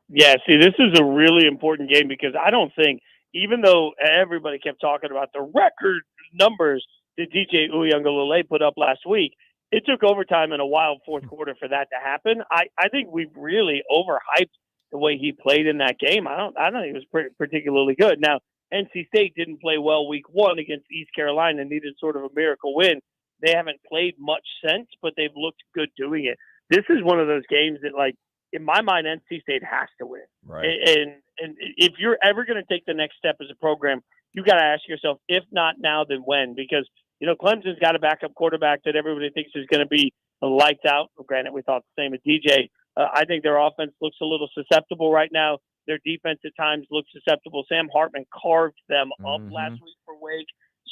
S17: Yeah, see, this is a really important game because I don't think, even though everybody kept talking about the record numbers that DJ Uiagalelei put up last week, it took overtime in a wild 4th quarter for that to happen. I think we've really overhyped the way he played in that game. I don't think it was particularly good. Now, NC State didn't play well week 1 against East Carolina and needed sort of a miracle win. They haven't played much since, but they've looked good doing it. This is one of those games that, like, in my mind, NC State has to win.
S4: Right.
S17: And if you're ever going to take the next step as a program, you got to ask yourself, if not now, then when? Because, you know, Clemson's got a backup quarterback that everybody thinks is going to be lights out. Well, granted, we thought the same as DJ. I think their offense looks a little susceptible right now. Their defense at times looks susceptible. Sam Hartman carved them up last week for Wake.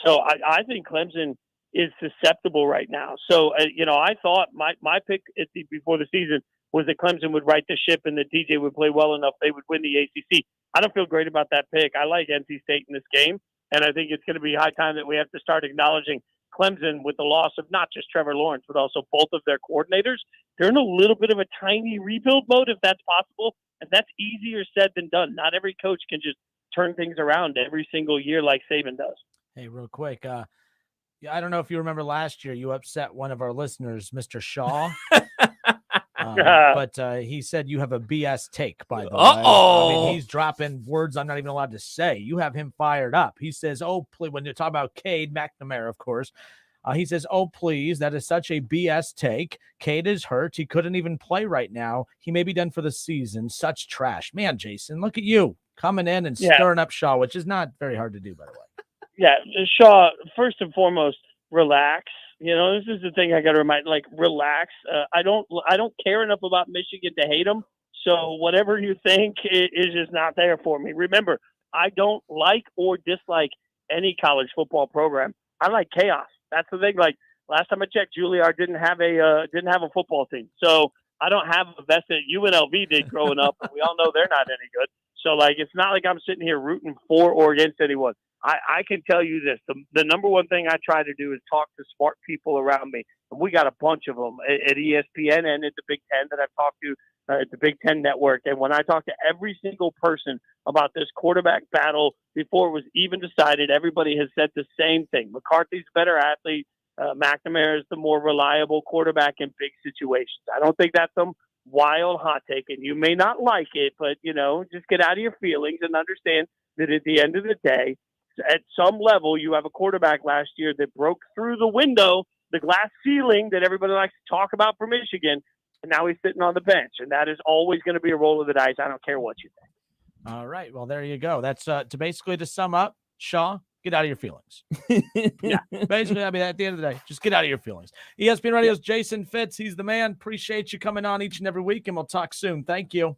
S17: So I think Clemson is susceptible right now. So, I thought my pick before the season was that Clemson would right the ship and that DJ would play well enough they would win the ACC. I don't feel great about that pick. I like NC State in this game, and I think it's going to be high time that we have to start acknowledging Clemson with the loss of not just Trevor Lawrence, but also both of their coordinators. They're in a little bit of a tiny rebuild mode, if that's possible, and that's easier said than done. Not every coach can just turn things around every single year like Saban does.
S3: Hey, real quick, I don't know if you remember last year, you upset one of our listeners, Mr. Shaw. But he said you have a BS take, by the way. I mean, he's dropping words I'm not even allowed to say. You have him fired up. He says, when you're talking about Cade McNamara, of course, he says, please, that is such a BS take. Cade is hurt. He couldn't even play right now. He may be done for the season. Such trash. Man, Jason, look at you coming in and stirring up Shaw, which is not very hard to do, by the way.
S17: Yeah, Shaw, first and foremost, relax. This is the thing I got to remind, relax. I don't care enough about Michigan to hate them. So whatever you think is just not there for me. Remember, I don't like or dislike any college football program. I like chaos. That's the thing. Like last time I checked, Juilliard didn't have a football team. So I don't have a vested. UNLV did growing up. We all know they're not any good. So it's not like I'm sitting here rooting for or against anyone. I can tell you this. The number one thing I try to do is talk to smart people around me. And we got a bunch of them at ESPN and at the Big Ten that I've talked to at the Big Ten Network. And when I talk to every single person about this quarterback battle before it was even decided, everybody has said the same thing. McCarthy's a better athlete. McNamara is the more reliable quarterback in big situations. I don't think that's some wild hot take, and you may not like it, but, just get out of your feelings and understand that at the end of the day, at some level, you have a quarterback last year that broke through the window, the glass ceiling that everybody likes to talk about for Michigan, and now he's sitting on the bench. And that is always going to be a roll of the dice. I don't care what you think.
S3: All right. Well, there you go. That's to sum up, Shaw, get out of your feelings. Yeah. Basically, at the end of the day, just get out of your feelings. ESPN Radio's Jason Fitz. He's the man. Appreciate you coming on each and every week, and we'll talk soon. Thank you.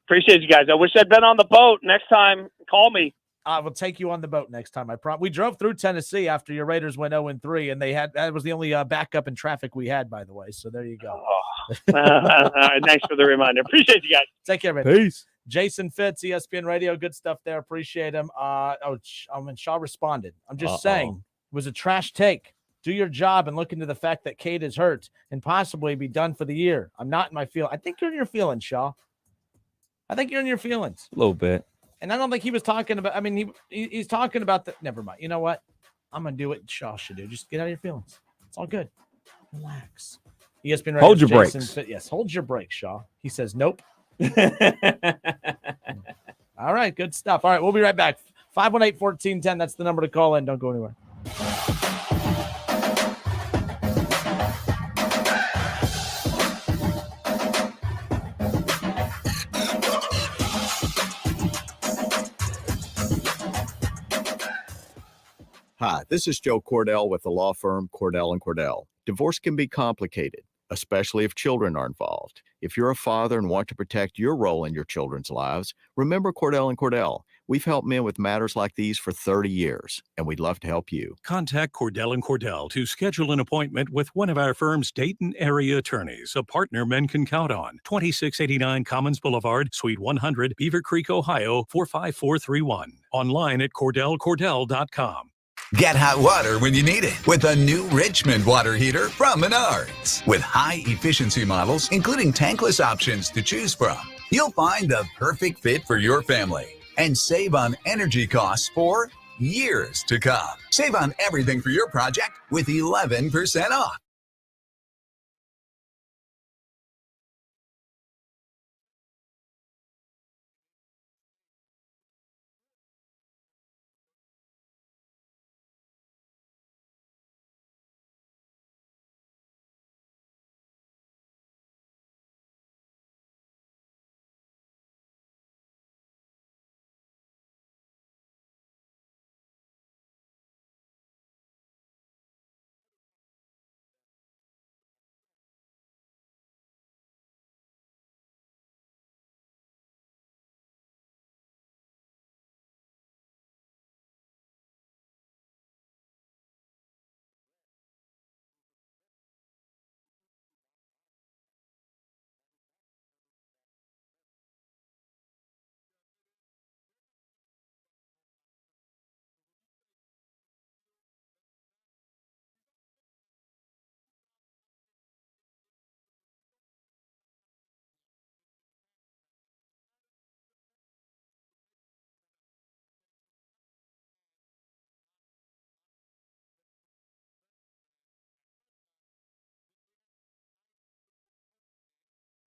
S17: Appreciate you guys. I wish I'd been on the boat. Next time, call me.
S3: I will take you on the boat next time. We drove through Tennessee after your Raiders went 0-3, and that was the only backup in traffic we had, by the way. So there you go.
S17: Thanks for the reminder. Appreciate you guys.
S3: Take care, man.
S4: Peace.
S3: Jason Fitz, ESPN Radio. Good stuff there. Appreciate him. Shaw responded. I'm just saying it was a trash take. Do your job and look into the fact that Cade is hurt and possibly be done for the year. I'm not in my feel. I think you're in your feelings, Shaw. I think you're in your feelings.
S4: A little bit.
S3: And I don't think he was talking about, he's talking about never mind. You know what? I'm going to do what Shaw should do. Just get out of your feelings. It's all good. Relax. ESPN Radio.
S4: Hold your brakes.
S3: Yes, hold your brakes, Shaw. He says, nope. All right, good stuff. All right, we'll be right back. 518-1410. That's the number to call in. Don't go anywhere.
S5: Hi, this is Joe Cordell with the law firm Cordell & Cordell. Divorce can be complicated, especially if children are involved. If you're a father and want to protect your role in your children's lives, remember Cordell & Cordell. We've helped men with matters like these for 30 years, and we'd love to help you.
S18: Contact Cordell & Cordell to schedule an appointment with one of our firm's Dayton area attorneys, a partner men can count on. 2689 Commons Boulevard, Suite 100, Beaver Creek, Ohio, 45431. Online at CordellCordell.com.
S30: Get hot water when you need it with a new Richmond water heater from Menards. With high efficiency models, including tankless options to choose from, you'll find the perfect fit for your family and save on energy costs for years to come. Save on everything for your project with 11% off.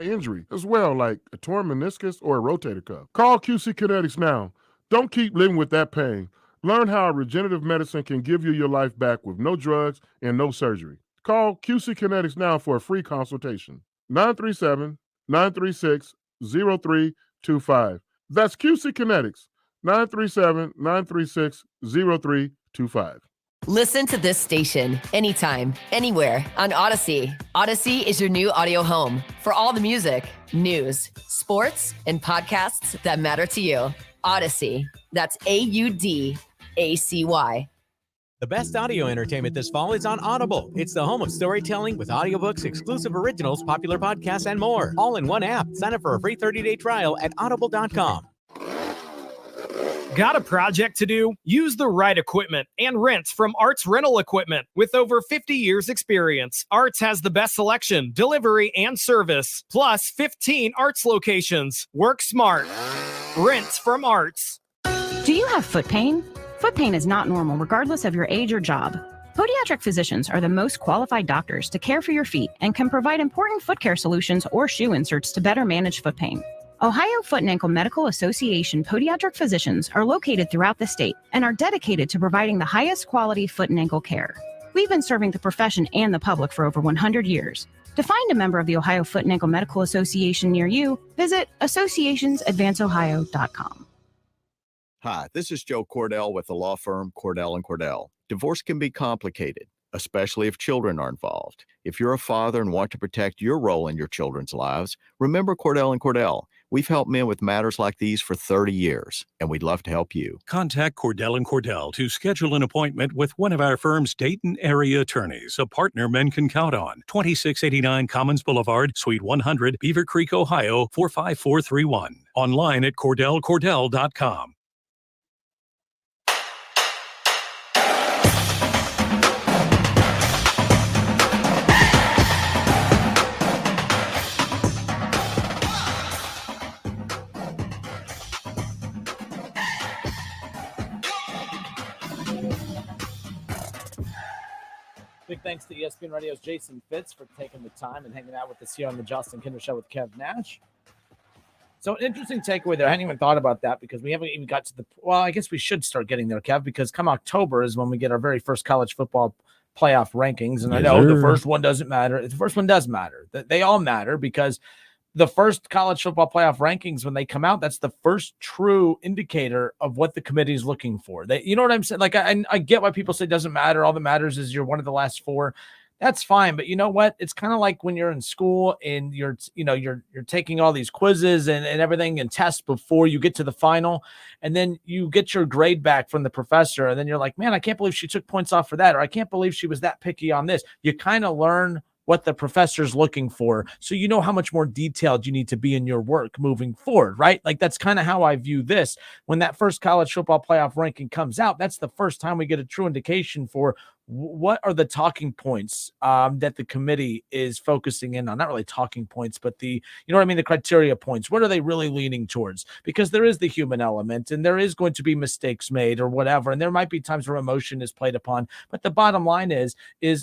S21: injury as well, like a torn meniscus or a rotator cuff. Call QC Kinetics now. Don't keep living with that pain. Learn how regenerative medicine can give you your life back with no drugs and no surgery. Call QC Kinetics now for a free consultation. 937-936-0325. That's QC Kinetics. 937-936-0325.
S12: Listen to this station anytime, anywhere on Odyssey. Odyssey is your new audio home for all the music, news, sports, and podcasts that matter to you. Odyssey. That's AUDACY.
S19: The best audio entertainment this fall is on Audible. It's the home of storytelling with audiobooks, exclusive originals, popular podcasts, and more. All in one app. Sign up for a free 30-day trial at audible.com.
S6: Got a project to do? Use the right equipment and rent from Arts Rental Equipment. With over 50 years experience, Arts has the best selection, delivery, and service, plus 15 Arts locations. Work smart. Rent from Arts.
S20: Do you have foot pain? Foot pain is not normal regardless of your age or job. Podiatric physicians are the most qualified doctors to care for your feet and can provide important foot care solutions or shoe inserts to better manage foot pain. Ohio Foot and Ankle Medical Association podiatric physicians are located throughout the state and are dedicated to providing the highest quality foot and ankle care. We've been serving the profession and the public for over 100 years. To find a member of the Ohio Foot and Ankle Medical Association near you, visit associationsadvanceohio.com.
S5: Hi, this is Joe Cordell with the law firm Cordell & Cordell. Divorce can be complicated, especially if children are involved. If you're a father and want to protect your role in your children's lives, remember Cordell & Cordell. We've helped men with matters like these for 30 years, and we'd love to help you.
S18: Contact Cordell & Cordell to schedule an appointment with one of our firm's Dayton area attorneys, a partner men can count on. 2689 Commons Boulevard, Suite 100, Beaver Creek, Ohio, 45431. Online at CordellCordell.com.
S3: Big thanks to ESPN Radio's Jason Fitz for taking the time and hanging out with us here on the Justin Kinder Show with Kev Nash. So an interesting takeaway there. I hadn't even thought about that because we haven't even got to the – well, I guess we should start getting there, Kev, because come October is when we get our very first college football playoff rankings. And I know the first one doesn't matter. The first one does matter. They all matter because – the first college football playoff rankings, when they come out, that's the first true indicator of what the committee is looking for. You know what I'm saying? Like, I get why people say it doesn't matter. All that matters is you're one of the last four. That's fine. But you know what? It's kind of like when you're in school and you're taking all these quizzes and everything and tests before you get to the final. And then you get your grade back from the professor. And then you're like, man, I can't believe she took points off for that. Or I can't believe she was that picky on this. You kind of learn what the professor's looking for. So you know how much more detailed you need to be in your work moving forward, right? Like that's kind of how I view this. When that first college football playoff ranking comes out, that's the first time we get a true indication for what are the talking points that the committee is focusing in on. Not really talking points, but the criteria points. What are they really leaning towards? Because there is the human element and there is going to be mistakes made or whatever. And there might be times where emotion is played upon. But the bottom line is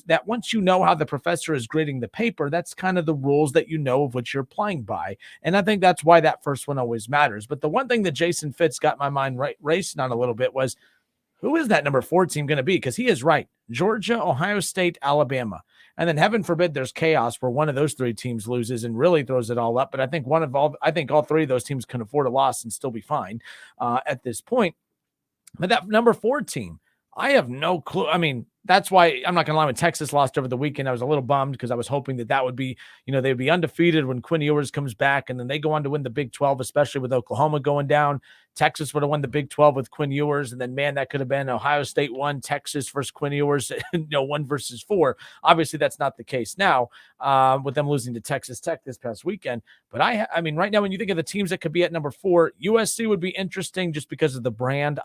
S3: that once you know how the professor is grading the paper, that's kind of the rules that you know of which you're playing by. And I think that's why that first one always matters. But the one thing that Jason Fitz got my mind racing on a little bit was, who is that number 4 team going to be? Because he is right. Georgia, Ohio State, Alabama. And then heaven forbid there's chaos where one of those 3 teams loses and really throws it all up. But I think all 3 of those teams can afford a loss and still be fine at this point. But that number 4 team, I have no clue. I mean, that's why I'm not going to lie. When Texas lost over the weekend, I was a little bummed because I was hoping that would be, they'd be undefeated when Quinn Ewers comes back and then they go on to win the Big 12, especially with Oklahoma going down. Texas would have won the Big 12 with Quinn Ewers. And then, man, that could have been Ohio State 1, Texas versus Quinn Ewers, 1 versus 4. Obviously, that's not the case now with them losing to Texas Tech this past weekend. But I mean, right now, when you think of the teams that could be at number 4, USC would be interesting just because of the brand.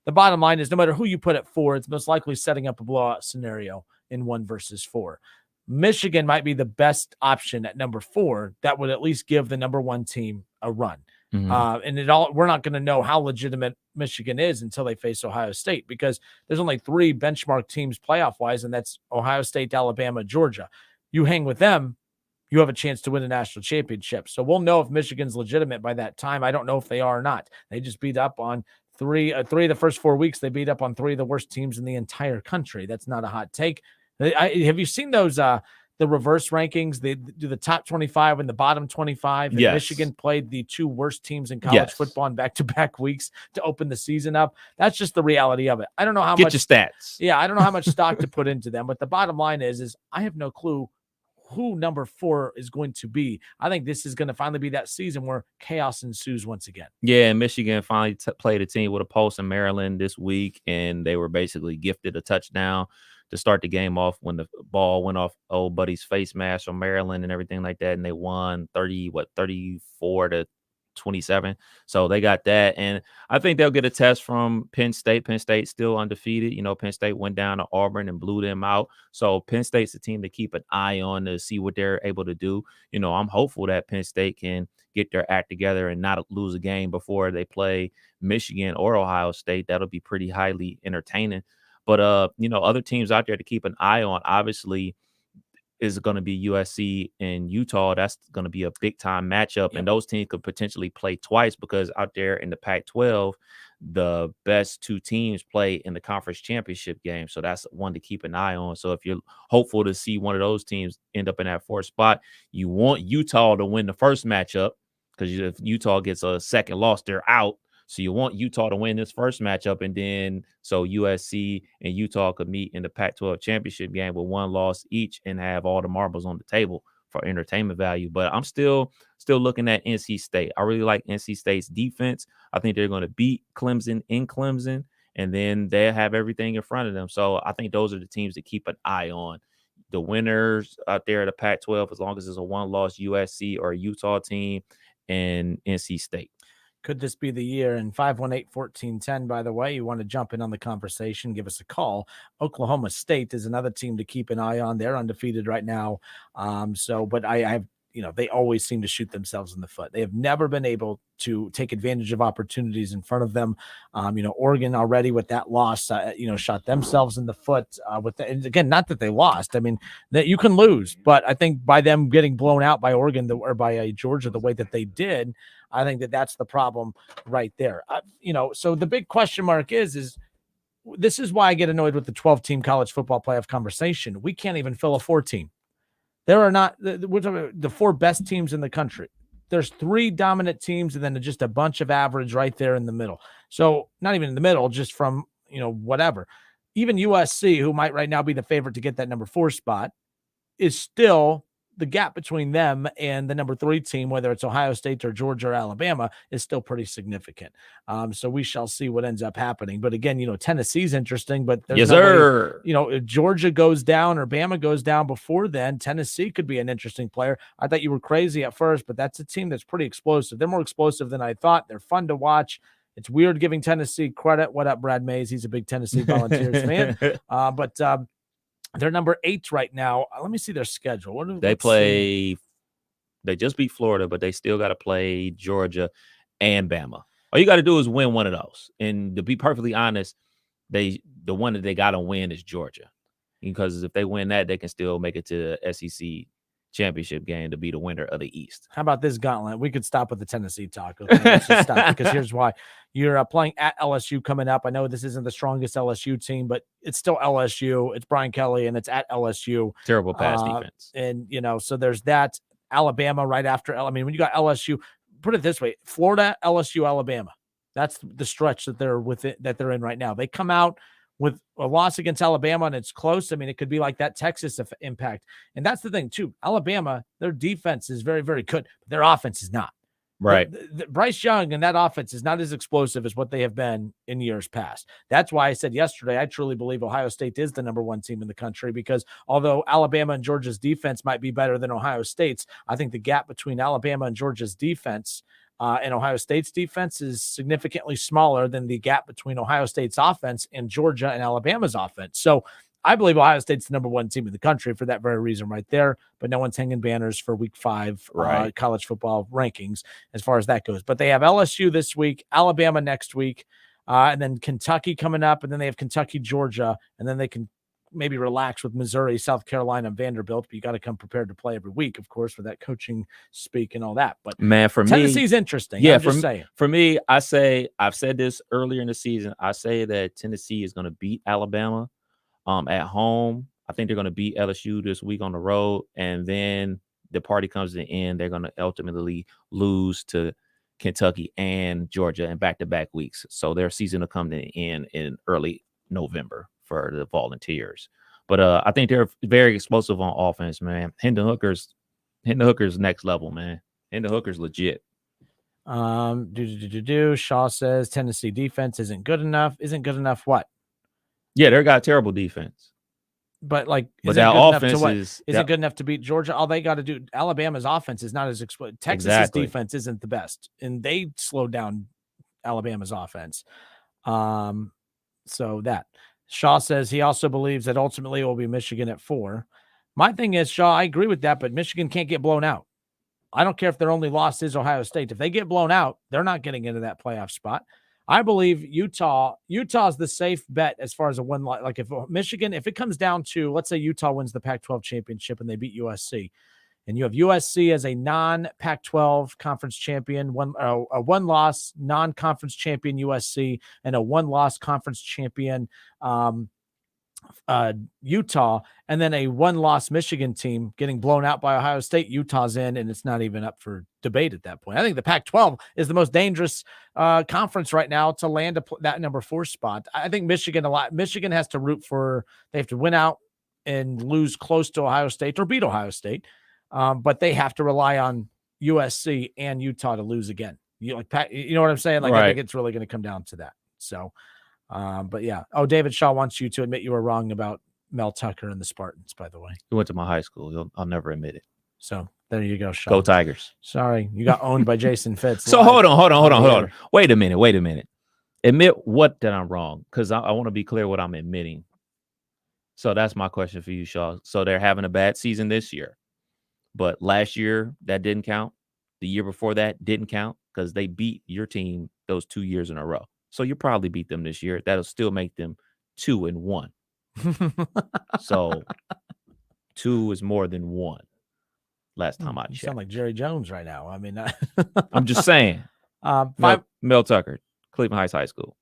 S3: The bottom line is no matter who you put at 4, it's most likely setting up a blowout scenario in 1 versus 4. Michigan might be the best option at number 4 that would at least give the number 1 team a run. Mm-hmm. We're not going to know how legitimate Michigan is until they face Ohio State because there's only 3 benchmark teams playoff wise, and that's Ohio State, Alabama, Georgia. You hang with them, you have a chance to win a national championship. So we'll know if Michigan's legitimate by that time. I don't know if they are or not. They just beat up on three of the first 4 weeks. They beat up on 3 of the worst teams in the entire country. That's not a hot take. Have you seen those the reverse rankings? They do the top 25 and the bottom 25. And
S4: Yes.
S3: Michigan played the 2 worst teams in college football in back-to-back weeks to open the season up. That's just the reality of it. I don't know how much
S4: your stats.
S3: Yeah, I don't know how much stock to put into them, but the bottom line is I have no clue who number 4 is going to be. I think this is going to finally be that season where chaos ensues once again.
S4: Yeah, and Michigan finally played a team with a pulse in Maryland this week, and they were basically gifted a touchdown to start the game off when the ball went off old buddy's face mask from Maryland and everything like that, and they won 34-27. So they got that, and I think they'll get a test from Penn State. Penn State's still undefeated. Penn State went down to Auburn and blew them out. So Penn State's a team to keep an eye on to see what they're able to do. I'm hopeful that Penn State can get their act together and not lose a game before they play Michigan or Ohio State. That'll be pretty highly entertaining. But other teams out there to keep an eye on, obviously, is going to be USC and Utah. That's going to be a big time matchup. Yep. And those teams could potentially play twice because out there in the Pac-12, the best 2 teams play in the conference championship game. So that's one to keep an eye on. So if you're hopeful to see one of those teams end up in that 4th spot, you want Utah to win the first matchup, because if Utah gets a second loss, they're out. So you want Utah to win this first matchup, and then so USC and Utah could meet in the Pac-12 championship game with 1 loss each and have all the marbles on the table for entertainment value. But I'm still looking at NC State. I really like NC State's defense. I think they're going to beat Clemson in Clemson, and then they'll have everything in front of them. So I think those are the teams to keep an eye on. The winners out there at the Pac-12, as long as it's a 1-loss USC or a Utah team, and NC State.
S3: Could this be the year? And 518-1410, by the way, you want to jump in on the conversation, give us a call. Oklahoma State is another team to keep an eye on. They're undefeated right now. But I have, they always seem to shoot themselves in the foot. They have never been able to take advantage of opportunities in front of them. Oregon already with that loss, shot themselves in the foot and again, not that they lost. I mean, that you can lose, but I think by them getting blown out by Oregon or by Georgia the way that they did, I think that's the problem right there. So the big question mark is this is why I get annoyed with the 12-team college football playoff conversation. We can't even fill a 4-team. There are not the 4 best teams in the country. There's 3 dominant teams and then just a bunch of average right there in the middle. So not even in the middle, just from, whatever. Even USC, who might right now be the favorite to get that number 4 spot, is still the gap between them and the number 3 team, whether it's Ohio State or Georgia or Alabama, is still pretty significant. So we shall see what ends up happening. But again, Tennessee's interesting, but there's
S4: sir.
S3: If Georgia goes down or Bama goes down before then, Tennessee could be an interesting player. I thought you were crazy at first, but that's a team that's pretty explosive. They're more explosive than I thought. They're fun to watch. It's weird giving Tennessee credit. What up, Brad Mays? He's a big Tennessee Volunteers fan. But they're number 8 right now. Let me see their schedule.
S4: They play. They just beat Florida, but they still got to play Georgia and Bama. All you got to do is win one of those. And to be perfectly honest, the one that they got to win is Georgia, because if they win that, they can still make it to the SEC championship game to be the winner of the East.
S3: How about this gauntlet? We could stop with the Tennessee talk. Okay? Let's just stop, because here's why. You're playing at LSU coming up. I know this isn't the strongest LSU team, but it's still LSU. It's Brian Kelly, and it's at LSU.
S4: Terrible pass defense.
S3: And, so there's that. Alabama right after. I mean, when you got LSU, put it this way, Florida, LSU, Alabama. That's the stretch that they're in right now. They come out with a loss against Alabama, and it's close. I mean, it could be like that Texas impact. And that's the thing, too. Alabama, their defense is very, very good. But their offense is not.
S4: Right.
S3: Bryce Young and that offense is not as explosive as what they have been in years past. That's why I said yesterday, I truly believe Ohio State is the number 1 team in the country, because although Alabama and Georgia's defense might be better than Ohio State's, I think the gap between Alabama and Georgia's defense and Ohio State's defense is significantly smaller than the gap between Ohio State's offense and Georgia and Alabama's offense. So I believe Ohio State's the number 1 team in the country for that very reason right there, but no one's hanging banners for week 5 college football rankings as far as that goes. But they have LSU this week, Alabama next week, and then Kentucky coming up, and then they have Kentucky, Georgia, and then they can maybe relax with Missouri, South Carolina, and Vanderbilt, but you got to come prepared to play every week, of course, with that coaching speak and all that. But
S4: man, for
S3: Tennessee's interesting.
S4: Yeah,
S3: I'm just saying.
S4: For me, I've said this earlier in the season. I say that Tennessee is going to beat Alabama at home. I think they're going to beat LSU this week on the road, and then the party comes to the end. They're going to ultimately lose to Kentucky and Georgia in back-to-back weeks. So their season will come to the end in early November for the Volunteers. But I think they're very explosive on offense, man. Hendon Hooker's next level, man. Hendon Hooker's legit.
S3: Shaw says Tennessee defense isn't good enough. Isn't good enough what?
S4: Yeah, they got terrible defense.
S3: But like,
S4: but that offense
S3: isn't good enough to beat Georgia. All they got to do, Alabama's offense is not as explosive. Texas's defense isn't the best, and they slowed down Alabama's offense. So that Shaw says he also believes that ultimately it will be Michigan at 4. My thing is, Shaw, I agree with that, but Michigan can't get blown out. I don't care if their only loss is Ohio State. If they get blown out, they're not getting into that playoff spot. I believe Utah's the safe bet as far as a win. Like if Michigan, if it comes down to, let's say Utah wins the Pac-12 championship and they beat USC, and you have USC as a non-Pac-12 conference champion, a one-loss non-conference champion USC, and a one-loss conference champion Utah, and then a one-loss Michigan team getting blown out by Ohio State. Utah's in, and it's not even up for debate at that point. I think the Pac-12 is the most dangerous conference right now to land that number 4 spot. I think Michigan has to root for, they have to win out and lose close to Ohio State or beat Ohio State, but they have to rely on USC and Utah to lose again. You know what I'm saying? Like, right. I think it's really going to come down to that. So. But yeah. Oh, David Shaw wants you to admit you were wrong about Mel Tucker and the Spartans, by the way.
S4: He went to my high school. I'll never admit it.
S3: So there you go, Shaw.
S4: Go Tigers.
S3: Sorry, you got owned by Jason Fitz.
S4: So hold on. Wait a minute. Admit what that I'm wrong, because I want to be clear what I'm admitting. So that's my question for you, Shaw. So they're having a bad season this year, but last year that didn't count. The year before that didn't count because they beat your team those 2 years in a row. So you probably beat them this year. That'll still make them 2-1. So 2 is more than 1. Last time I checked.
S3: You sound like Jerry Jones right now. I mean,
S4: I'm just saying. Mel Tucker, Cleveland Heights High School.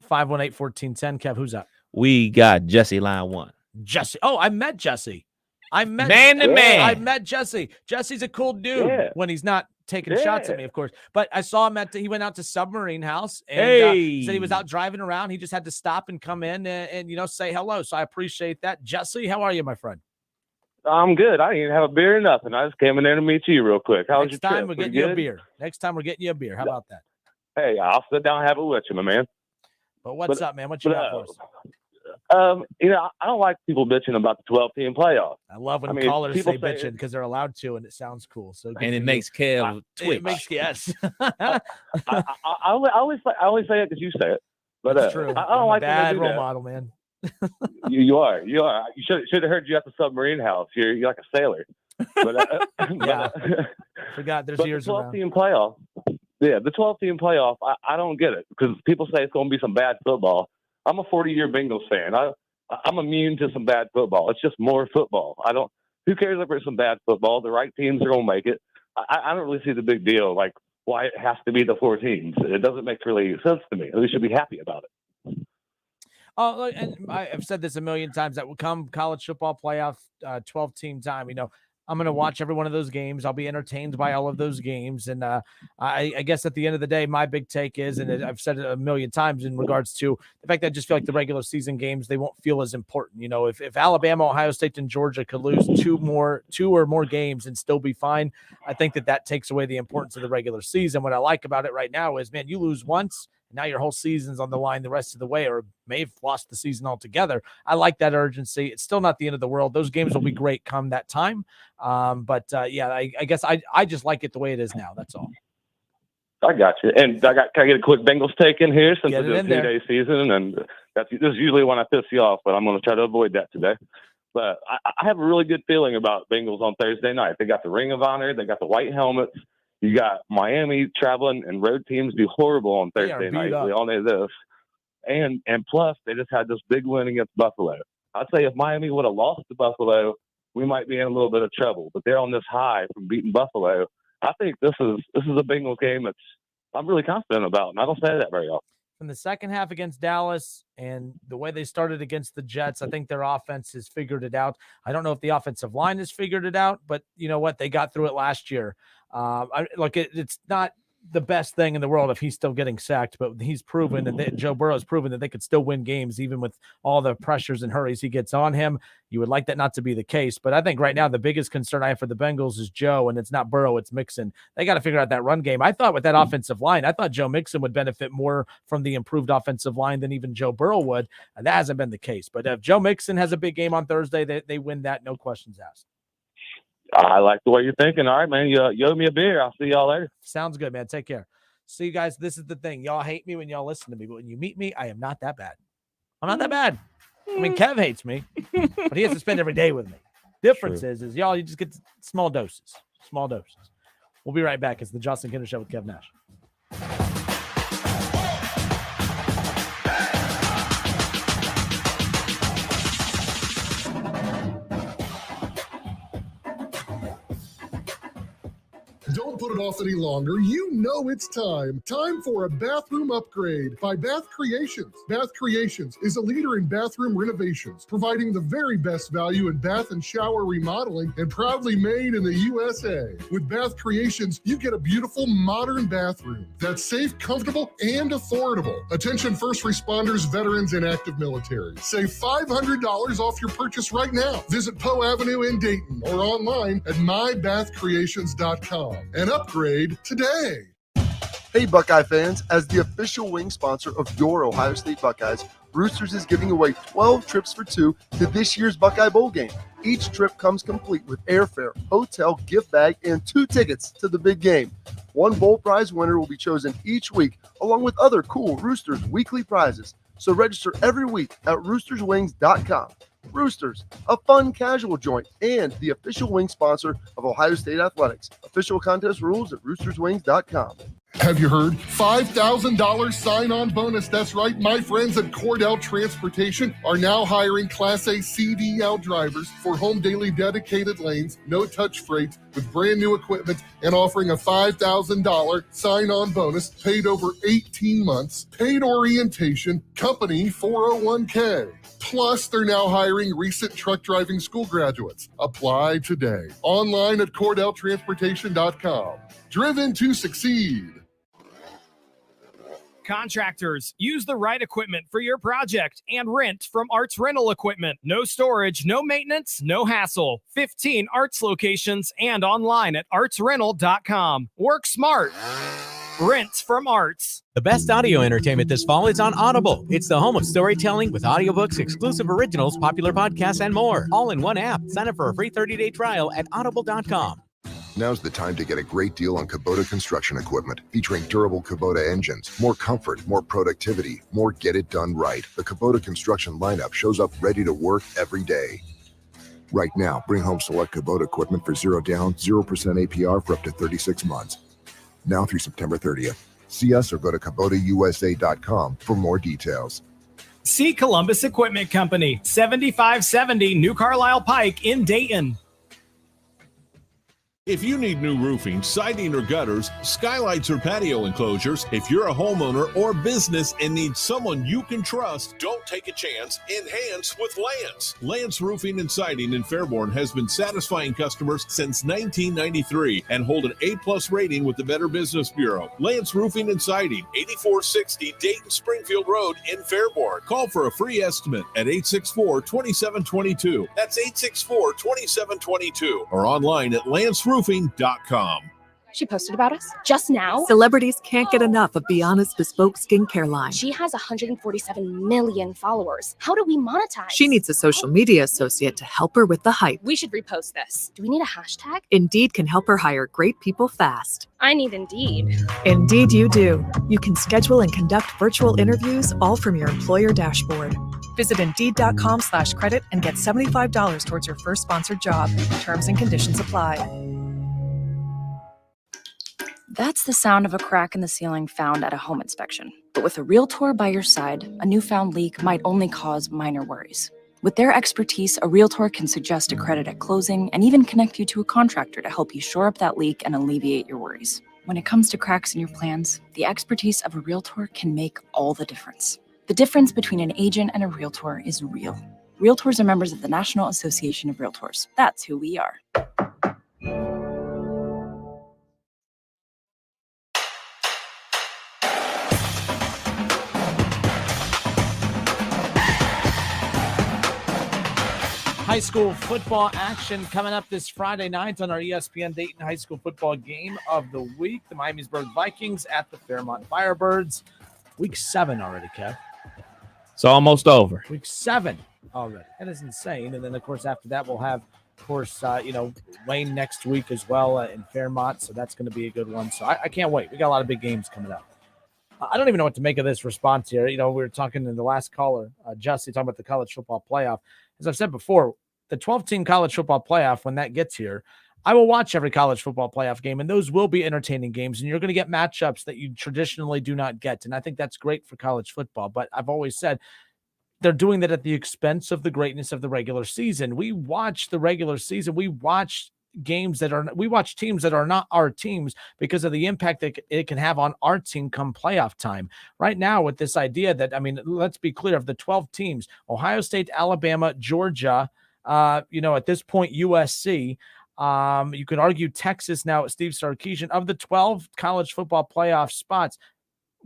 S3: 518-1410. Kev, who's up?
S4: We got Jesse, line 1.
S3: Jesse. Oh, I met Jesse.
S4: Man to man.
S3: I met Jesse. Jesse's a cool dude when he's not taking shots at me, of course. But I saw him he went out to Submarine House and he said he was out driving around. He just had to stop and come in and say hello. So I appreciate that. Jesse, how are you, my friend?
S8: I'm good. I didn't even have a beer or nothing. I just came in there to meet you real quick. How was your trip?
S3: Next time we're getting you a beer. Next time we're getting you a beer. How about that?
S8: Hey, I'll sit down and have it with you, my man.
S3: But what's up, man? What you got for us?
S8: I don't like people bitching about the 12-team playoff.
S3: I love when callers say bitching because they're allowed to, and it sounds cool. So
S4: and it makes Kev twitch.
S3: It makes yes.
S8: I always say it because you say it, but
S3: that's true.
S8: I don't like
S3: bad role model, man.
S8: you are. You should have heard you at the Submarine House. You're like a sailor. But
S3: yeah, forgot there's years around.
S8: The 12-team playoff. Yeah, the 12-team playoff. I don't get it because people say it's going to be some bad football. I'm a 40-year Bengals fan. I'm immune to some bad football. It's just more football. Who cares if it's some bad football? The right teams are going to make it. I don't really see the big deal, like why it has to be the 4 teams. It doesn't make really sense to me. We should be happy about it.
S3: Oh, look, and I've said this a million times that will come college football playoff 12-team time. I'm going to watch every one of those games. I'll be entertained by all of those games. And I guess at the end of the day, my big take is, and I've said it a million times in regards to the fact that I just feel like the regular season games, they won't feel as important. If Alabama, Ohio State, and Georgia could lose 2 or more games and still be fine, I think that takes away the importance of the regular season. What I like about it right now is, man, you lose once, now your whole season's on the line the rest of the way, or may have lost the season altogether. I like that urgency. It's still not the end of the world. Those games will be great come that time. I guess I just like it the way it is now. That's all.
S8: I got you. And can I get a quick Bengals take in here since it's a 2-day season? And this is usually when I piss you off, but I'm going to try to avoid that today. But I have a really good feeling about Bengals on Thursday night. They got the Ring of Honor. They got the white helmets. You got Miami traveling, and road teams do horrible on Thursday night. We all know this. And plus, they just had this big win against Buffalo. I'd say if Miami would have lost to Buffalo, we might be in a little bit of trouble. But they're on this high from beating Buffalo. I think this is a Bengals game that's I'm really confident about, and I don't say that very often.
S3: From the second half against Dallas and the way they started against the Jets, I think their offense has figured it out. I don't know if the offensive line has figured it out, but you know what? They got through it last year. It's not the best thing in the world if he's still getting sacked, but he's proven, and Joe Burrow's proven that they could still win games even with all the pressures and hurries he gets on him. You would like that not to be the case, but I think right now the biggest concern I have for the Bengals is Joe, and it's not Burrow, it's Mixon. They got to figure out that run game. I thought with that offensive line, I thought Joe Mixon would benefit more from the improved offensive line than even Joe Burrow would, and that hasn't been the case. But if Joe Mixon has a big game on Thursday, they win that, no questions asked.
S8: I like the way you're thinking. All right, man. You owe me a beer. I'll see y'all later.
S3: Sounds good, man. Take care. See you guys. This is the thing. Y'all hate me when y'all listen to me, but when you meet me, I am not that bad. I'm not that bad. I mean, Kev hates me, but he has to spend every day with me. Difference is y'all, you just get small doses. Small doses. We'll be right back. It's the Justin Kinder Show with Kev Nash.
S21: Don't put it off any longer. You know it's time. Time for a bathroom upgrade by Bath Creations. Bath Creations is a leader in bathroom renovations, providing the very best value in bath and shower remodeling, and proudly made in the USA. With Bath Creations, you get a beautiful modern bathroom that's safe, comfortable, and affordable. Attention first responders, veterans, and active military. Save $500 off your purchase right now. Visit Poe Avenue in Dayton or online at mybathcreations.com. And upgrade today.
S2: Hey, Buckeye fans, as the official wing sponsor of your Ohio State Buckeyes, Roosters is giving away 12 trips for two to this year's Buckeye Bowl game. Each trip comes complete with airfare, hotel, gift bag, and 2 tickets to the big game. One bowl prize winner will be chosen each week, along with other cool Roosters weekly prizes. So register every week at roosterswings.com. Roosters, a fun casual joint, and the official wing sponsor of Ohio State Athletics. Official contest rules at roosterswings.com.
S21: Have you heard? $5,000 sign-on bonus. That's right. My friends at Cordell Transportation are now hiring Class A CDL drivers for home daily dedicated lanes, no-touch freight with brand new equipment, and offering a $5,000 sign-on bonus paid over 18 months, paid orientation, company 401k. Plus, they're now hiring recent truck driving school graduates. Apply today. Online at CordellTransportation.com. Driven to succeed.
S6: Contractors, use the right equipment for your project and rent from Arts Rental Equipment. No storage, no maintenance, no hassle. 15 Arts locations and online at artsrental.com. Work smart. Rent from Arts.
S19: The best audio entertainment this fall is on Audible. It's the home of storytelling with audiobooks, exclusive originals, popular podcasts, and more. All in one app. Sign up for a free 30-day trial at audible.com.
S15: Now's the time to get a great deal on Kubota construction equipment, featuring durable Kubota engines, more comfort, more productivity, more get it done right. The Kubota construction lineup shows up ready to work every day. Right now, bring home select Kubota equipment for 0 down, 0% APR for up to 36 months. Now through September 30th. See us or go to KubotaUSA.com for more details.
S6: See Columbus Equipment Company, 7570 New Carlisle Pike in Dayton.
S22: If you need new roofing, siding, or gutters, skylights, or patio enclosures, if you're a homeowner or business and need someone you can trust, don't take a chance. Enhance with Lance. Lance Roofing and Siding in Fairborn has been satisfying customers since 1993 and hold an A+ rating with the Better Business Bureau. Lance Roofing and Siding, 8460 Dayton Springfield Road in Fairborn. Call for a free estimate at 864-2722. That's 864-2722 or online at lanceroofing.com.
S23: She posted about us just now.
S13: Celebrities can't get enough of Bianna's bespoke skincare line.
S23: She has 147 million followers. How do we monetize?
S13: She needs a social media associate to help her with the hype.
S23: We should repost this. Do we need a hashtag?
S13: Indeed can help her hire great people fast.
S23: I need Indeed.
S13: Indeed you do. You can schedule and conduct virtual interviews all from your employer dashboard. Visit Indeed.com/credit and get $75 towards your first sponsored job. Terms and conditions apply.
S24: That's the sound of a crack in the ceiling found at a home inspection. But with a Realtor by your side, a newfound leak might only cause minor worries. With their expertise, a Realtor can suggest a credit at closing and even connect you to a contractor to help you shore up that leak and alleviate your worries. When it comes to cracks in your plans, the expertise of a Realtor can make all the difference. The difference between an agent and a Realtor is real. Realtors are members of the National Association of Realtors. That's who we are.
S3: High school football action coming up this Friday night on our ESPN Dayton High School football game of the week. The Miamisburg Vikings at the Fairmont Firebirds. Week 7 already, Kev.
S4: It's almost over.
S3: Week 7 already. That is insane. And then, of course, after that, we'll have, of course, Wayne next week as well in Fairmont. So that's going to be a good one. So I can't wait. We got a lot of big games coming up. I don't even know what to make of this response here. We were talking in the last caller, Justin, talking about the college football playoff. As I've said before, the 12-team college football playoff, when that gets here, I will watch every college football playoff game, and those will be entertaining games, and you're going to get matchups that you traditionally do not get, and I think that's great for college football. But I've always said they're doing that at the expense of the greatness of the regular season. We watch the regular season. We watch teams that are not our teams because of the impact that it can have on our team come playoff time. Right now, with this idea that, let's be clear, of the 12 teams, Ohio State, Alabama, Georgia, at this point, USC, you could argue Texas now at Steve Sarkisian. Of the 12 college football playoff spots,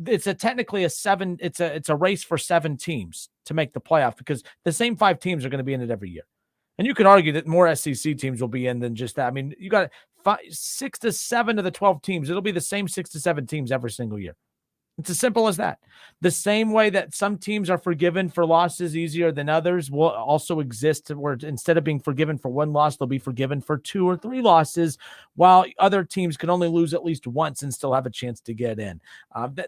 S3: it's technically it's a race for 7 teams to make the playoff because the same 5 teams are going to be in it every year. And you could argue that more SEC teams will be in than just that. You got 6 to 7 of the 12 teams. It'll be the same 6 to 7 teams every single year. It's as simple as that. The same way that some teams are forgiven for losses easier than others will also exist where instead of being forgiven for 1 loss, they'll be forgiven for 2 or 3 losses, while other teams can only lose at least once and still have a chance to get in.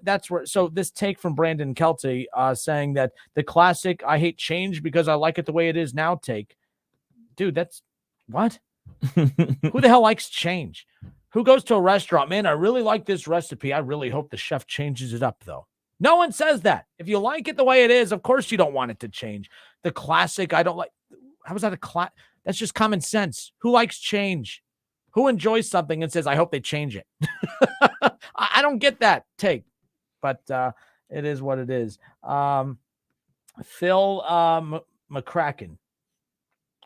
S3: That's where. So this take from Brandon Kelty saying that the classic "I hate change because I like it the way it is now" take. Dude, that's what? Who the hell likes change? Who goes to a restaurant? Man, I really like this recipe. I really hope the chef changes it up, though. No one says that. If you like it the way it is, of course you don't want it to change. The classic, I don't like. How is that a class? That's just common sense. Who likes change? Who enjoys something and says, I hope they change it? I don't get that take, but it is what it is. Phil McCracken.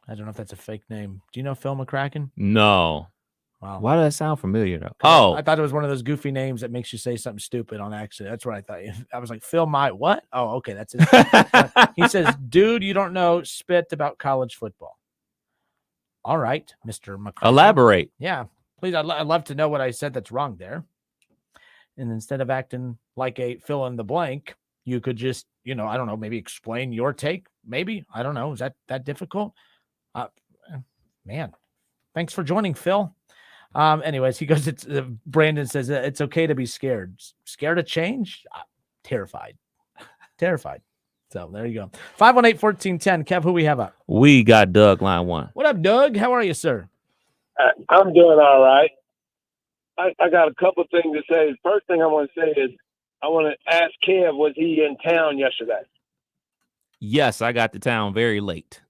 S3: I don't know if that's a fake name. Do you know Phil McCracken?
S4: No.
S3: Wow.
S4: Why does that sound familiar, though?
S3: Oh, I thought it was one of those goofy names that makes you say something stupid on accident. That's what I thought. I was like, Phil, what? Oh, okay. That's it. He says, dude, you don't know spit about college football. All right, Mr. McCracken.
S4: Elaborate.
S3: Yeah, please. I'd love to know what I said that's wrong there. And instead of acting like a fill in the blank, you could just, I don't know, maybe explain your take. Maybe. I don't know. Is that difficult? Man, thanks for joining, Phil. Anyways, he goes, Brandon says it's okay to be scared. Scared of change? Terrified. So there you go. 518-1410. Kev, who we have up?
S4: We got Doug, line 1.
S3: What up, Doug? How are you, sir?
S1: I'm doing all right. I got a couple things to say. The first thing I want to say is I want to ask Kev, was he in town yesterday?
S4: Yes, I got to town very late.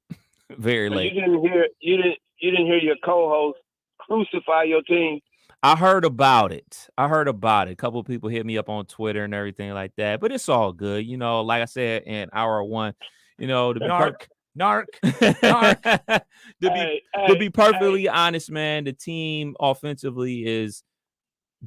S4: Very late.
S1: You didn't hear your co-host crucify your team.
S4: I heard about it. A couple of people hit me up on Twitter and everything like that, but it's all good. Like I said in hour 1, to be perfectly honest, man, the team offensively has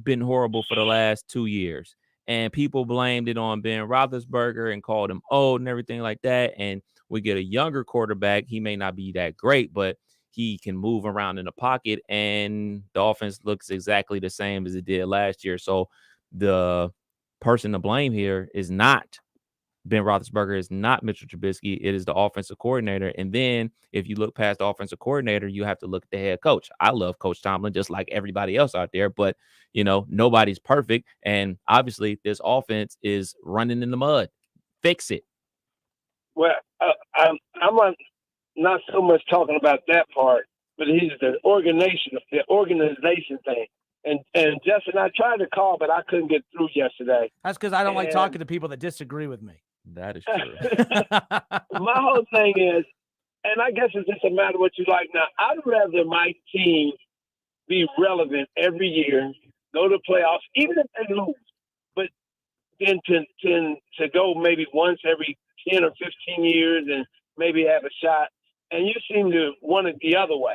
S4: been horrible for the last 2 years. And people blamed it on Ben Roethlisberger and called him old and everything like that. And we get a younger quarterback. He may not be that great, but he can move around in the pocket, and the offense looks exactly the same as it did last year. So the person to blame here is not Ben Roethlisberger, is not Mitchell Trubisky. It is the offensive coordinator. And then if you look past the offensive coordinator, you have to look at the head coach. I love Coach Tomlin just like everybody else out there, but, nobody's perfect. And obviously this offense is running in the mud. Fix it.
S1: Well, I'm not so much talking about that part, but he's the organization thing. And Justin, I tried to call, but I couldn't get through yesterday.
S3: That's because I don't like talking to people that disagree with me.
S4: That is true.
S1: My whole thing is, and I guess it's just a matter of what you like. Now, I'd rather my team be relevant every year, go to playoffs, even if they lose, but then to go maybe once every 10 or 15 years and maybe have a shot. And you seem to want it the other way.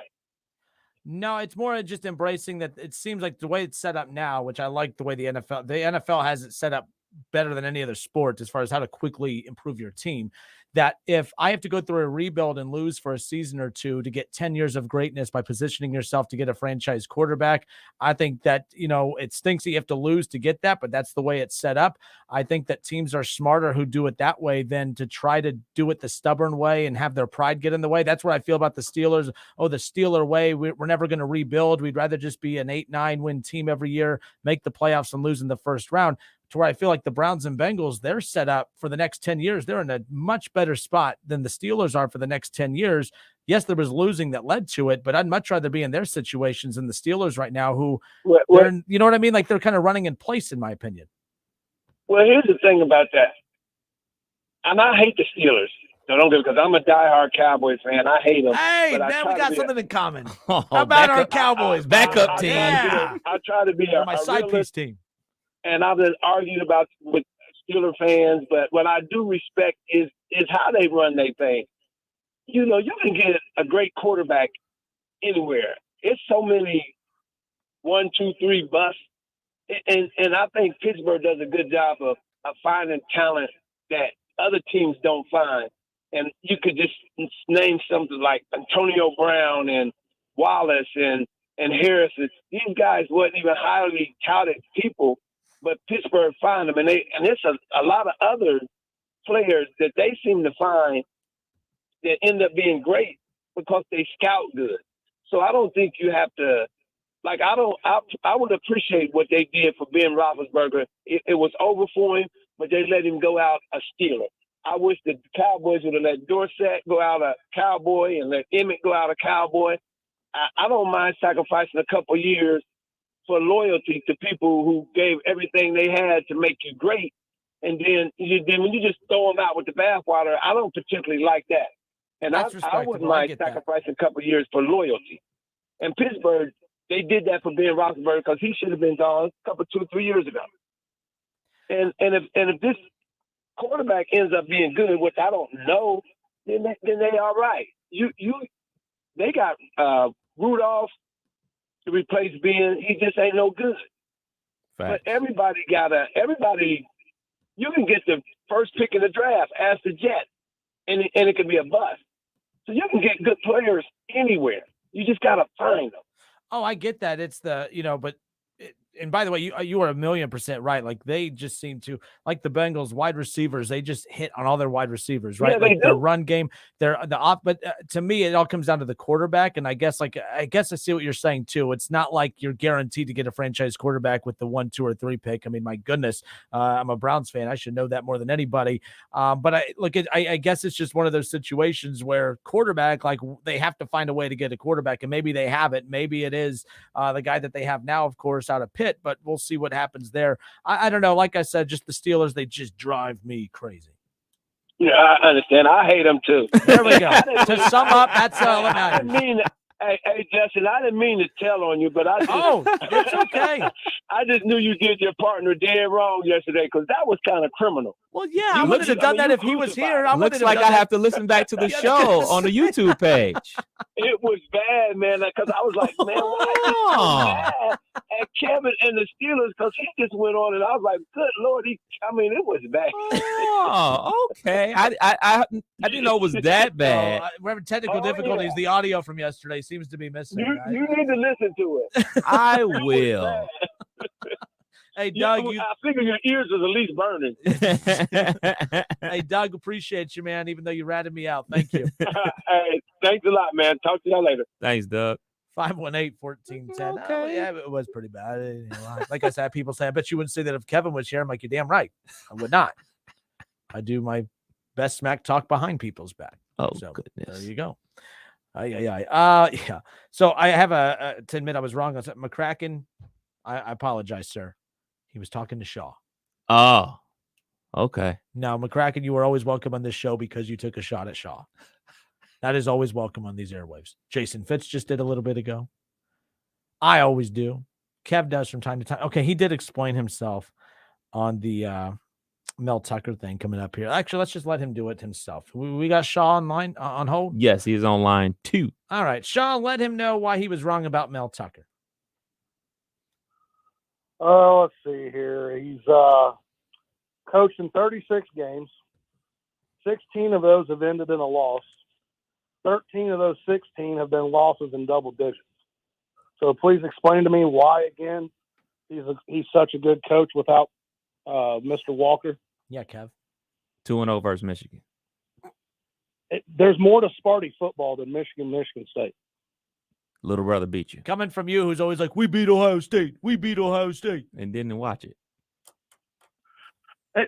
S3: No, it's more just embracing that. It seems like the way it's set up now, which I like the way the NFL has it set up better than any other sport as far as how to quickly improve your team, that if I have to go through a rebuild and lose for a season or two to get 10 years of greatness by positioning yourself to get a franchise quarterback, I think that, it stinks that you have to lose to get that, but that's the way it's set up. I think that teams are smarter who do it that way than to try to do it the stubborn way and have their pride get in the way. That's what I feel about the Steelers. Oh, the Steeler way, we're never going to rebuild. We'd rather just be an 8-9 win team every year, make the playoffs and lose in the first round. To where I feel like the Browns and Bengals, they're set up for the next 10 years. They're in a much better spot than the Steelers are for the next 10 years. Yes, there was losing that led to it, but I'd much rather be in their situations than the Steelers right now who, you know what I mean? Like they're kind of running in place, in my opinion.
S1: Well, here's the thing about that. And I hate the Steelers. So don't get it, because I'm a diehard Cowboys fan. I hate them.
S3: Hey, man, we got something in common. How about our Cowboys?
S4: Backup team.
S1: I try to be
S3: my side piece team.
S1: And I've been arguing about with Steeler fans, but what I do respect is how they run their thing. You can get a great quarterback anywhere. It's so many 1, 2, 3 busts. And I think Pittsburgh does a good job of finding talent that other teams don't find. And you could just name something like Antonio Brown and Wallace and Harrison. These guys wasn't even highly touted people, but Pittsburgh find them. And it's a lot of other players that they seem to find that end up being great because they scout good. So I don't think you have to, I would appreciate what they did for Ben Roethlisberger. It was over for him, but they let him go out a Steeler. I wish the Cowboys would have let Dorsett go out a Cowboy and let Emmett go out a Cowboy. I don't mind sacrificing a couple years for loyalty to people who gave everything they had to make you great. And then when you just throw them out with the bathwater, I don't particularly like that. And I wouldn't mind sacrificing a couple years for loyalty. And Pittsburgh, they did that for Ben Roethlisberger because he should have been gone a couple, 2 or 3 years ago. And if this quarterback ends up being good, which I don't know, then they all right. They got Rudolph to replace Ben. He just ain't no good.
S4: Fact.
S1: But everybody, you can get the first pick in the draft, ask the Jets, and it can be a bust. So you can get good players anywhere. You just got to find them.
S3: Oh, I get that. It's and by the way, you are 1,000,000% right. Like they just seem to, like the Bengals wide receivers, they just hit on all their wide receivers, right?
S1: Yeah,
S3: like their run game, but to me, it all comes down to the quarterback. And I guess I see what you're saying too. It's not like you're guaranteed to get a franchise quarterback with the 1, 2, or 3 pick. I mean, my goodness, I'm a Browns fan. I should know that more than anybody. But I guess it's just one of those situations where quarterback, like they have to find a way to get a quarterback, and maybe they have it. Maybe it is the guy that they have now, of course, out of Pitt. But we'll see what happens there. I don't know. Like I said, just the Steelers, they just drive me crazy.
S1: Yeah, I understand. I hate them too.
S3: There we go. To sum up, that's all that matters.
S1: Hey, Justin, I didn't mean to tell on you, but
S3: it's okay.
S1: I just knew you did your partner dead wrong yesterday because that was kind of criminal.
S3: Well, yeah, I wouldn't have done that if he was here.
S4: Looks like I have to listen back to the show on the YouTube page.
S1: It was bad, man, because I was like, man, why is he so mad at Kevin and the Steelers? Because he just went on, and I was like, good Lord, it was bad.
S4: Oh, okay. I didn't know it was that bad.
S3: We're having technical difficulties. The audio from yesterday seems to be missing.
S1: You need to listen to it.
S4: I will.
S3: Hey, Doug.
S1: I figure your ears are the least burning.
S3: Hey, Doug, appreciate you, man, even though you ratted me out. Thank you.
S1: Hey, thanks a lot, man. Talk to y'all later.
S4: Thanks, Doug.
S3: 518-1410.
S4: Okay.
S3: Yeah, it was pretty bad. Like I said, people say, I bet you wouldn't say that if Kevin was here. I'm like, you're damn right. I would not. I do my best smack talk behind people's back.
S4: Oh, so, goodness.
S3: There you go. Yeah. So I have to admit I was wrong. I said McCracken. I apologize, sir. He was talking to Shaw.
S4: Oh, okay.
S3: Now, McCracken, you were always welcome on this show because you took a shot at Shaw. That is always welcome on these airwaves. Jason Fitz just did a little bit ago. I always do. Kev does from time to time. Okay, he did explain himself on the Mel Tucker thing coming up here. Actually, let's just let him do it himself. We got Shaw online on hold?
S4: Yes, he is on line 2.
S3: All right, Shaw, let him know why he was wrong about Mel Tucker.
S7: Let's see here. He's coached in 36 games. 16 of those have ended in a loss. 13 of those 16 have been losses in double digits. So please explain to me why, again, he's such a good coach without Mr. Walker.
S3: Yeah, Kev.
S4: 2-0 versus Michigan.
S7: There's more to Sparty football than Michigan State.
S4: Little brother beat you.
S3: Coming from you, who's always like, we beat Ohio State. We beat Ohio State.
S4: And didn't watch it.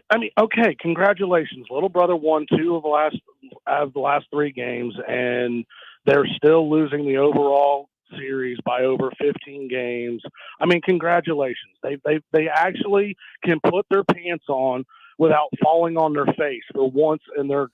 S7: I mean, okay, congratulations. Little brother won 2 of the last 3 games, and they're still losing the overall series by over 15 games. I mean, congratulations. They actually can put their pants on without falling on their face for once in their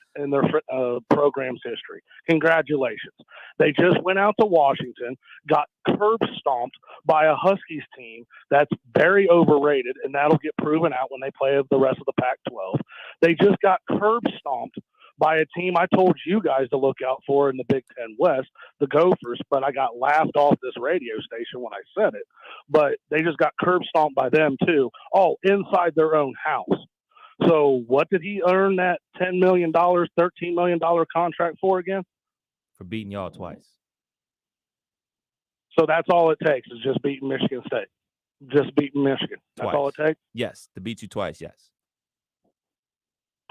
S7: program's history. Congratulations. They just went out to Washington, got curb stomped by a Huskies team that's very overrated, and that'll get proven out when they play the rest of the Pac-12. They just got curb stomped by a team I told you guys to look out for in the Big Ten West, the Gophers, but I got laughed off this radio station when I said it. But they just got curb stomped by them too, all inside their own house. So what did he earn that $10 million, $13 million contract for again?
S4: For beating y'all twice.
S7: So that's all it takes is just beating Michigan State. Just beating Michigan. That's
S4: Twice.
S7: all it takes?
S4: Yes, to beat you twice, yes.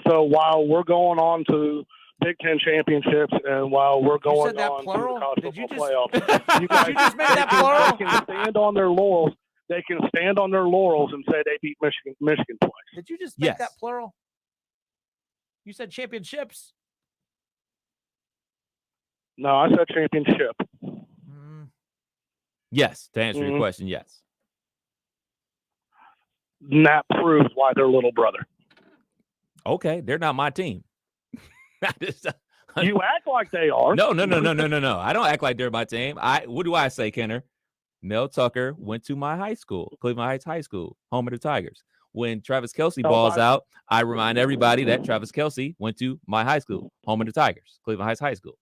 S7: So while we're going on to Big Ten championships and while we're going on
S3: plural?
S7: to the college
S3: Did you
S7: football
S3: just-
S7: playoffs, you guys
S3: Did you just make that plural?
S7: they can stand on their laurels. They can stand on their laurels and say they beat Michigan twice.
S3: Did you just make that plural? You said championships.
S7: No, I said championship.
S4: Yes, to answer your question, yes.
S7: And that proves why they're little brother.
S4: Okay, they're not my team.
S7: You act like they are.
S4: No. I don't act like they're my team. What do I say, Kenner? Mel Tucker went to my high school, Cleveland Heights High School, home of the Tigers. When Travis Kelce balls out, I remind everybody that Travis Kelce went to my high school, home of the Tigers, Cleveland Heights High School.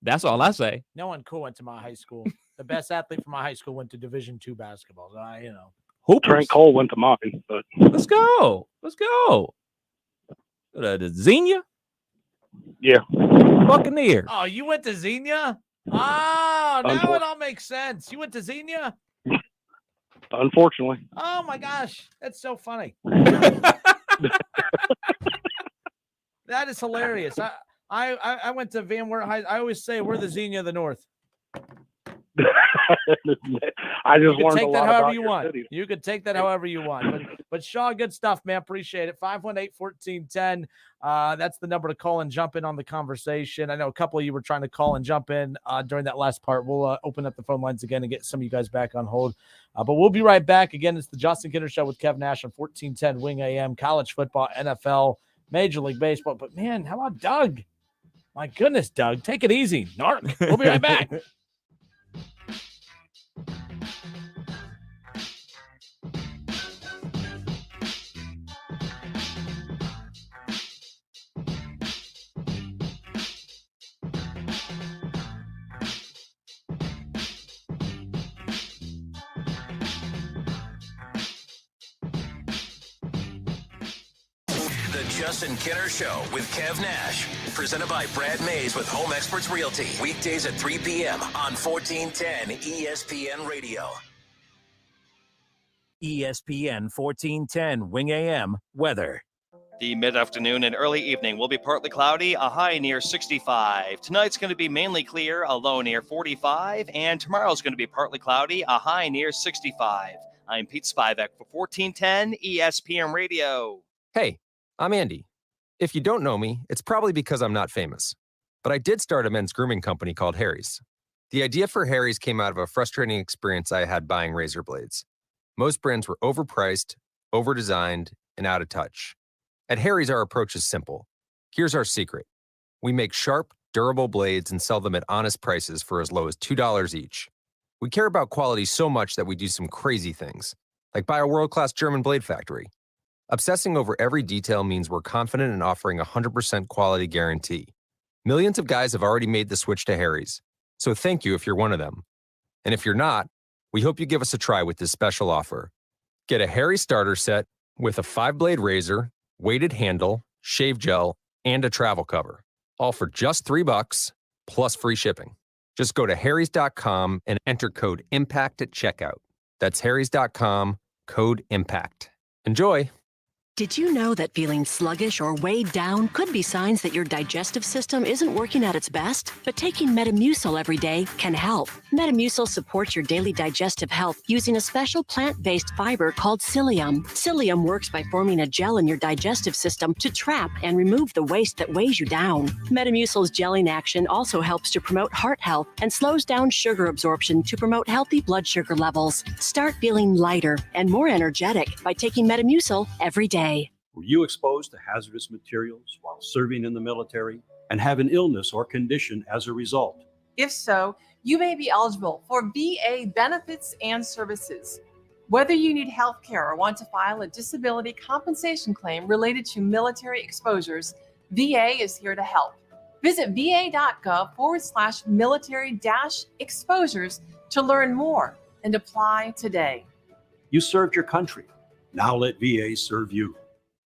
S4: That's all I say.
S3: No one cool went to my high school. The best athlete from my high school went to Division II basketball. So
S7: Trent Cole went to mine. But
S4: Let's go. The Xenia?
S7: Yeah.
S4: Buccaneers.
S3: Oh, you went to Xenia? Oh, now it all makes sense. You went to Xenia?
S7: Unfortunately.
S3: Oh my gosh, that's so funny. That is hilarious. I went to Van Wert High. I always say we're the Xenia of the North.
S7: I just
S3: You can
S7: learned
S3: take
S7: a
S3: that
S7: lot
S3: however
S7: about
S3: you
S7: your
S3: want.
S7: city.
S3: You could take that however you want. But Shaw, good stuff, man. Appreciate it. 518-1410. That's the number to call and jump in on the conversation. I know a couple of you were trying to call and jump in during that last part. We'll open up the phone lines again and get some of you guys back on hold. But we'll be right back. Again, it's the Justin Kinner Show with Kev Nash on 1410 Wing AM, college football, NFL, Major League Baseball. But, man, how about Doug? My goodness, Doug. Take it easy. Narc. We'll be right back.
S9: The Justin Kinner Show with Kev Nash. Presented by Brad Mays with Home Experts Realty. Weekdays at 3 p.m. on 1410 ESPN Radio.
S10: ESPN 1410 Wing AM weather.
S11: The mid-afternoon and early evening will be partly cloudy, a high near 65. Tonight's going to be mainly clear, a low near 45. And tomorrow's going to be partly cloudy, a high near 65. I'm Pete Spivak for 1410 ESPN Radio.
S14: Hey, I'm Andy. If you don't know me, it's probably because I'm not famous. But I did start a men's grooming company called Harry's. The idea for Harry's came out of a frustrating experience I had buying razor blades. Most brands were overpriced, overdesigned, and out of touch. At Harry's, our approach is simple. Here's our secret. We make sharp, durable blades and sell them at honest prices for as low as $2 each. We care about quality so much that we do some crazy things, like buy a world-class German blade factory. Obsessing over every detail means we're confident in offering a 100% quality guarantee. Millions of guys have already made the switch to Harry's, so thank you if you're one of them. And if you're not, we hope you give us a try with this special offer. Get a Harry starter set with a 5-blade razor, weighted handle, shave gel, and a travel cover, all for just $3 plus free shipping. Just go to harrys.com and enter code IMPACT at checkout. That's harrys.com, code IMPACT. Enjoy!
S12: Did you know that feeling sluggish or weighed down could be signs that your digestive system isn't working at its best? But taking Metamucil every day can help. Metamucil supports your daily digestive health using a special plant-based fiber called psyllium. Psyllium works by forming a gel in your digestive system to trap and remove the waste that weighs you down. Metamucil's gelling action also helps to promote heart health and slows down sugar absorption to promote healthy blood sugar levels. Start feeling lighter and more energetic by taking Metamucil every day.
S16: Were you exposed to hazardous materials while serving in the military and have an illness or condition as a result?
S17: If so, you may be eligible for VA benefits and services. Whether you need health care or want to file a disability compensation claim related to military exposures, VA is here to help. Visit va.gov/military-exposures to learn more and apply today.
S16: You served your country. Now let VA serve you.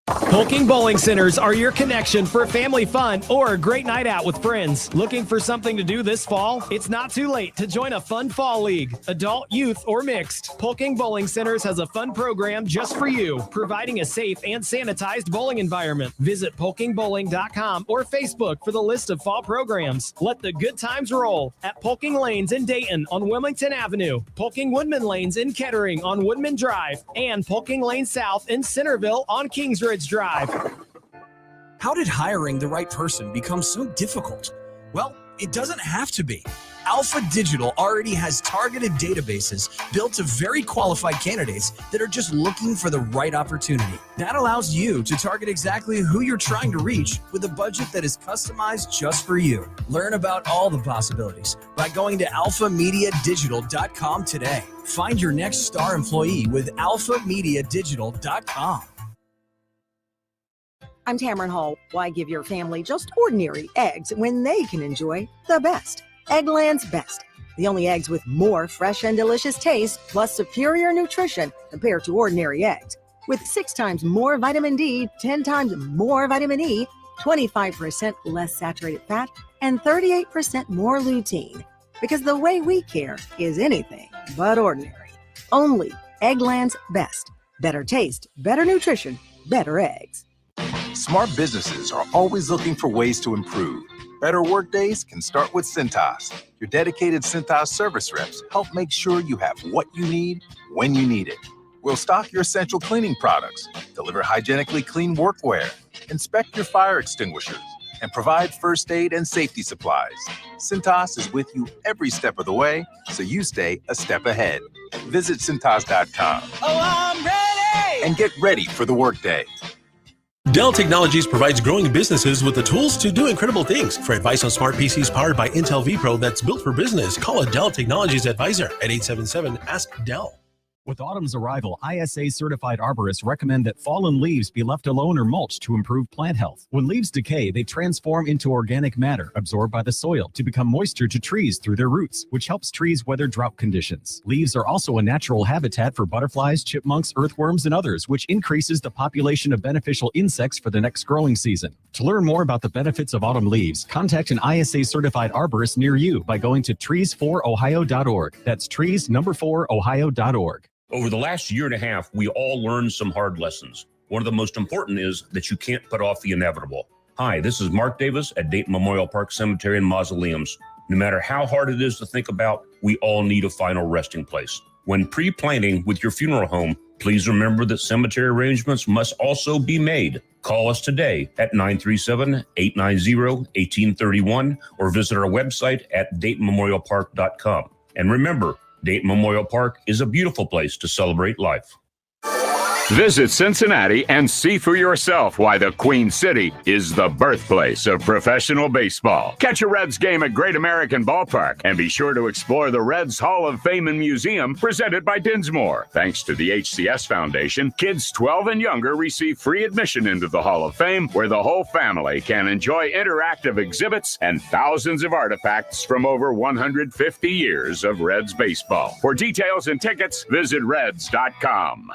S6: Polking Bowling Centers are your connection for family fun or a great night out with friends. Looking for something to do this fall? It's not too late to join a fun fall league, adult, youth, or mixed. Polking Bowling Centers has a fun program just for you, providing a safe and sanitized bowling environment. Visit polkingbowling.com or Facebook for the list of fall programs. Let the good times roll at Polking Lanes in Dayton on Wilmington Avenue, Polking Woodman Lanes in Kettering on Woodman Drive, and Polking Lane South in Centerville on Kingsridge Drive.
S20: How did hiring the right person become so difficult? Well, it doesn't have to be. Alpha Digital already has targeted databases built to very qualified candidates that are just looking for the right opportunity. That allows you to target exactly who you're trying to reach with a budget that is customized just for you. Learn about all the possibilities by going to alphamediadigital.com today. Find your next star employee with alphamediadigital.com.
S25: I'm Tamron Hall. Why give your family just ordinary eggs when they can enjoy the best? Eggland's Best. The only eggs with more fresh and delicious taste, plus superior nutrition compared to ordinary eggs. With 6 times more vitamin D, 10 times more vitamin E, 25% less saturated fat, and 38% more lutein. Because the way we care is anything but ordinary. Only Eggland's Best. Better taste, better nutrition, better eggs.
S26: Smart businesses are always looking for ways to improve. Better work days can start with Cintas. Your dedicated Cintas service reps help make sure you have what you need when you need it. We'll stock your essential cleaning products, deliver hygienically clean workwear, inspect your fire extinguishers, and provide first aid and safety supplies. Cintas is with you every step of the way, so you stay a step ahead. Visit Cintas.com.
S27: Oh, I'm ready!
S26: And get ready for the workday.
S28: Dell Technologies provides growing businesses with the tools to do incredible things. For advice on smart PCs powered by Intel vPro that's built for business, call a Dell Technologies advisor at 877-ASK-DELL.
S29: With autumn's arrival, ISA-certified arborists recommend that fallen leaves be left alone or mulched to improve plant health. When leaves decay, they transform into organic matter absorbed by the soil to become moisture to trees through their roots, which helps trees weather drought conditions. Leaves are also a natural habitat for butterflies, chipmunks, earthworms, and others, which increases the population of beneficial insects for the next growing season. To learn more about the benefits of autumn leaves, contact an ISA-certified arborist near you by going to trees4ohio.org. That's trees4ohio.org.
S30: Over the last year and a half, we all learned some hard lessons. One of the most important is that you can't put off the inevitable. Hi, this is Mark Davis at Dayton Memorial Park Cemetery and Mausoleums. No matter how hard it is to think about, we all need a final resting place. When pre-planning with your funeral home, please remember that cemetery arrangements must also be made. Call us today at 937-890-1831 or visit our website at DaytonMemorialPark.com. And remember, Dayton Memorial Park is a beautiful place to celebrate life.
S2: Visit Cincinnati and see for yourself why the Queen City is the birthplace of professional baseball. Catch a Reds game at Great American Ballpark and be sure to explore the Reds Hall of Fame and Museum presented by Dinsmore. Thanks to the HCS Foundation, kids 12 and younger receive free admission into the Hall of Fame, where the whole family can enjoy interactive exhibits and thousands of artifacts from over 150 years of Reds baseball. For details and tickets, visit Reds.com.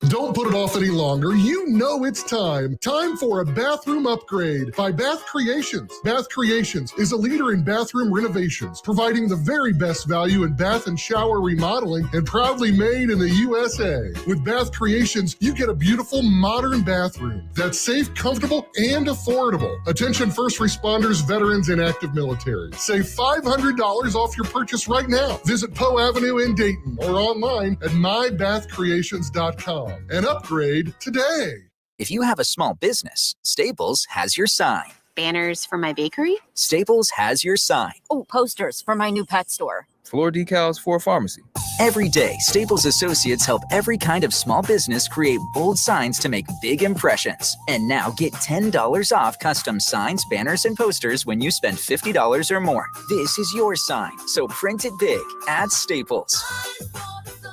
S5: Don't put it off any longer. You know it's time. Time for a bathroom upgrade by Bath Creations. Bath Creations is a leader in bathroom renovations, providing the very best value in bath and shower remodeling, and proudly made in the USA. With Bath Creations, you get a beautiful modern bathroom that's safe, comfortable, and affordable. Attention first responders, veterans, and active military. Save $500 off your purchase right now. Visit Poe Avenue in Dayton or online at mybathcreations.com. And upgrade today.
S8: If you have a small business, Staples has your sign.
S13: Banners for my bakery?
S8: Staples has your sign.
S13: Oh, posters for my new pet store.
S8: Floor decals for a pharmacy. Every day, Staples associates help every kind of small business create bold signs to make big impressions. And now get $10 off custom signs, banners, and posters when you spend $50 or more. This is your sign, so print it big at Staples.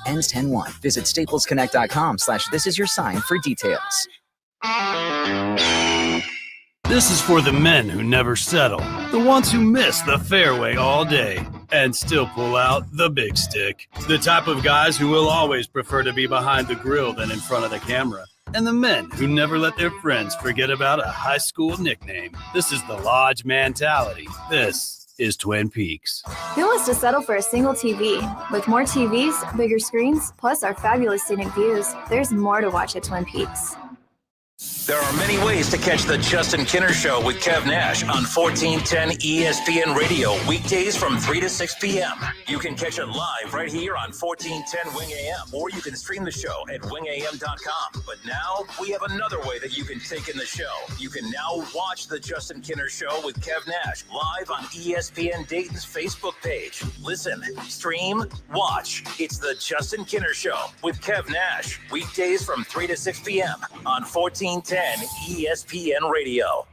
S8: Ends 10/1. Visit staplesconnect.com/thisisyoursign for details.
S15: This is for the men who never settle, the ones who miss the fairway all day and still pull out the big stick, the type of guys who will always prefer to be behind the grill than in front of the camera, and the men who never let their friends forget about a high school nickname. This is the Lodge mentality. This is Twin Peaks.
S18: Who wants to settle for a single TV? With more TVs, bigger screens, plus our fabulous scenic views, there's more to watch at Twin Peaks.
S9: There are many ways to catch the Justin Kinner Show with Kev Nash on 1410 ESPN Radio, weekdays from 3 to 6 p.m. You can catch it live right here on 1410 Wing AM, or you can stream the show at wingam.com. But now we have another way that you can take in the show. You can now watch the Justin Kinner Show with Kev Nash live on ESPN Dayton's Facebook page. Listen, stream, watch. It's the Justin Kinner Show with Kev Nash, weekdays from 3 to 6 p.m. on 1410 ESPN Radio.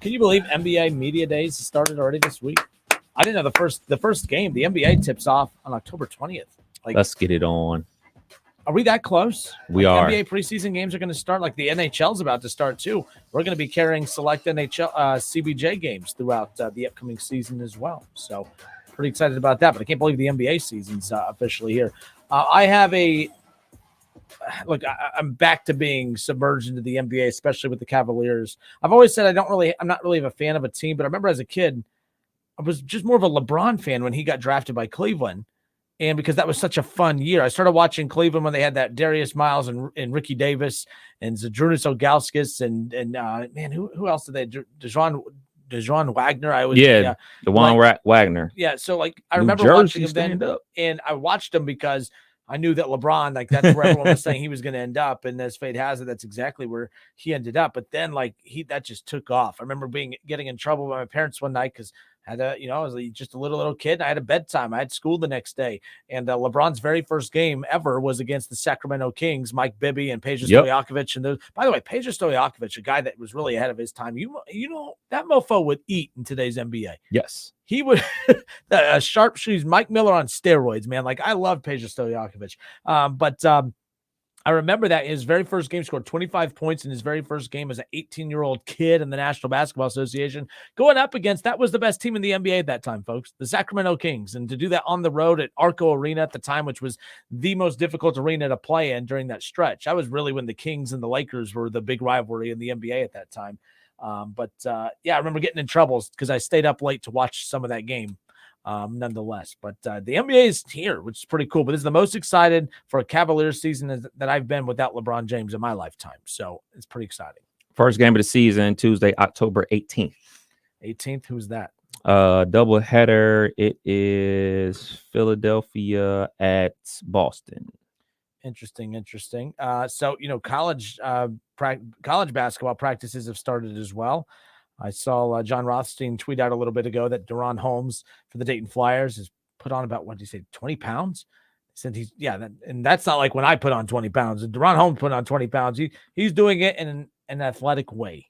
S3: Can you believe NBA Media Days started already this week? I didn't know the first game, the NBA tips off on October 20th.
S4: Let's get it on.
S3: Are we that close?
S4: We are.
S3: NBA preseason games are going to start. Like the NHL's about to start too. We're going to be carrying select NHL CBJ games throughout the upcoming season as well. So pretty excited about that. But I can't believe the NBA season's officially here. I'm back to being submerged into the NBA, especially with the Cavaliers. I've always said I'm not really a fan of a team, but I remember as a kid, I was just more of a LeBron fan when he got drafted by Cleveland. And because that was such a fun year, I started watching Cleveland when they had that Darius Miles and Ricky Davis and Zydrunas Ilgauskas and man, who else did they? DeJuan Wagner.
S4: Wagner.
S3: Yeah, so I remember watching him then, and I watched him because I knew that LeBron, that's where everyone was saying he was going to end up, and as fate has it, that's exactly where he ended up. But then that just took off. I remember getting in trouble by my parents one night because I was just a little kid. I had a bedtime. I had school the next day. And LeBron's very first game ever was against the Sacramento Kings, Mike Bibby and Peja Stojakovic. And by the way, Peja Stojakovic, a guy that was really ahead of his time. That mofo would eat in today's NBA.
S4: Yes.
S3: He would a sharpshooter, Mike Miller on steroids, man. I love Peja Stojakovic. I remember that his very first game scored 25 points in his very first game as an 18-year-old kid in the National Basketball Association, going up against, that was the best team in the NBA at that time, folks, the Sacramento Kings. And to do that on the road at Arco Arena at the time, which was the most difficult arena to play in during that stretch. That was really when the Kings and the Lakers were the big rivalry in the NBA at that time. I remember getting in trouble because I stayed up late to watch some of that game. Nonetheless, but the NBA is here, which is pretty cool. But this is the most excited for a Cavaliers season that I've been without LeBron James in my lifetime. So it's pretty exciting.
S4: First game of the season, Tuesday, October 18th.
S3: 18th, who's that?
S4: Double header. It is Philadelphia at Boston.
S3: Interesting. So, college basketball practices have started as well. I saw John Rothstein tweet out a little bit ago that Deron Holmes for the Dayton Flyers has put on about, what did he say, 20 pounds? He said and that's not like when I put on 20 pounds. Deron Holmes put on 20 pounds. He's doing it in an athletic way.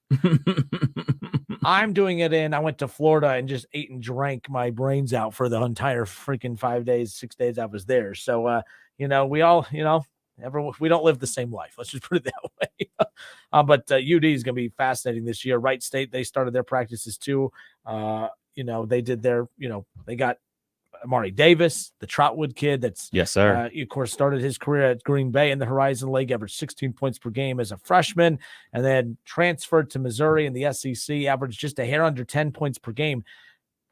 S3: I'm doing it I went to Florida and just ate and drank my brains out for the entire freaking 6 days I was there. So, we all, we don't live the same life. Let's just put it that way. But UD is going to be fascinating this year. Wright State, they started their practices too. They did their, they got Amari Davis, the Trotwood kid. That's
S4: yes, sir.
S3: Of course, started his career at Green Bay in the Horizon League, averaged 16 points per game as a freshman, and then transferred to Missouri in the SEC, averaged just a hair under 10 points per game.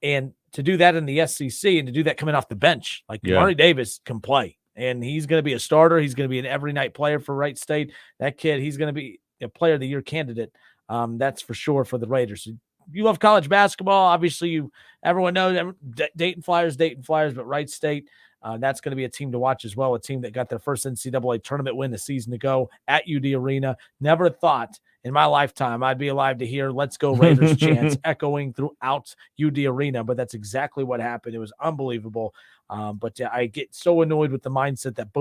S3: And to do that in the SEC and to do that coming off the bench, Amari Davis can play. And he's going to be a starter. He's going to be an every night player for Wright State. That kid, he's going to be a player of the year candidate. That's for sure for the Raiders. You love college basketball. Obviously, everyone knows Dayton Flyers, but Wright State, that's going to be a team to watch as well. A team that got their first NCAA tournament win a season ago at UD Arena. Never thought in my lifetime I'd be alive to hear "Let's Go Raiders" chants echoing throughout UD Arena, but that's exactly what happened. It was unbelievable. But I get so annoyed with the mindset that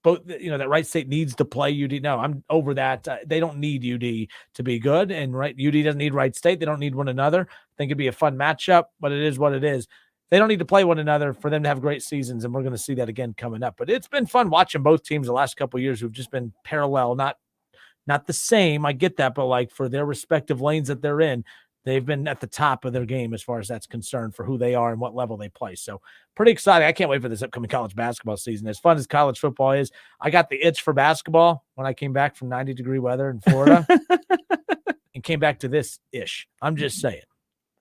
S3: that Wright State needs to play UD. No, I'm over that. They don't need UD to be good, and UD doesn't need Wright State. They don't need one another. I think it'd be a fun matchup, but it is what it is. They don't need to play one another for them to have great seasons, and we're going to see that again coming up. But it's been fun watching both teams the last couple of years who've just been parallel, not the same. I get that, but for their respective lanes that they're in, they've been at the top of their game as far as that's concerned for who they are and what level they play. So pretty exciting. I can't wait for this upcoming college basketball season. As fun as college football is, I got the itch for basketball when I came back from 90-degree weather in Florida and came back to this ish. I'm just saying.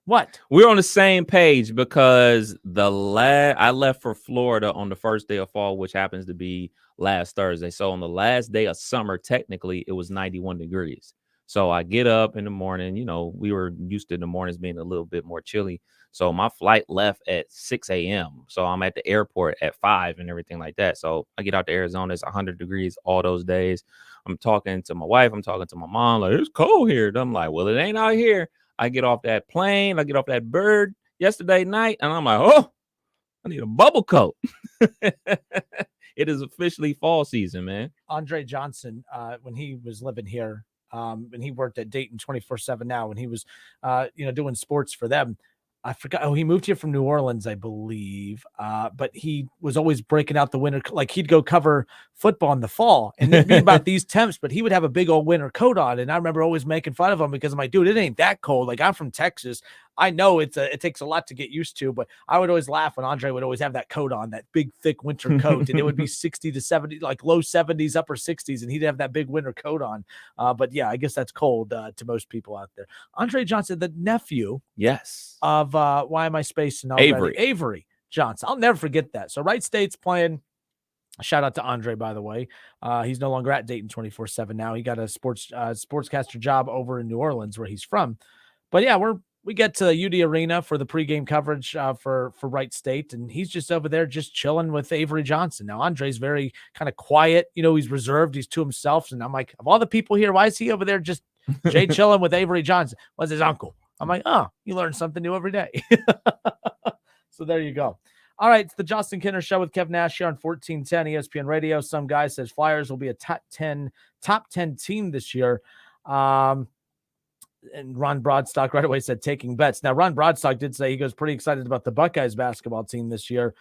S3: What?
S4: We're on the same page because I left for Florida on the first day of fall, which happens to be last Thursday. So on the last day of summer, technically, it was 91 degrees. So I get up in the morning, we were used to the mornings being a little bit more chilly. So my flight left at 6 a.m. So I'm at the airport at 5 and everything like that. So I get out to Arizona. It's 100 degrees all those days. I'm talking to my wife. I'm talking to my mom. It's cold here. And I'm like, well, it ain't out here. I get off that plane. I get off that bird yesterday night. And I'm like, oh, I need a bubble coat. It is officially fall season, man.
S3: Andre Johnson, when he was living here, and he worked at Dayton 24/7 now when he was, doing sports for them. I forgot. Oh, he moved here from New Orleans, I believe. But he was always breaking out the winter. He'd go cover football in the fall and it'd be about these temps, but he would have a big old winter coat on. And I remember always making fun of him because I'm like, dude, it ain't that cold. I'm from Texas. I know it takes a lot to get used to, but I would always laugh when Andre would always have that coat on, that big, thick winter coat. And it would be 60 to 70, low 70s, upper 60s. And he'd have that big winter coat on. But yeah, I guess that's cold to most people out there. Andre Johnson, the nephew.
S4: Yes.
S3: Of why am I spacing already? Avery Johnson. I'll never forget that. So Wright State's playing. Shout out to Andre, by the way. He's no longer at Dayton 24/7 now. He got a sportscaster job over in New Orleans where he's from. But yeah, we get to UD Arena for the pregame coverage for Wright State, and he's just over there just chilling with Avery Johnson. Now, Andre's very kind of quiet. He's reserved. He's to himself. And I'm like, of all the people here, why is he over there just chilling with Avery Johnson? Was his uncle. I'm like, oh, you learn something new every day. So there you go. All right, it's the Justin Kinner Show with Kev Nash here on 1410 ESPN Radio. Some guy says Flyers will be a top 10 team this year. And Ron Broadstock right away said taking bets. Now, Ron Broadstock did say he goes pretty excited about the Buckeyes basketball team this year.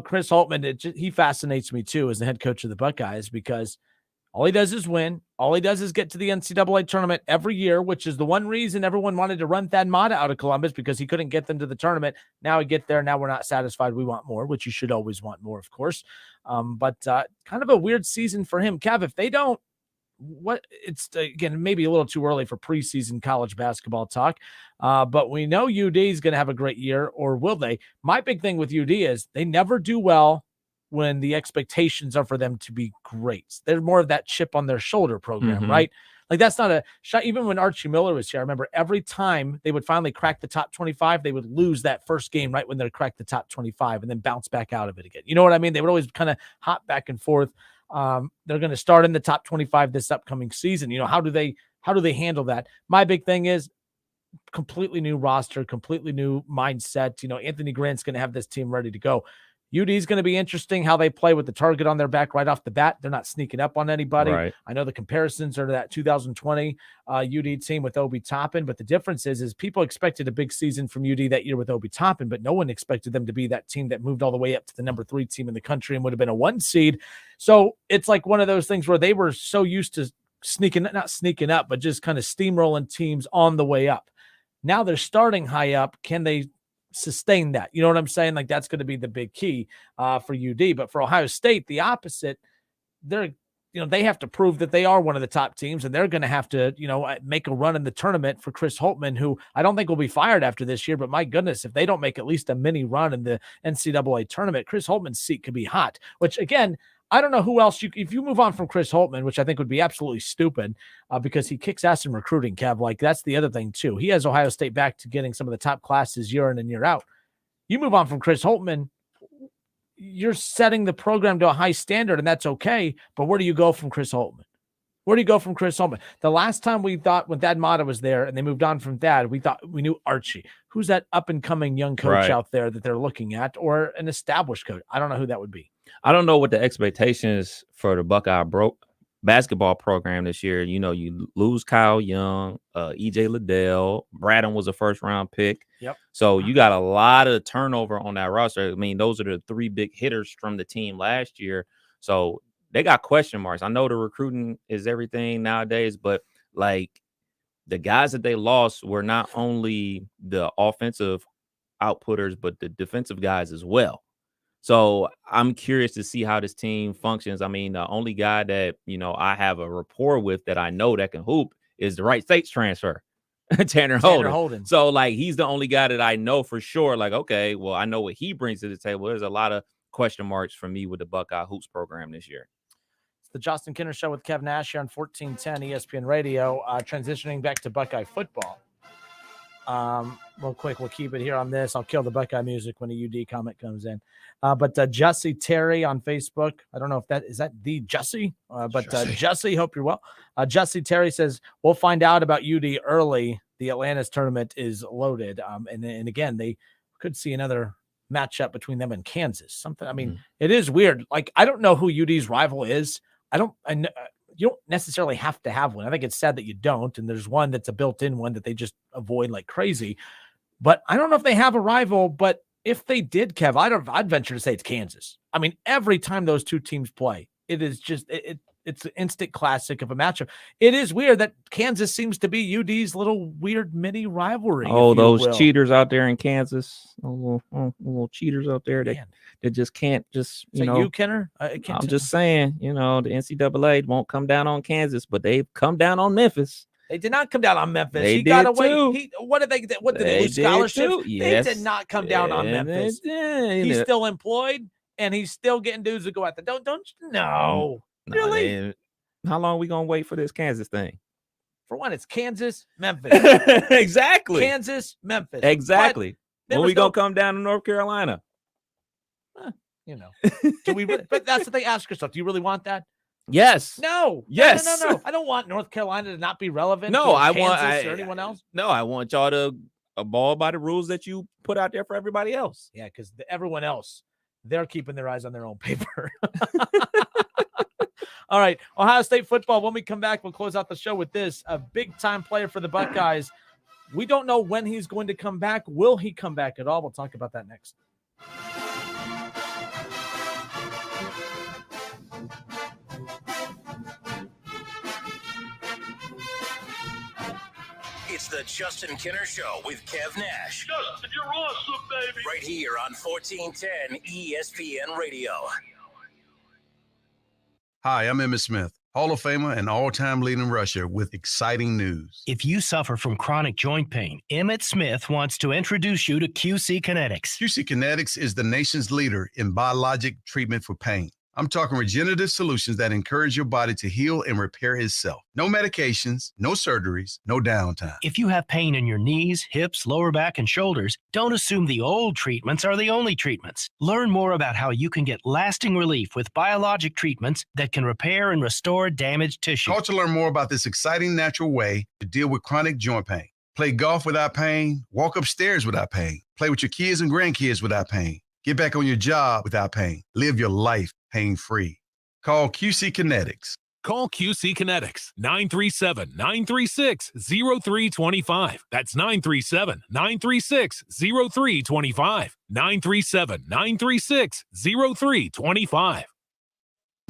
S3: Chris Holtman, he fascinates me too as the head coach of the Buckeyes because all he does is win. All he does is get to the NCAA tournament every year, which is the one reason everyone wanted to run Thad Matta out of Columbus because he couldn't get them to the tournament. Now we get there. Now we're not satisfied. We want more, which you should always want more, of course. But kind of a weird season for him. Kev, if they don't, it's again, maybe a little too early for preseason college basketball talk. But we know UD is going to have a great year, or will they? My big thing with UD is they never do well when the expectations are for them to be great. They're more of that chip on their shoulder program,
S4: Mhm.
S3: right? Like that's not a shot. Even when Archie Miller was here, I remember every time they would finally crack the top 25, they would lose that first game right when they cracked the top 25 and then bounce back out of it again. You know what I mean? They would always kind of hop back and forth. They're going to start in the top 25 this upcoming season. You know, how do they handle that? My big thing is completely new roster, completely new mindset. You know, Anthony Grant's going to have this team ready to go. UD is going to be interesting how they play with the target on their back right off the bat. They're not sneaking up on anybody.
S4: Right.
S3: I know the comparisons are to that 2020 UD team with Obi Toppin, but the difference is people expected a big season from UD that year with Obi Toppin, but no one expected them to be that team that moved all the way up to the number 3 team in the country and would have been a 1 seed. So it's like one of those things where they were so used to not sneaking up, but just kind of steamrolling teams on the way up. Now they're starting high up. Can they sustain that? You know what I'm saying? Like that's going to be the big key for UD. But for Ohio State, the opposite. They have to prove that they are one of the top teams, and they're going to have to, make a run in the tournament for Chris Holtmann, who I don't think will be fired after this year. But my goodness, if they don't make at least a mini run in the NCAA tournament, Chris Holtmann's seat could be hot. Which again, I don't know who else if you move on from Chris Holtmann, which I think would be absolutely stupid because he kicks ass in recruiting, Kev. Like that's the other thing too. He has Ohio State back to getting some of the top classes year in and year out. You move on from Chris Holtmann, you're setting the program to a high standard, and that's okay. But where do you go from Chris Holtmann? Where do you go from Chris Holtmann? The last time we thought when Thad Matta was there and they moved on from Thad, we thought we knew Archie. Who's that up-and-coming young coach out there that they're looking at, or an established coach? I don't know who that would be.
S4: I don't know what the expectations for the Buckeye basketball program this year. You know, you lose Kyle Young, EJ Liddell, Braden was a first-round pick.
S3: Yep.
S4: So you got a lot of turnover on that roster. I mean, those are the 3 big hitters from the team last year. So they got question marks. I know the recruiting is everything nowadays, but like the guys that they lost were not only the offensive outputters, but the defensive guys as well. So I'm curious to see how this team functions. I mean, the only guy that, I have a rapport with that I know that can hoop is the Wright State's transfer, Tanner Holden. So like, he's the only guy that I know for sure. Like, okay, well, I know what he brings to the table. There's a lot of question marks for me with the Buckeye Hoops program this year.
S3: The Justin Kinner Show with Kev Nash here on 1410 ESPN Radio. Transitioning back to Buckeye football. Real quick, we'll keep it here on this. I'll kill the Buckeye music when a UD comment comes in. But Jesse Terry on Facebook. I don't know if is that the Jesse? Jesse, hope you're well. Jesse Terry says, we'll find out about UD early. The Atlantis tournament is loaded. And again, they could see another matchup between them and Kansas. It is weird. Like, I don't know who UD's rival is. You don't necessarily have to have one. I think it's sad that you don't. And there's one that's a built-in one that they just avoid like crazy. But I don't know if they have a rival. But if they did, Kev, I'd venture to say it's Kansas. I mean, every time those two teams play, it is just it's an instant classic of a matchup. It is weird that Kansas seems to be UD's little weird mini rivalry.
S4: Oh, those cheaters out there in Kansas. Little cheaters out there that just can't just,
S3: you, Kenner?
S4: I'm just saying, the NCAA won't come down on Kansas, but they've come down on Memphis.
S3: They did not come down on Memphis.
S4: They
S3: he got away.
S4: Too.
S3: What did they lose scholarships?
S4: Yes.
S3: They did not come down on Memphis. He's still employed, and he's still getting dudes to go out there. Don't no. Really?
S4: How long are we gonna wait for this Kansas thing?
S3: For one, it's Kansas, Memphis.
S4: Exactly.
S3: Kansas, Memphis.
S4: Exactly. When we gonna come down to North Carolina?
S3: Do we? But that's the thing. Ask yourself: do you really want that?
S4: Yes.
S3: No.
S4: Yes.
S3: No. I don't want North Carolina to not be relevant.
S4: No, I
S3: want or anyone else.
S4: No, I want y'all to abide by the rules that you put out there for everybody else.
S3: Yeah, because everyone else, they're keeping their eyes on their own paper. All right, Ohio State football. When we come back, we'll close out the show with this. A big-time player for the Buckeyes. We don't know when he's going to come back. Will he come back at all? We'll talk about that next.
S9: It's the Justin Kinner Show with Kev Nash.
S15: Justin, you're awesome, baby.
S9: Right here on 1410 ESPN Radio.
S1: Hi, I'm Emmitt Smith. Hall of Famer and all-time leading rusher with exciting news.
S7: If you suffer from chronic joint pain, Emmett Smith wants to introduce you to QC Kinetics.
S1: QC Kinetics is the nation's leader in biologic treatment for pain. I'm talking regenerative solutions that encourage your body to heal and repair itself. No medications, no surgeries, no downtime.
S7: If you have pain in your knees, hips, lower back, and shoulders, don't assume the old treatments are the only treatments. Learn more about how you can get lasting relief with biologic treatments that can repair and restore damaged tissue.
S1: Call to learn more about this exciting natural way to deal with chronic joint pain. Play golf without pain, walk upstairs without pain, play with your kids and grandkids without pain, get back on your job without pain, live your life pain-free. Call QC Kinetics.
S10: Call QC Kinetics, 937-936-0325. That's 937-936-0325. 937-936-0325.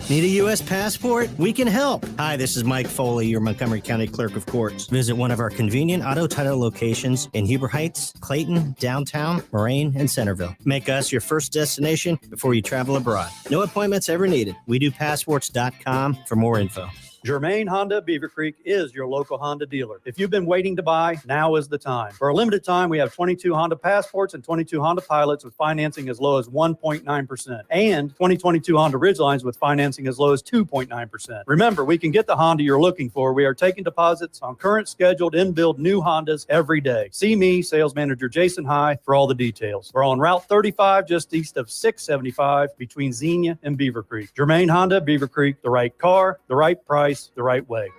S11: Need a U.S. passport? We can help. Hi, this is Mike Foley, your Montgomery County Clerk of Courts. Visit one of our convenient auto title locations in Heber Heights, Clayton, downtown, Moraine, and Centerville. Make us your first destination before you travel abroad. No appointments ever needed. We do passports.com for more info.
S16: Germain Honda Beaver Creek is your local Honda dealer. If you've been waiting to buy, now is the time. For a limited time, we have 22 Honda Passports and 22 Honda Pilots with financing as low as 1.9%, and 2022 Honda Ridgelines with financing as low as 2.9%. Remember, we can get the Honda you're looking for. We are taking deposits on current scheduled in-build new Hondas every day. See me, Sales Manager Jason High, for all the details. We're on Route 35, just east of 675, between Xenia and Beaver Creek. Germain Honda Beaver Creek, the right car, the right price, the right way.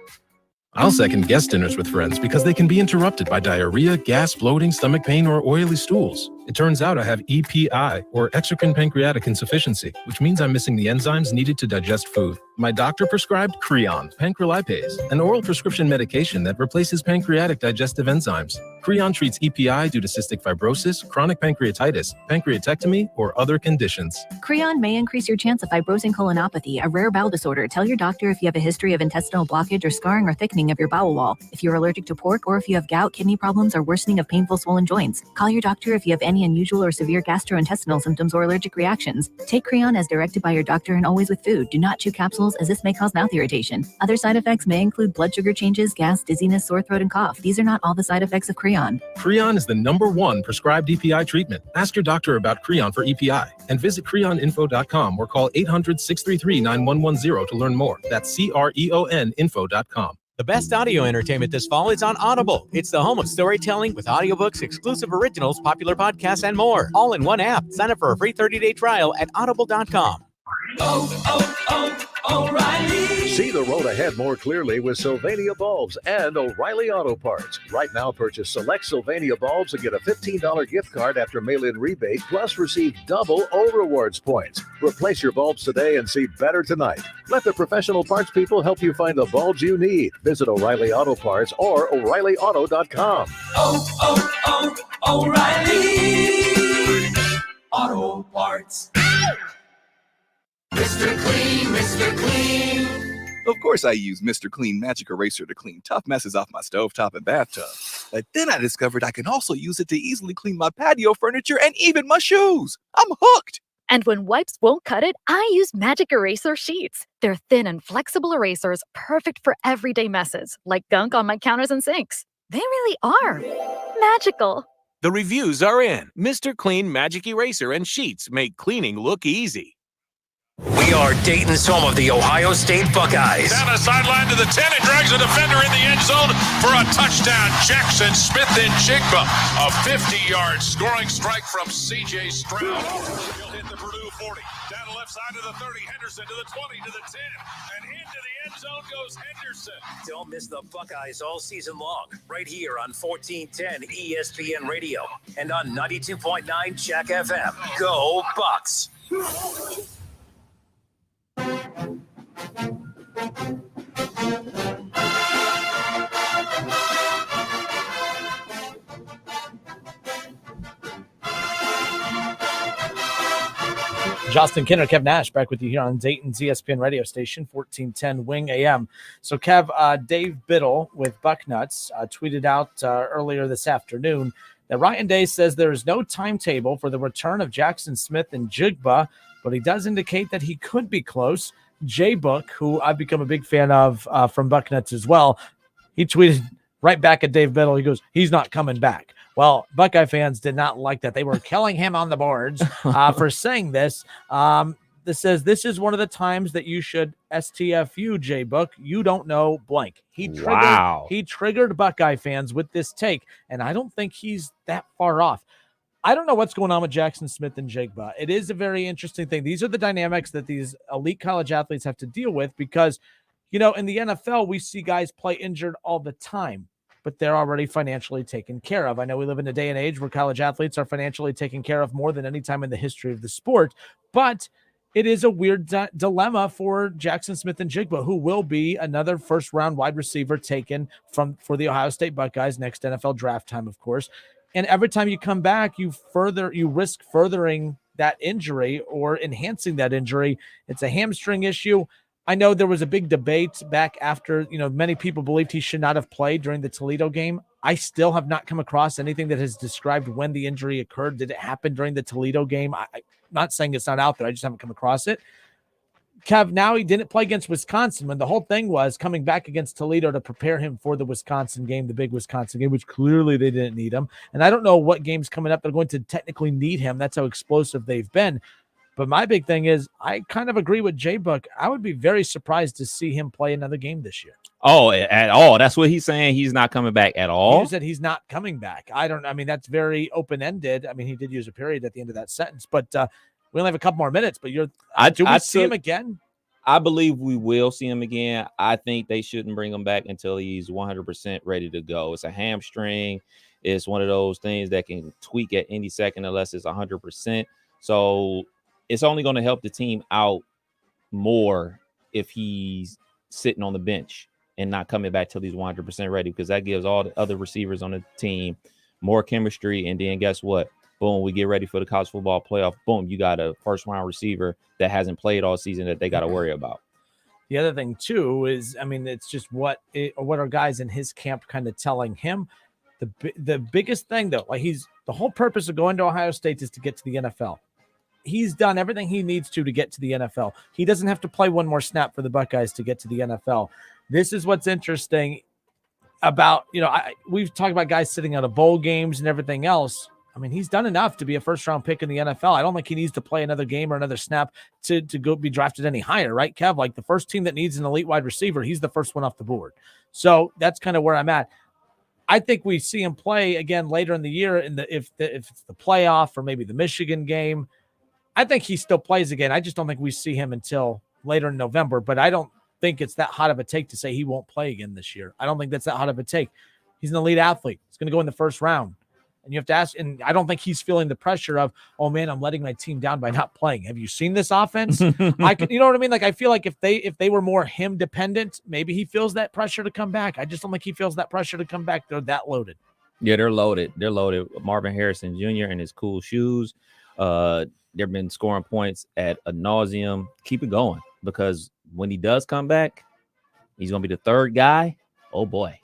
S14: I'll second guest dinners with friends because they can be interrupted by diarrhea, gas, bloating, stomach pain, or oily stools. It turns out I have EPI, or exocrine pancreatic insufficiency, which means I'm missing the enzymes needed to digest food. My doctor prescribed Creon, pancrelipase, an oral prescription medication that replaces pancreatic digestive enzymes. Creon treats EPI due to cystic fibrosis, chronic pancreatitis, pancreatectomy, or other conditions.
S19: Creon may increase your chance of fibrosing colonopathy, a rare bowel disorder. Tell your doctor if you have a history of intestinal blockage or scarring or thickening of your bowel wall, if you're allergic to pork, or if you have gout, kidney problems, or worsening of painful swollen joints. Call your doctor if you have any unusual or severe gastrointestinal symptoms or allergic reactions. Take Creon as directed by your doctor and always with food. Do not chew capsules, as this may cause mouth irritation. Other side effects may include blood sugar changes, gas, dizziness, sore throat, and cough. These are not all the side effects of Creon.
S14: Creon is the #1 prescribed EPI treatment. Ask your doctor about Creon for EPI and visit creoninfo.com or call 800-633-9110 to learn more. That's CREONinfo.com.
S21: The best audio entertainment this fall is on Audible. It's the home of storytelling with audiobooks, exclusive originals, popular podcasts, and more. All in one app. Sign up for a free 30-day trial at audible.com.
S22: O'Reilly. See the road ahead more clearly with Sylvania Bulbs and O'Reilly Auto Parts. Right now, purchase select Sylvania bulbs and get a $15 gift card after mail-in rebate, plus receive double O-Rewards points. Replace your bulbs today and see better tonight. Let the professional parts people help you find the bulbs you need. Visit O'Reilly Auto Parts or O'ReillyAuto.com.
S27: O'Reilly Auto Parts. Mr. Clean, Mr. Clean.
S23: Of course I use Mr. Clean Magic Eraser to clean tough messes off my stovetop and bathtub. But then I discovered I can also use it to easily clean my patio furniture and even my shoes. I'm hooked.
S24: And when wipes won't cut it, I use Magic Eraser Sheets. They're thin and flexible erasers, perfect for everyday messes, like gunk on my counters and sinks. They really are magical.
S10: The reviews are in. Mr. Clean Magic Eraser and Sheets make cleaning look easy.
S9: We are Dayton's home of the Ohio State Buckeyes.
S31: Down the sideline to the 10 and drags a defender in the end zone for a touchdown. Jackson Smith-Njigba, a 50-yard scoring strike from C.J. Stroud. He'll hit the Purdue 40. Down the left side to the 30. Henderson to the 20 to the 10. And into the end zone goes Henderson.
S9: Don't miss the Buckeyes all season long. Right here on 1410 ESPN Radio and on 92.9 Jack FM. Go Bucks!
S3: Justin Kinner, Kev Nash, back with you here on Dayton's ESPN radio station, 1410 Wing AM. So, Kev, Dave Biddle with Bucknuts tweeted out earlier this afternoon that Ryan Day says there is no timetable for the return of Jackson Smith-Njigba, but he does indicate that he could be close. J-Book, who I've become a big fan of from Bucknuts as well, he tweeted right back at Dave Biddle. He goes, he's not coming back. Well, Buckeye fans did not like that. They were killing him on the boards for saying this. This says, this is one of the times that you should STFU, J-Book. You don't know blank. He triggered Buckeye fans with this take, and I don't think he's that far off. I don't know what's going on with Jackson Smith and Jigba. It is a very interesting thing. These are the dynamics that these elite college athletes have to deal with because, in the NFL, we see guys play injured all the time, but they're already financially taken care of. I know we live in a day and age where college athletes are financially taken care of more than any time in the history of the sport, but it is a weird dilemma for Jackson Smith and Jigba, who will be another first-round wide receiver taken for the Ohio State Buckeyes next NFL draft time, of course. And every time you come back, you risk furthering that injury or enhancing that injury. It's a hamstring issue. I know there was a big debate back after, many people believed he should not have played during the Toledo game. I still have not come across anything that has described when the injury occurred. Did it happen during the Toledo game? I'm not saying it's not out there. I just haven't come across it. Kev, now he didn't play against Wisconsin when the whole thing was coming back against Toledo to prepare him for the Wisconsin game, the big Wisconsin game, which clearly they didn't need him. And I don't know what games coming up they're going to technically need him. That's how explosive they've been. But my big thing is I kind of agree with J-Book. I would be very surprised to see him play another game this year.
S4: Oh, at all. That's what he's saying. He's not coming back at all.
S3: He said he's not coming back. That's very open-ended. He did use a period at the end of that sentence, but we only have a couple more minutes, but do we see him again?
S4: I believe we will see him again. I think they shouldn't bring him back until he's 100% ready to go. It's a hamstring. It's one of those things that can tweak at any second unless it's 100%. So it's only going to help the team out more if he's sitting on the bench and not coming back till he's 100% ready, because that gives all the other receivers on the team more chemistry. And then guess what? Boom, we get ready for the college football playoff. Boom, you got a first-round receiver that hasn't played all season that they got to worry about.
S3: The other thing, too, is, it's just what are guys in his camp kind of telling him. The biggest thing, though, the whole purpose of going to Ohio State is to get to the NFL. He's done everything he needs to get to the NFL. He doesn't have to play one more snap for the Buckeyes to get to the NFL. This is what's interesting about, we've talked about guys sitting out of bowl games and everything else. He's done enough to be a first-round pick in the NFL. I don't think he needs to play another game or another snap to go be drafted any higher, right, Kev? Like the first team that needs an elite wide receiver, he's the first one off the board. So that's kind of where I'm at. I think we see him play again later in the year if it's the playoff or maybe the Michigan game. I think he still plays again. I just don't think we see him until later in November, but I don't think it's that hot of a take to say he won't play again this year. I don't think that's that hot of a take. He's an elite athlete. He's going to go in the first round. And you have to ask, and I don't think he's feeling the pressure of, oh man, I'm letting my team down by not playing. Have you seen this offense? You know what I mean? Like, I feel like if they were more him dependent, maybe he feels that pressure to come back. I just don't think he feels that pressure to come back. They're that loaded.
S4: Yeah, they're loaded. They're loaded. Marvin Harrison Jr. and his cool shoes. They've been scoring points at ad nauseum. Keep it going, because when he does come back, he's going to be the third guy. Oh boy.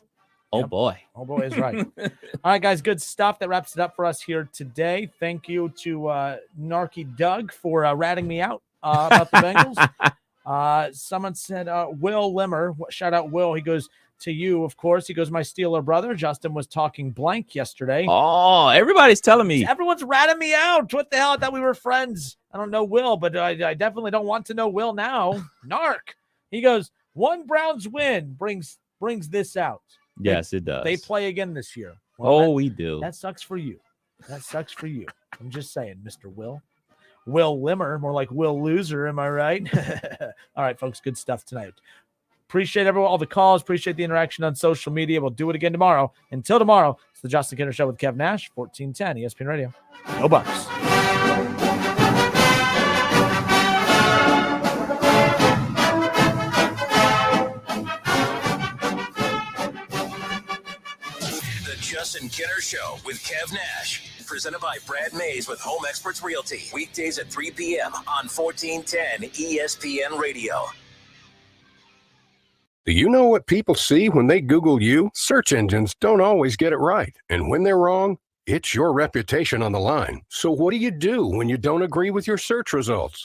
S4: Oh, boy.
S3: Oh, boy is right. All right, guys, good stuff. That wraps it up for us here today. Thank you to Narky Doug for ratting me out about the Bengals. Someone said, Will Limmer, shout out Will. He goes, to you, of course. He goes, my Steeler brother. Justin was talking blank yesterday.
S4: Oh, everybody's telling me.
S3: Everyone's ratting me out. What the hell? I thought we were friends. I don't know Will, but I definitely don't want to know Will now. Narc. He goes, one Browns win brings this out.
S4: Yes, it does.
S3: They play again this year. Well,
S4: we do.
S3: That sucks for you. That sucks for you. I'm just saying, Mr. Will. Will Limmer, more like Will Loser, am I right? All right, folks, good stuff tonight. Appreciate everyone, all the calls. Appreciate the interaction on social media. We'll do it again tomorrow. Until tomorrow, it's the Justin Kinner Show with Kev Nash, 1410 ESPN Radio. Go Bucks.
S9: Justin Kinner Show with Kev Nash, presented by Brad Mays with Home Experts Realty. Weekdays at 3 p.m. on 1410 ESPN Radio.
S2: Do you know what people see when they Google you? Search engines don't always get it right. And when they're wrong, it's your reputation on the line. So what do you do when you don't agree with your search results?